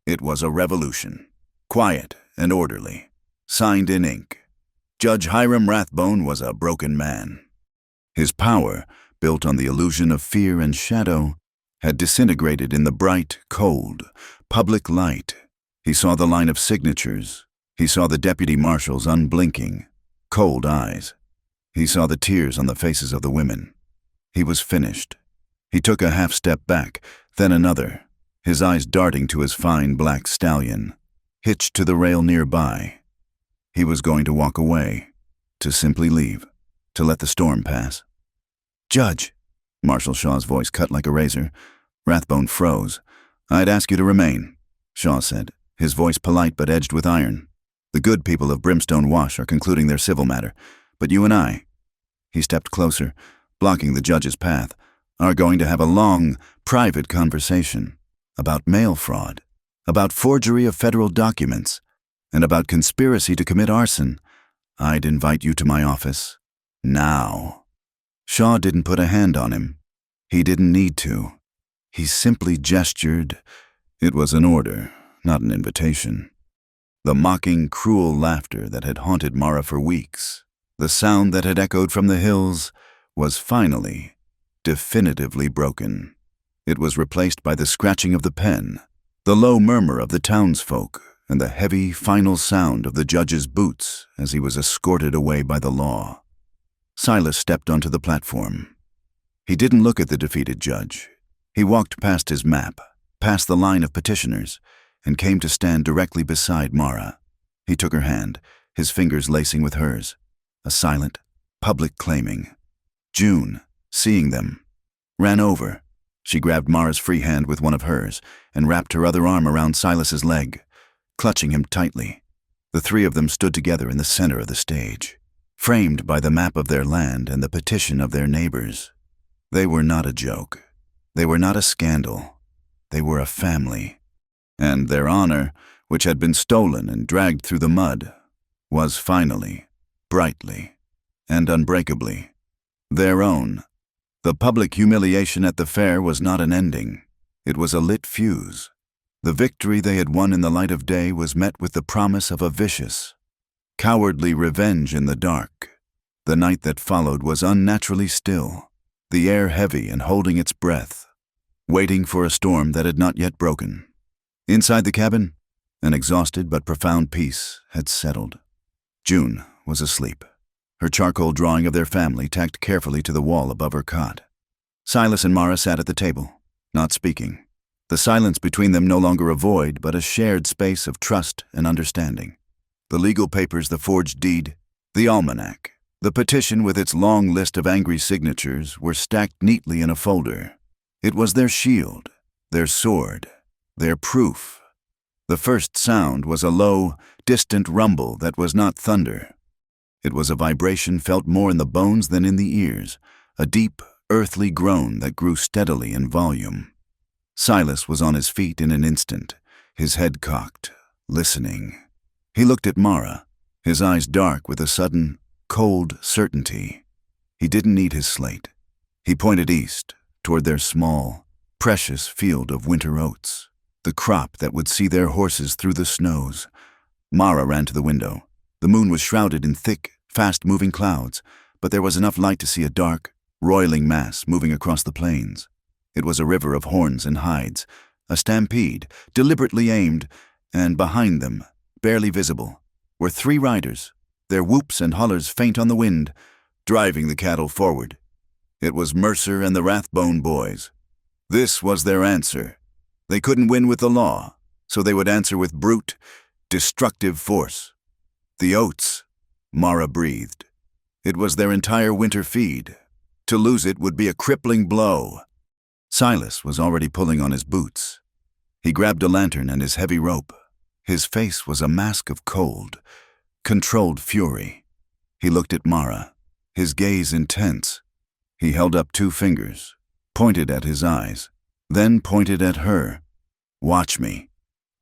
It was a revolution, quiet and orderly, signed in ink. Judge Hiram Rathbone was a broken man. His power, built on the illusion of fear and shadow, had disintegrated in the bright, cold, public light. He saw the line of signatures. He saw the deputy marshals' unblinking, cold eyes. He saw the tears on the faces of the women. He was finished. He took a half step back, then another, his eyes darting to his fine black stallion, hitched to the rail nearby. He was going to walk away, to simply leave, to let the storm pass. "Judge," Marshal Shaw's voice cut like a razor. Rathbone froze. "I'd ask you to remain," Shaw said, his voice polite but edged with iron. "The good people of Brimstone Wash are concluding their civil matter, but you and I," he stepped closer, blocking the judge's path, "are going to have a long, private conversation about mail fraud, about forgery of federal documents, and about conspiracy to commit arson. I'd invite you to my office. Now." Shaw didn't put a hand on him. He didn't need to. He simply gestured. It was an order, not an invitation. The mocking, cruel laughter that had haunted Mara for weeks, the sound that had echoed from the hills, was finally, definitively broken. It was replaced by the scratching of the pen, the low murmur of the townsfolk, and the heavy, final sound of the judge's boots as he was escorted away by the law. Silas stepped onto the platform. He didn't look at the defeated judge. He walked past his map, past the line of petitioners, and came to stand directly beside Mara. He took her hand, his fingers lacing with hers. A silent, public claiming. June, seeing them, ran over. She grabbed Mara's free hand with one of hers and wrapped her other arm around Silas's leg, clutching him tightly. The three of them stood together in the center of the stage, framed by the map of their land and the petition of their neighbors. They were not a joke. They were not a scandal. They were a family. And their honor, which had been stolen and dragged through the mud, was finally, brightly, and unbreakably, their own. The public humiliation at the fair was not an ending. It was a lit fuse. The victory they had won in the light of day was met with the promise of a vicious, cowardly revenge in the dark. The night that followed was unnaturally still, the air heavy and holding its breath, waiting for a storm that had not yet broken. Inside the cabin, an exhausted but profound peace had settled. June was asleep, her charcoal drawing of their family tacked carefully to the wall above her cot. Silas and Mara sat at the table, not speaking, the silence between them no longer a void but a shared space of trust and understanding. The legal papers, the forged deed, the almanac, the petition with its long list of angry signatures were stacked neatly in a folder. It was their shield, their sword, their proof. The first sound was a low, distant rumble that was not thunder. It was a vibration felt more in the bones than in the ears, a deep, earthly groan that grew steadily in volume. Silas was on his feet in an instant, his head cocked, listening. He looked at Mara, his eyes dark with a sudden, cold certainty. He didn't need his slate. He pointed east, toward their small, precious field of winter oats, the crop that would see their horses through the snows. Mara ran to the window. The moon was shrouded in thick, fast-moving clouds, but there was enough light to see a dark, roiling mass moving across the plains. It was a river of horns and hides, a stampede, deliberately aimed, and behind them, barely visible, were three riders, their whoops and hollers faint on the wind, driving the cattle forward. It was Mercer and the Rathbone boys. This was their answer. They couldn't win with the law, so they would answer with brute, destructive force. The oats, Mara breathed. It was their entire winter feed, To lose it would be a crippling blow. Silas was already pulling on his boots. He grabbed a lantern and his heavy rope. His face was a mask of cold, controlled fury. He looked at Mara, his gaze intense. He held up 2 fingers, pointed at his eyes, then pointed at her. "Watch me."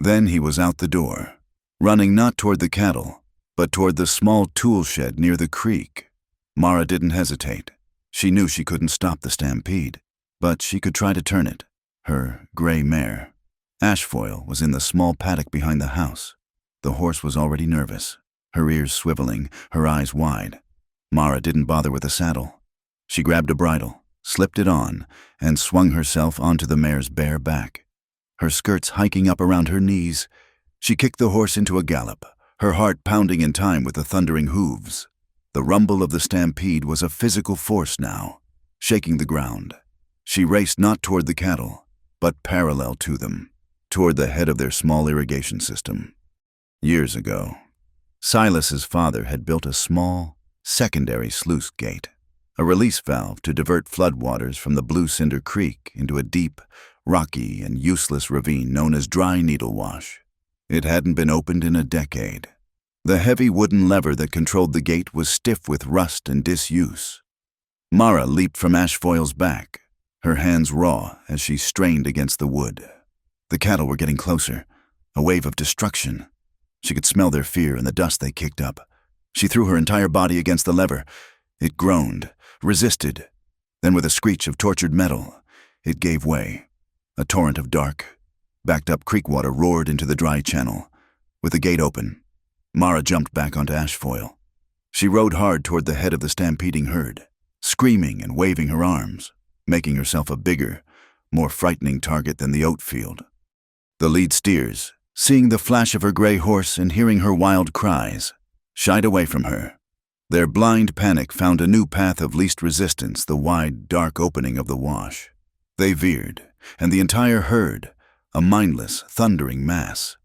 Then he was out the door, running not toward the cattle, but toward the small tool shed near the creek. Mara didn't hesitate. She knew she couldn't stop the stampede, but she could try to turn it. Her gray mare, Ashfoil, was in the small paddock behind the house. The horse was already nervous, her ears swiveling, her eyes wide. Mara didn't bother with a saddle. She grabbed a bridle, slipped it on, and swung herself onto the mare's bare back. Her skirts hiking up around her knees, she kicked the horse into a gallop, her heart pounding in time with the thundering hooves. The rumble of the stampede was a physical force now, shaking the ground. She raced not toward the cattle, but parallel to them, toward the head of their small irrigation system. Years ago, Silas's father had built a small, secondary sluice gate, a release valve to divert floodwaters from the Blue Cinder Creek into a deep, rocky, and useless ravine known as Dry Needle Wash. It hadn't been opened in a decade. The heavy wooden lever that controlled the gate was stiff with rust and disuse. Mara leaped from Ashfoil's back, her hands raw as she strained against the wood. The cattle were getting closer, a wave of destruction. She could smell their fear and the dust they kicked up. She threw her entire body against the lever. It groaned, resisted. Then with a screech of tortured metal, it gave way. A torrent of dark, backed-up creek water roared into the dry channel. With the gate open, Mara jumped back onto Ashfoil. She rode hard toward the head of the stampeding herd, screaming and waving her arms, making herself a bigger, more frightening target than the oat field. The lead steers, seeing the flash of her gray horse and hearing her wild cries, shied away from her. Their blind panic found a new path of least resistance, the wide, dark opening of the wash. They veered, and the entire herd, a mindless, thundering mass,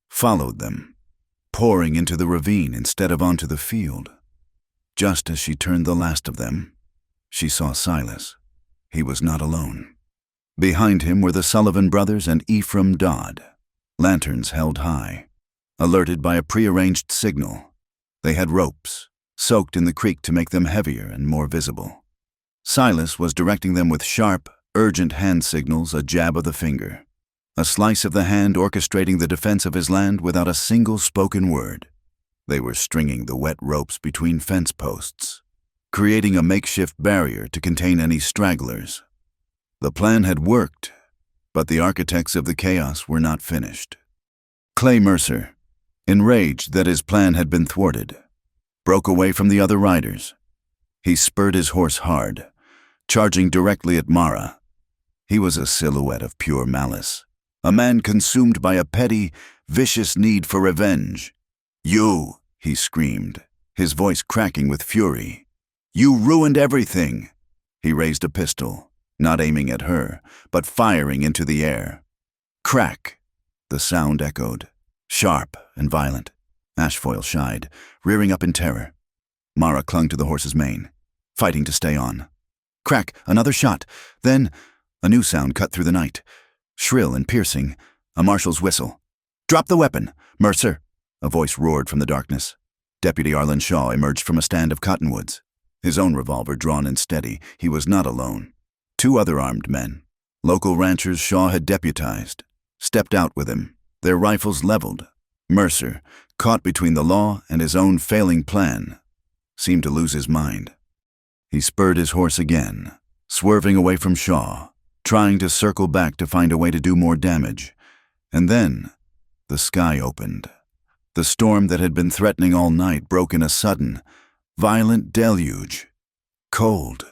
followed them, pouring into the ravine instead of onto the field. Just as she turned the last of them, she saw Silas. He was not alone. Behind him were the Sullivan brothers and Ephraim Dodd, lanterns held high, alerted by a prearranged signal. They had ropes, soaked in the creek to make them heavier and more visible. Silas was directing them with sharp, urgent hand signals, a jab of the finger, a slice of the hand orchestrating the defense of his land without a single spoken word. They were stringing the wet ropes between fence posts, creating a makeshift barrier to contain any stragglers. The plan had worked, but the architects of the chaos were not finished. Clay Mercer, enraged that his plan had been thwarted, broke away from the other riders. He spurred his horse hard, charging directly at Mara. He was a silhouette of pure malice, a man consumed by a petty, vicious need for revenge. "You," he screamed, his voice cracking with fury. "You ruined everything." He raised a pistol, not aiming at her, but firing into the air. Crack! The sound echoed, sharp and violent. Ashfoil shied, rearing up in terror. Mara clung to the horse's mane, fighting to stay on. Crack! Another shot. Then a new sound cut through the night, shrill and piercing, a marshal's whistle. "Drop the weapon, Mercer!" A voice roared from the darkness. Deputy Arlen Shaw emerged from a stand of cottonwoods, his own revolver drawn and steady. He was not alone. 2 other armed men, local ranchers Shaw had deputized, stepped out with him, their rifles leveled. Mercer, caught between the law and his own failing plan, seemed to lose his mind. He spurred his horse again, swerving away from Shaw, trying to circle back to find a way to do more damage. And then the sky opened. The storm that had been threatening all night broke in a sudden, violent deluge. Cold,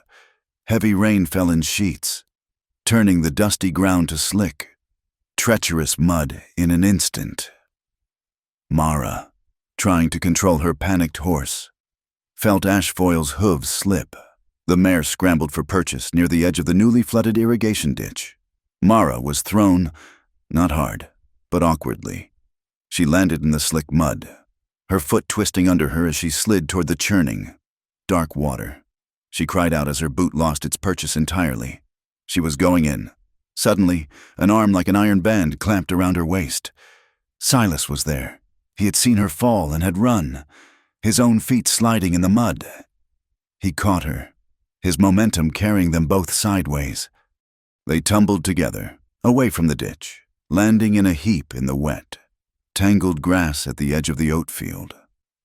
heavy rain fell in sheets, turning the dusty ground to slick, treacherous mud in an instant. Mara, trying to control her panicked horse, felt Ashfoil's hooves slip. The mare scrambled for purchase near the edge of the newly flooded irrigation ditch. Mara was thrown, not hard, but awkwardly. She landed in the slick mud, her foot twisting under her as she slid toward the churning, dark water. She cried out as her boot lost its purchase entirely. She was going in. Suddenly, an arm like an iron band clamped around her waist. Silas was there. He had seen her fall and had run, his own feet sliding in the mud. He caught her, his momentum carrying them both sideways. They tumbled together, away from the ditch, landing in a heap in the wet, tangled grass at the edge of the oat field.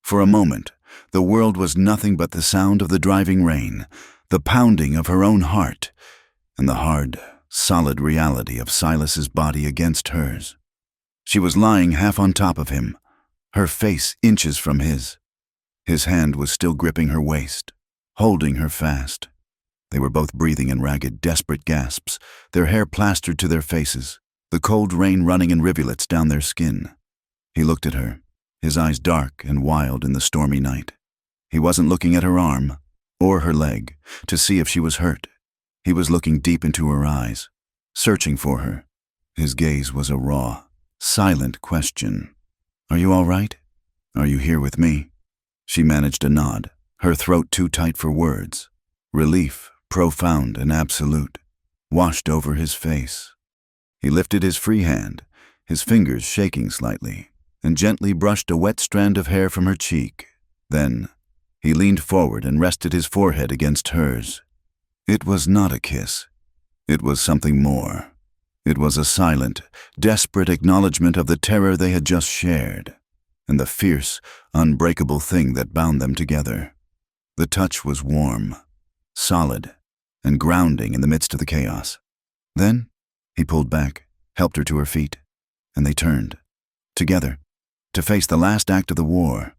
For a moment, the world was nothing but the sound of the driving rain, the pounding of her own heart, and the hard, solid reality of Silas's body against hers. She was lying half on top of him, her face inches from his. His hand was still gripping her waist, holding her fast. They were both breathing in ragged, desperate gasps, their hair plastered to their faces, the cold rain running in rivulets down their skin. He looked at her, his eyes dark and wild in the stormy night. He wasn't looking at her arm, or her leg, to see if she was hurt. He was looking deep into her eyes, searching for her. His gaze was a raw, silent question. "Are you all right? Are you here with me?" She managed a nod, her throat too tight for words. Relief, profound and absolute, washed over his face. He lifted his free hand, his fingers shaking slightly, and gently brushed a wet strand of hair from her cheek. Then, he leaned forward and rested his forehead against hers. It was not a kiss. It was something more. It was a silent, desperate acknowledgement of the terror they had just shared, and the fierce, unbreakable thing that bound them together. The touch was warm, solid, and grounding in the midst of the chaos. Then, he pulled back, helped her to her feet, and they turned, together, to face the last act of the war.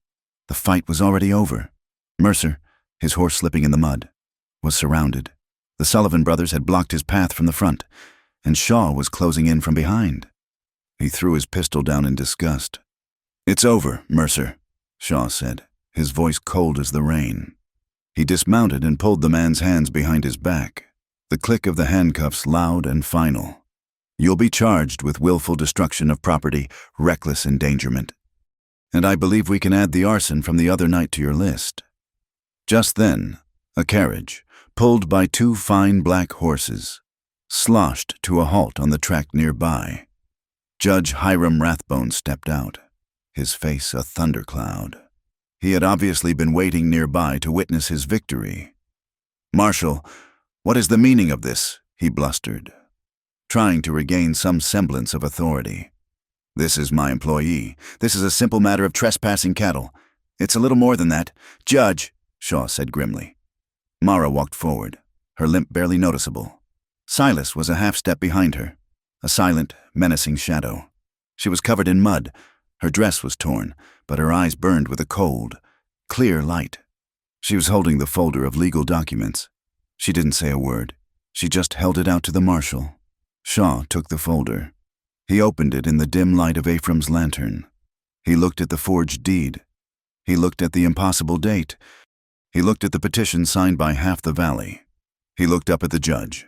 The fight was already over. Mercer, his horse slipping in the mud, was surrounded. The Sullivan brothers had blocked his path from the front, and Shaw was closing in from behind. He threw his pistol down in disgust. "It's over, Mercer," Shaw said, his voice cold as the rain. He dismounted and pulled the man's hands behind his back, the click of the handcuffs loud and final. "You'll be charged with willful destruction of property, reckless endangerment. And I believe we can add the arson from the other night to your list." Just then, a carriage, pulled by two fine black horses, sloshed to a halt on the track nearby. Judge Hiram Rathbone stepped out, his face a thundercloud. He had obviously been waiting nearby to witness his victory. "Marshal, what is the meaning of this?" he blustered, trying to regain some semblance of authority. "This is my employee. This is a simple matter of trespassing cattle. It's a little more than that." "Judge," Shaw said grimly. Mara walked forward, her limp barely noticeable. Silas was a half-step behind her, a silent, menacing shadow. She was covered in mud. Her dress was torn, but her eyes burned with a cold, clear light. She was holding the folder of legal documents. She didn't say a word. She just held it out to the marshal. Shaw took the folder. He opened it in the dim light of Ephraim's lantern. He looked at the forged deed. He looked at the impossible date. He looked at the petition signed by half the valley. He looked up at the judge.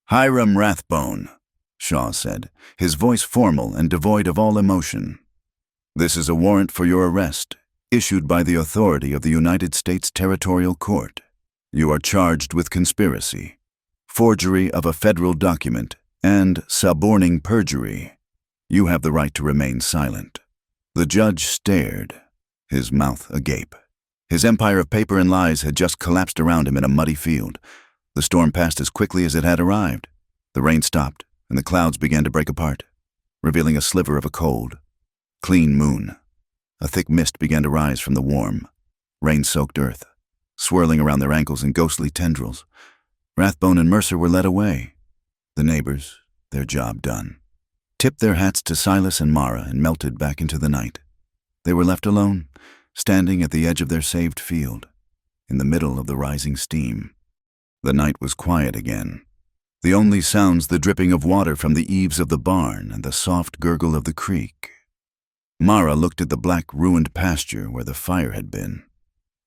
"Hiram Rathbone," Shaw said, his voice formal and devoid of all emotion. "This is a warrant for your arrest, issued by the authority of the United States Territorial Court. You are charged with conspiracy, forgery of a federal document, and suborning perjury. You have the right to remain silent." The judge stared, his mouth agape. His empire of paper and lies had just collapsed around him in a muddy field. The storm passed as quickly as it had arrived. The rain stopped, and the clouds began to break apart, revealing a sliver of a cold, clean moon. A thick mist began to rise from the warm, rain-soaked earth, swirling around their ankles in ghostly tendrils. Rathbone and Mercer were led away. The neighbors, their job done, tipped their hats to Silas and Mara and melted back into the night. They were left alone, standing at the edge of their saved field, in the middle of the rising steam. The night was quiet again. The only sounds the dripping of water from the eaves of the barn and the soft gurgle of the creek. Mara looked at the black ruined pasture where the fire had been.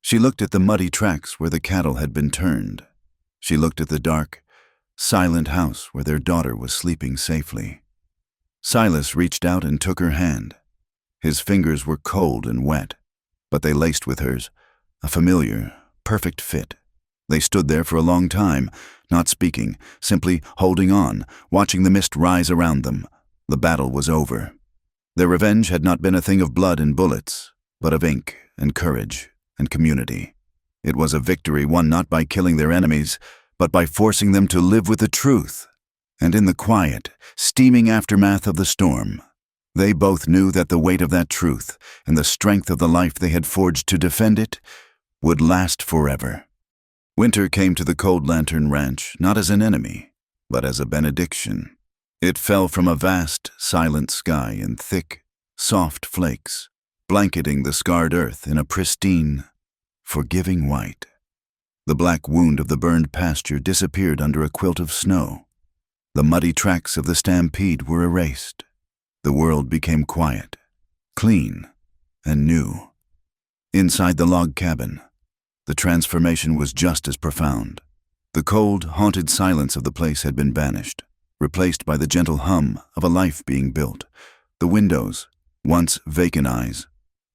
She looked at the muddy tracks where the cattle had been turned. She looked at the dark, silent house where their daughter was sleeping safely. Silas reached out and took her hand. His fingers were cold and wet, but they laced with hers, a familiar, perfect fit. They stood there for a long time, not speaking, simply holding on, watching the mist rise around them. The battle was over. Their revenge had not been a thing of blood and bullets, but of ink and courage and community. It was a victory won not by killing their enemies, but by forcing them to live with the truth. And in the quiet, steaming aftermath of the storm, they both knew that the weight of that truth and the strength of the life they had forged to defend it would last forever. Winter came to the Cold Lantern Ranch not as an enemy, but as a benediction. It fell from a vast, silent sky in thick, soft flakes, blanketing the scarred earth in a pristine, forgiving white. The black wound of the burned pasture disappeared under a quilt of snow. The muddy tracks of the stampede were erased. The world became quiet, clean, and new. Inside the log cabin, the transformation was just as profound. The cold, haunted silence of the place had been banished, replaced by the gentle hum of a life being built. The windows, once vacant eyes,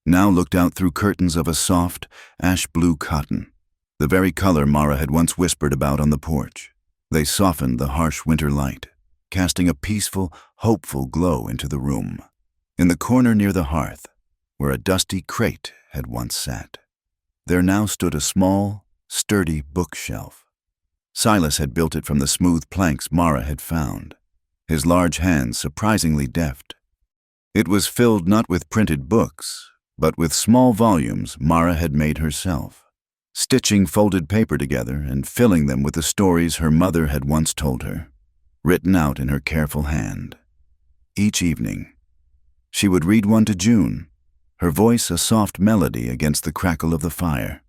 now looked out through curtains of a soft, ash-blue cotton, the very color Mara had once whispered about on the porch. They softened the harsh winter light, casting a peaceful, hopeful glow into the room. In the corner near the hearth, where a dusty crate had once sat, there now stood a small, sturdy bookshelf. Silas had built it from the smooth planks Mara had found, his large hands surprisingly deft. It was filled not with printed books, but with small volumes Mara had made herself, stitching folded paper together and filling them with the stories her mother had once told her, written out in her careful hand. Each evening, she would read one to June, her voice a soft melody against the crackle of the fire.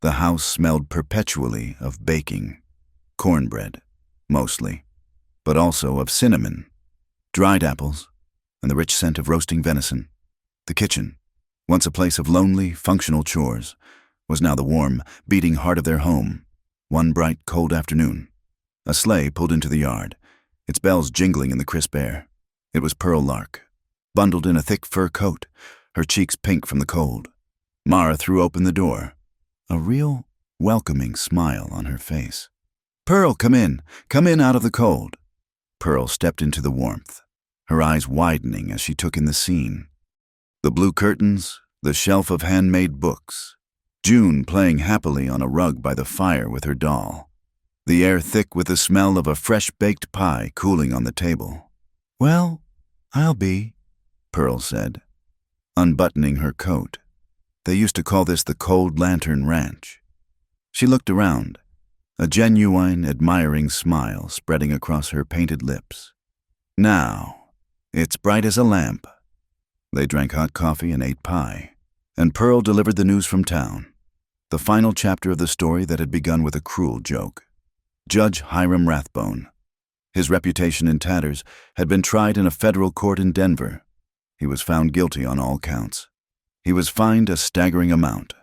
The house smelled perpetually of baking, cornbread, mostly, but also of cinnamon, dried apples, and the rich scent of roasting venison. The kitchen, once a place of lonely, functional chores, was now the warm, beating heart of their home. One bright, cold afternoon, a sleigh pulled into the yard, its bells jingling in the crisp air. It was Pearl Lark, bundled in a thick fur coat, her cheeks pink from the cold. Mara threw open the door, a real, welcoming smile on her face. "Pearl, come in out of the cold." Pearl stepped into the warmth, her eyes widening as she took in the scene. The blue curtains, the shelf of handmade books, June playing happily on a rug by the fire with her doll, the air thick with the smell of a fresh-baked pie cooling on the table. "Well, I'll be," Pearl said, unbuttoning her coat. They used to call this the Cold Lantern Ranch. She looked around, a genuine, admiring smile spreading across her painted lips. "Now, it's bright as a lamp." They drank hot coffee and ate pie, and Pearl delivered the news from town, the final chapter of the story that had begun with a cruel joke. Judge Hiram Rathbone, his reputation in tatters, had been tried in a federal court in Denver. He was found guilty on all counts. He was fined a staggering amount,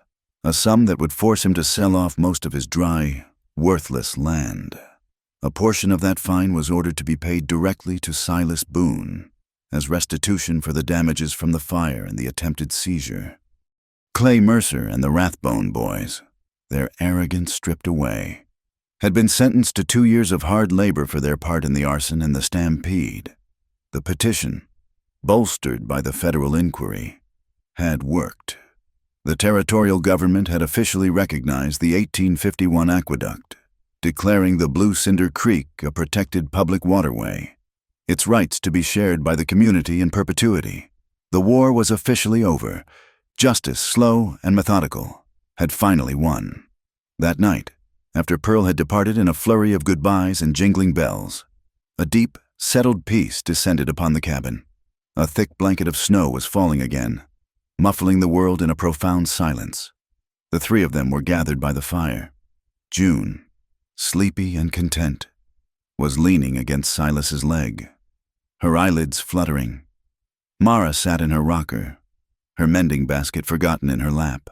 a sum that would force him to sell off most of his dry, worthless land. A portion of that fine was ordered to be paid directly to Silas Boone as restitution for the damages from the fire and the attempted seizure. Clay Mercer and the Rathbone boys, their arrogance stripped away, had been sentenced to 2 years of hard labor for their part in the arson and the stampede. The petition, bolstered by the federal inquiry, had worked. The territorial government had officially recognized the 1851 aqueduct, declaring the Blue Cinder Creek a protected public waterway, its rights to be shared by the community in perpetuity. The war was officially over. Justice, slow and methodical, had finally won. That night, after Pearl had departed in a flurry of goodbyes and jingling bells, a deep, settled peace descended upon the cabin. A thick blanket of snow was falling again, muffling the world in a profound silence. The three of them were gathered by the fire. June, sleepy and content, was leaning against Silas's leg, her eyelids fluttering. Mara sat in her rocker, her mending basket forgotten in her lap,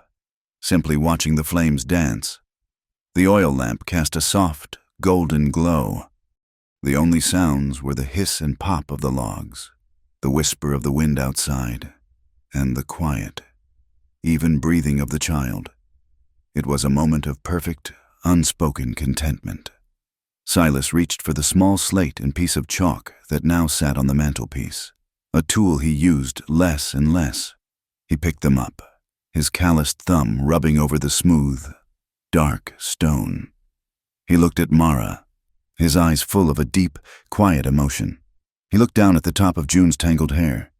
simply watching the flames dance. The oil lamp cast a soft, golden glow. The only sounds were the hiss and pop of the logs, the whisper of the wind outside, and the quiet, even breathing of the child. It was a moment of perfect, unspoken contentment. Silas reached for the small slate and piece of chalk that now sat on the mantelpiece, a tool he used less and less. He picked them up, his calloused thumb rubbing over the smooth, dark stone. He looked at Mara, his eyes full of a deep, quiet emotion. He looked down at the top of June's tangled hair.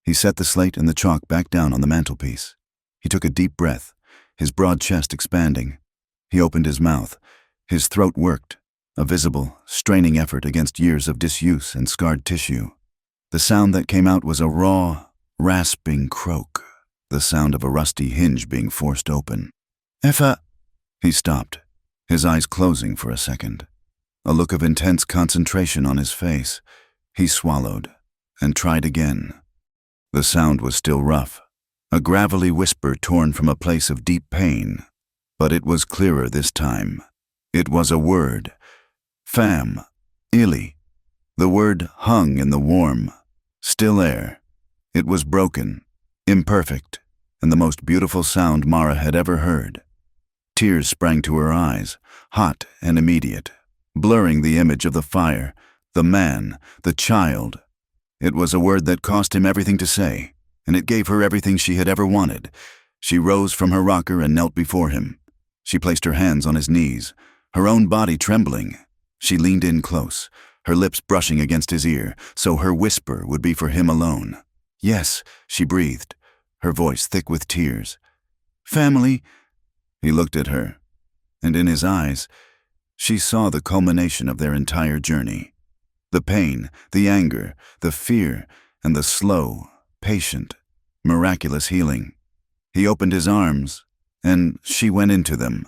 He set the slate and the chalk back down on the mantelpiece. He took a deep breath, his broad chest expanding. He opened his mouth. His throat worked, a visible, straining effort against years of disuse and scarred tissue. The sound that came out was a raw, rasping croak, the sound of a rusty hinge being forced open. "Effa!" He stopped, his eyes closing for a second, a look of intense concentration on his face. He swallowed and tried again. The sound was still rough, a gravelly whisper torn from a place of deep pain, but it was clearer this time. It was a word. Fam, illy. The word hung in the warm, still air. It was broken, imperfect, and the most beautiful sound Mara had ever heard. Tears sprang to her eyes, hot and immediate, blurring the image of the fire, the man, the child. It was a word that cost him everything to say, and it gave her everything she had ever wanted. She rose from her rocker and knelt before him. She placed her hands on his knees, her own body trembling. She leaned in close, her lips brushing against his ear, so her whisper would be for him alone. "Yes," she breathed, her voice thick with tears. "Family." He looked at her, and in his eyes, she saw the culmination of their entire journey. The pain, the anger, the fear, and the slow, patient, miraculous healing. He opened his arms, and she went into them.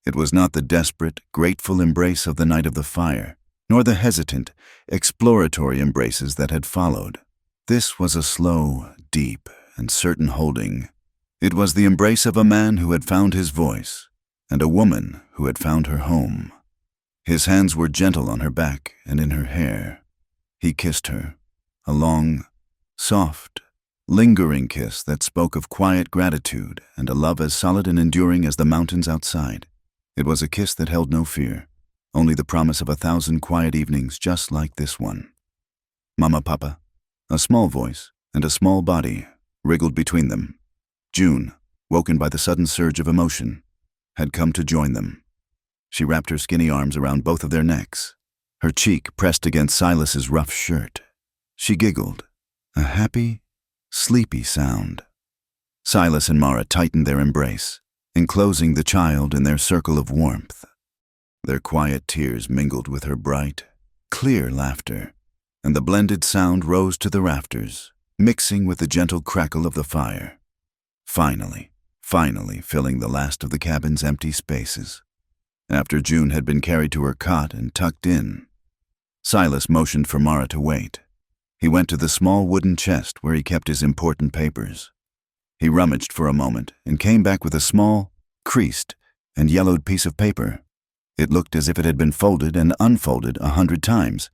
It was not the desperate, grateful embrace of the night of the fire, nor the hesitant, exploratory embraces that had followed. This was a slow, deep, and certain holding. It was the embrace of a man who had found his voice, and a woman who had found her home. His hands were gentle on her back and in her hair. He kissed her, a long, soft, lingering kiss that spoke of quiet gratitude and a love as solid and enduring as the mountains outside. It was a kiss that held no fear, only the promise of 1,000 quiet evenings just like this one. "Mama, Papa," a small voice and a small body wriggled between them. June, woken by the sudden surge of emotion, had come to join them. She wrapped her skinny arms around both of their necks, her cheek pressed against Silas's rough shirt. She giggled, a happy, sleepy sound. Silas and Mara tightened their embrace, enclosing the child in their circle of warmth. Their quiet tears mingled with her bright, clear laughter, and the blended sound rose to the rafters, mixing with the gentle crackle of the fire. Finally filling the last of the cabin's empty spaces. After June had been carried to her cot and tucked in, Silas motioned for Mara to wait. He went to the small wooden chest where he kept his important papers. He rummaged for a moment and came back with a small, creased, and yellowed piece of paper. It looked as if it had been folded and unfolded 100 times.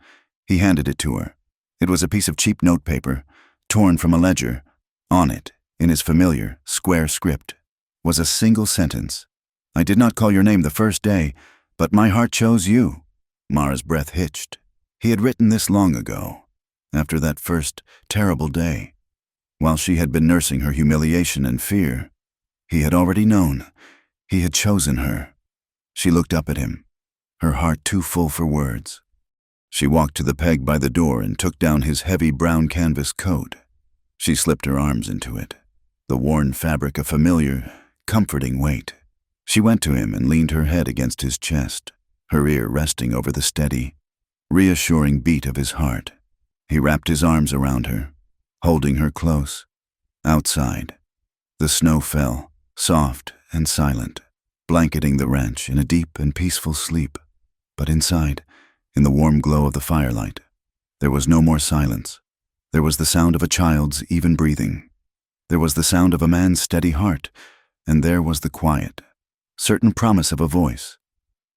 He handed it to her. It was a piece of cheap notepaper, torn from a ledger. On it, in his familiar, square script, was a single sentence. "I did not call your name the first day, but my heart chose you." Mara's breath hitched. He had written this long ago, after that first terrible day. While she had been nursing her humiliation and fear, he had already known. He had chosen her. She looked up at him, her heart too full for words. She walked to the peg by the door and took down his heavy brown canvas coat. She slipped her arms into it, the worn fabric a familiar, comforting weight. She went to him and leaned her head against his chest, her ear resting over the steady, reassuring beat of his heart. He wrapped his arms around her, holding her close. Outside, the snow fell, soft and silent, blanketing the ranch in a deep and peaceful sleep. But inside, in the warm glow of the firelight, there was no more silence. There was the sound of a child's even breathing. There was the sound of a man's steady heart, and there was the quiet, certain promise of a voice,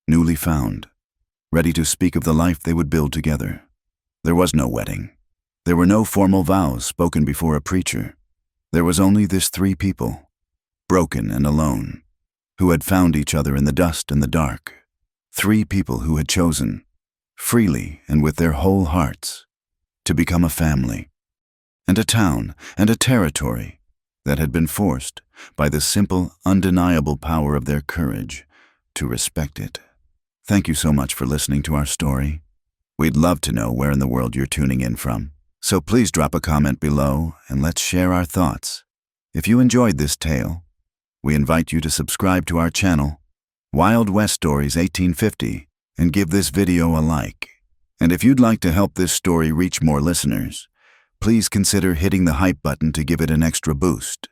newly found, ready to speak of the life they would build together. There was no wedding. There were no formal vows spoken before a preacher. There was only this 3 people, broken and alone, who had found each other in the dust and the dark. 3 people who had chosen, freely and with their whole hearts, to become a family, and a town and a territory that had been forced, by the simple, undeniable power of their courage, to respect it. Thank you so much for listening to our story. We'd love to know where in the world you're tuning in from, so please drop a comment below and let's share our thoughts. If you enjoyed this tale, we invite you to subscribe to our channel, Wild West Stories 1850, and give this video a like. And if you'd like to help this story reach more listeners, please consider hitting the hype button to give it an extra boost.